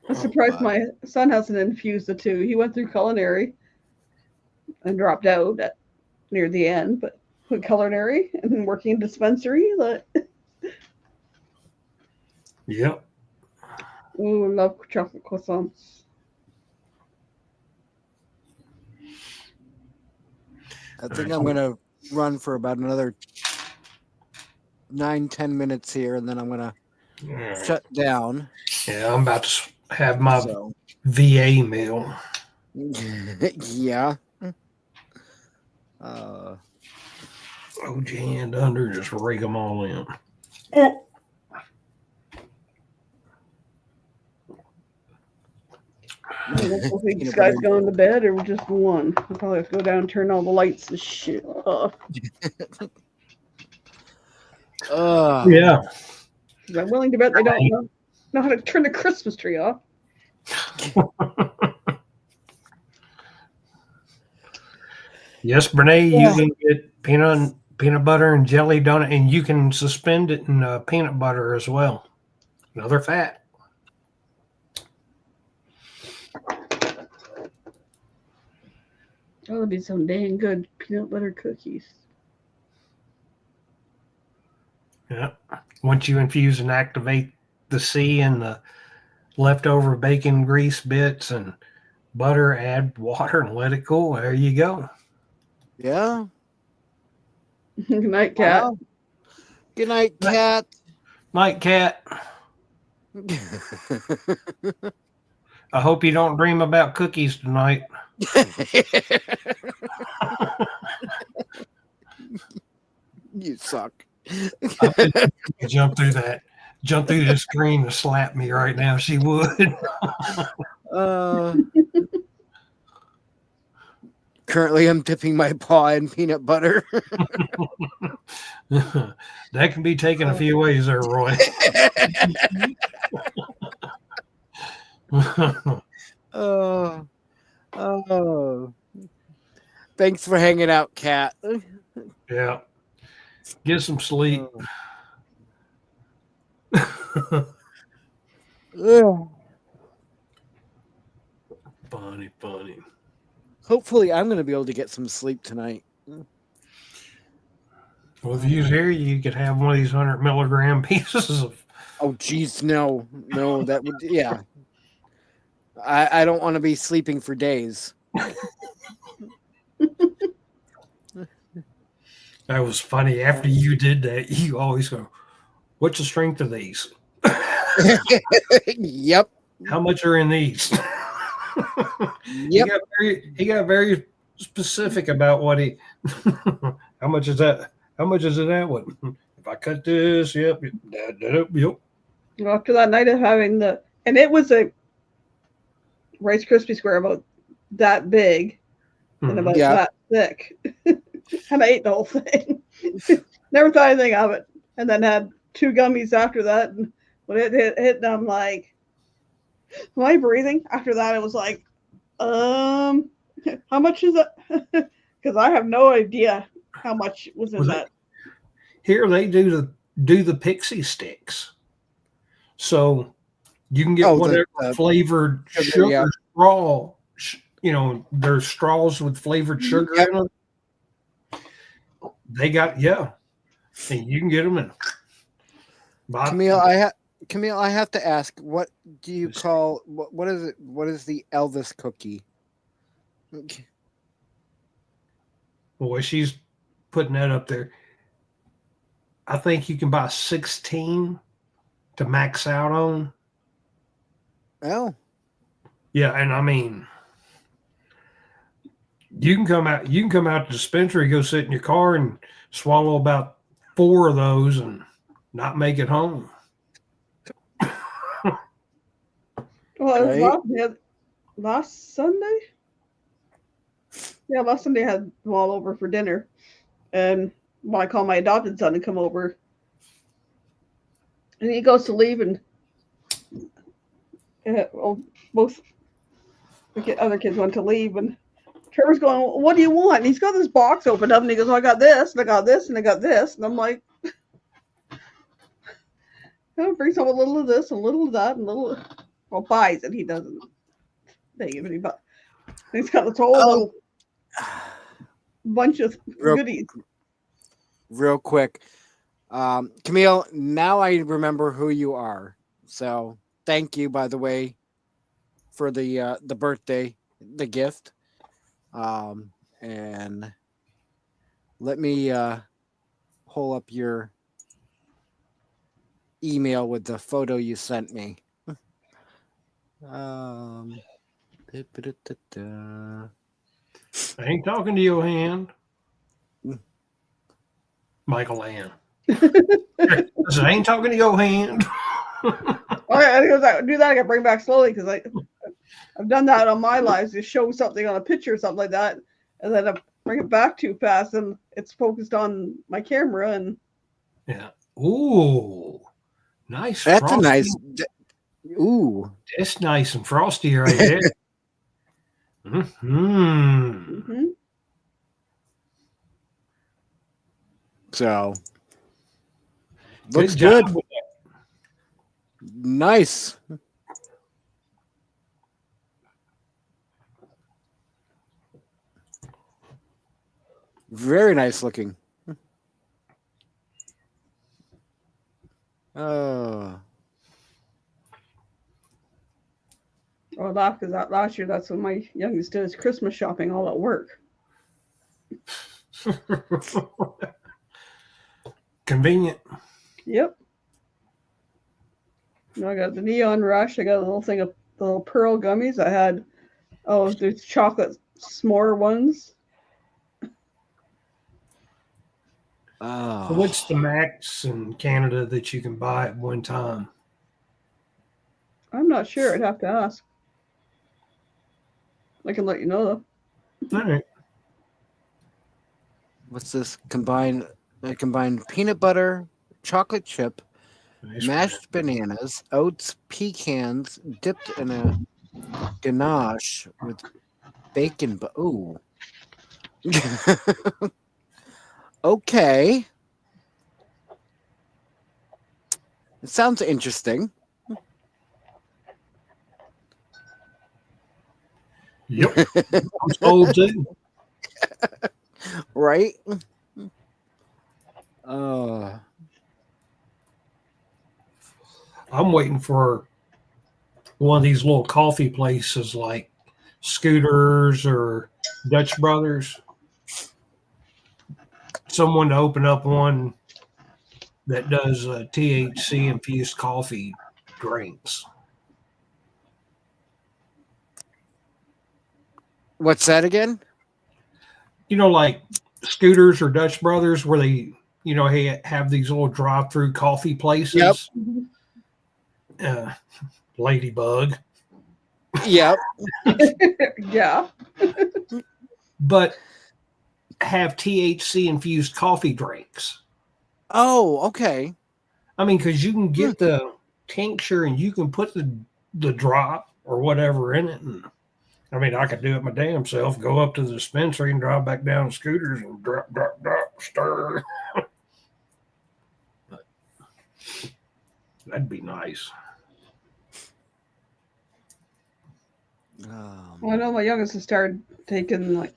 I'm surprised my son hasn't infused the two. He went through culinary and dropped out near the end, but went culinary and then working in dispensary. Yep. Ooh, I love chocolate croissants. I think I'm gonna run for about another 9-10 minutes here, and then I'm gonna shut down. Yeah, I'm about to have my VA meal. Yeah. OG and under, just rake them all in. I don't think this guy's going to bed or just one. I'll probably have to go down and turn all the lights and shit off. Yeah. I'm willing to bet they don't know how to turn the Christmas tree off. Yes, Brene, you can get peanut butter and jelly donut, and you can suspend it in peanut butter as well. Another fat. That would be some dang good peanut butter cookies. Yeah. Once you infuse and activate the C and the leftover bacon grease bits and butter, add water and let it cool. There you go. Yeah. Good night, Cat. Wow. Good night, Cat. Night, Cat. I hope you don't dream about cookies tonight. You suck. Jump through the screen to slap me right now. She would. Currently, I'm dipping my paw in peanut butter. That can be taken a few ways there, Roy. Oh. Thanks for hanging out, Cat. Yeah. Get some sleep. Funny. Hopefully, I'm going to be able to get some sleep tonight. Well, if you was here, you could have one of these 100 milligram pieces of. Oh, geez, no, that would, yeah. I don't want to be sleeping for days. That was funny. After you did that, you always go, "What's the strength of these?" Yep. How much are in these? Yep. He got very specific about what he. How much is that? How much is it that one? If I cut this, yep. After that night of having and it was a Rice Krispie square about that big and about that thick. And I ate the whole thing. Never thought anything of it. And then had 2 gummies after that. And when it hit, I'm like, am I breathing? After that, it was like, how much is it? Because I have no idea how much was in that. Here they do the pixie sticks. So you can get whatever flavored sugar straw. There's straws with flavored sugar in them. They got and you can get them in. Camille, I have to ask, what do you call what is it? What is the Elvis cookie? Boy, she's putting that up there. I think you can buy 16 to max out on. Oh. Yeah, and I mean, you can come out to the dispensary, go sit in your car and swallow about 4 of those and not make it home. Well, it was last Sunday? Yeah, last Sunday I had them all over for dinner. And when I called my adopted son to come over, and he goes to leave, and both the other kids went to leave, and Trevor's going, "What do you want?" And he's got this box opened up, and he goes, "I got this, and I got this, and I got this," and I'm like, He'll bring some a little of this, a little of that, and a little. Well, buys it. He doesn't take it, but he buys. He's got this whole little bunch of goodies. Real quick, Camille. Now I remember who you are. So thank you, by the way, for the birthday, the gift. And let me pull up your email with the photo you sent me. I ain't talking to your hand. Michael Ann. I ain't talking to your hand. I do that. I got to bring back slowly because I've done that on my lives. Just show something on a picture or something like that, and then I bring it back too fast, and it's focused on my camera. And yeah, ooh, nice. That's frosty. a nice. Ooh, it's nice and frosty right there. Mm-hmm. So looks good. Nice. Very nice looking. Oh, I laugh because that last year that's when my youngest did his Christmas shopping all at work. Convenient. Yep. I got the Neon Rush. I got a little thing of the little pearl gummies. I had there's chocolate s'more ones. So what's the max in Canada that you can buy at one time? I'm not sure. I'd have to ask. I can let you know though. All right. What's this? Combined peanut butter, chocolate chip, mashed bananas, oats, pecans, dipped in a ganache with bacon. Ooh. Okay. It sounds interesting. Yep. I'm sold too. Right? I'm waiting for one of these little coffee places like Scooters or Dutch Brothers. Someone to open up one that does THC infused coffee drinks. What's that again? You know, like Scooters or Dutch Brothers, where they, have these little drive-through coffee places. Yep. Ladybug. Yep. Yeah. But have THC infused coffee drinks. Oh, okay. I mean, because you can get the tincture and you can put the drop or whatever in it. And I mean, I could do it my damn self, go up to the dispensary and drive back down Scooters and drop, stir. But that'd be nice. Well, I know my youngest has started taking like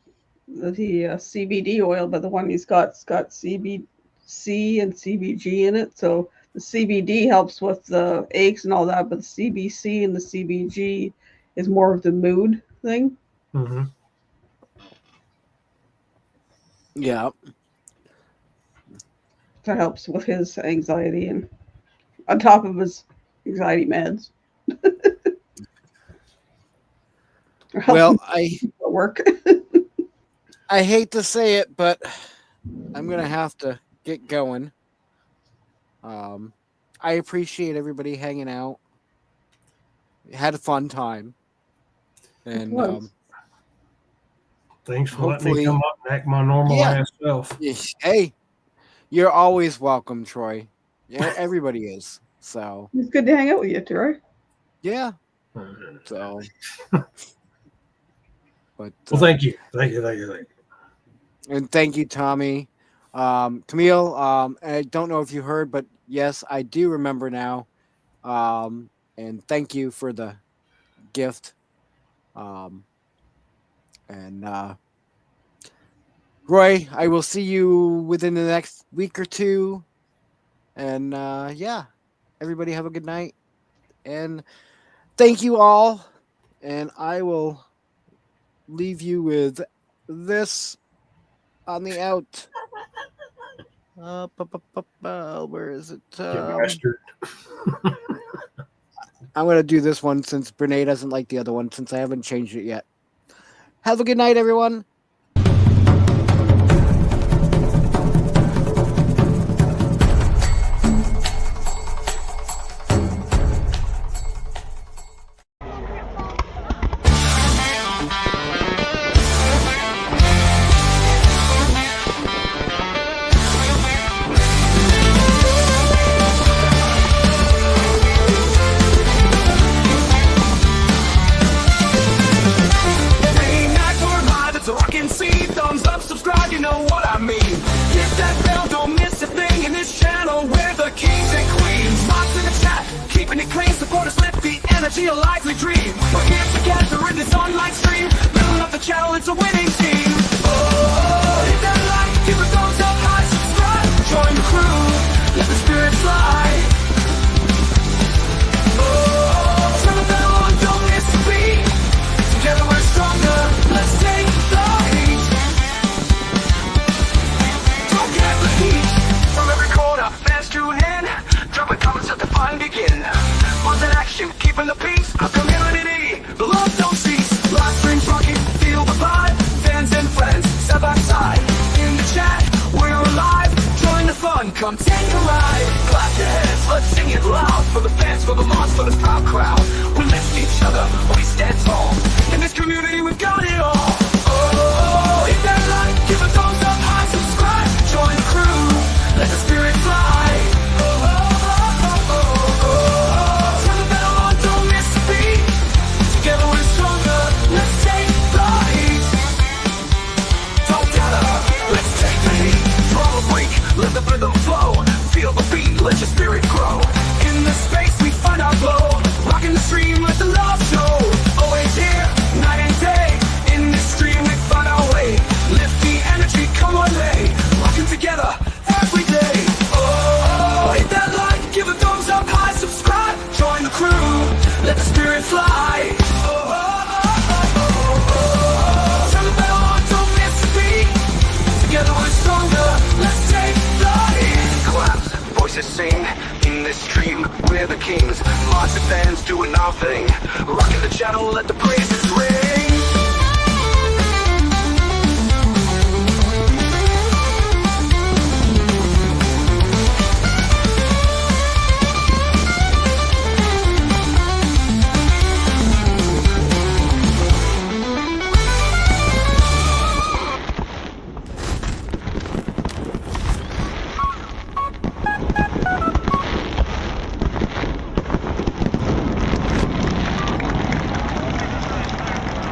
the CBD oil, but the one he's got's got CBC and CBG in it. So the CBD helps with the aches and all that, but the CBC and the CBG is more of the mood thing. Mm-hmm. Yeah. That helps with his anxiety and on top of his anxiety meds. Well, I work. I hate to say it, but I'm gonna have to get going. I appreciate everybody hanging out. Had a fun time, and thanks for letting me come up and act my normal ass self. Hey, you're always welcome, Troy. Yeah, everybody is. So it's good to hang out with you, Troy. Yeah. So. But, well, thank you. And thank you, Tommy. Camille, I don't know if you heard, but yes, I do remember now. And thank you for the gift. Roy, I will see you within the next week or two. And yeah, everybody have a good night. And thank you all. And I will leave you with this on the out. Where is it? I'm going to do this one since Brene doesn't like the other one, since I haven't changed it yet. Have a good night, everyone. A lively dream. We're here together in this online stream. Building up the channel, it's a winning team. Oh, hit that like, give a thumbs up, high, subscribe. Join the crew, let the spirit fly. Oh, turn the bell on, don't miss a beat. Together we're stronger, let's take the heat. Don't get the heat. From every corner, fans tune in. Dropping comments at the fun begin. Buzz in action, keeping the peace. Our community, the love don't cease. Live streams rocking, feel the vibe. Fans and friends, side by side. In the chat, we're alive. Join the fun, come take a ride. Clap your hands, let's sing it loud. For the fans, for the mods, for the proud crowd. We lift each other, we stand tall. In this community, we've got it all. Oh, hit that like, give a thumbs up, high, subscribe. Join the crew, let the spirit fly. Let the rhythm flow, feel the beat, let your spirit grow. In this space we find our glow, rocking the stream, let the love show. Always here, night and day, in this stream we find our way. Lift the energy, come on lay, rocking together every day. Oh, hit that like, give a thumbs up, high, subscribe. Join the crew, let the spirit fly. Turn the bell on, don't miss a beat. Together we're stronger, let's take claps, voices sing. In this stream, we're the kings. Mods and fans doing our thing. Rocking the channel, let the praises ring.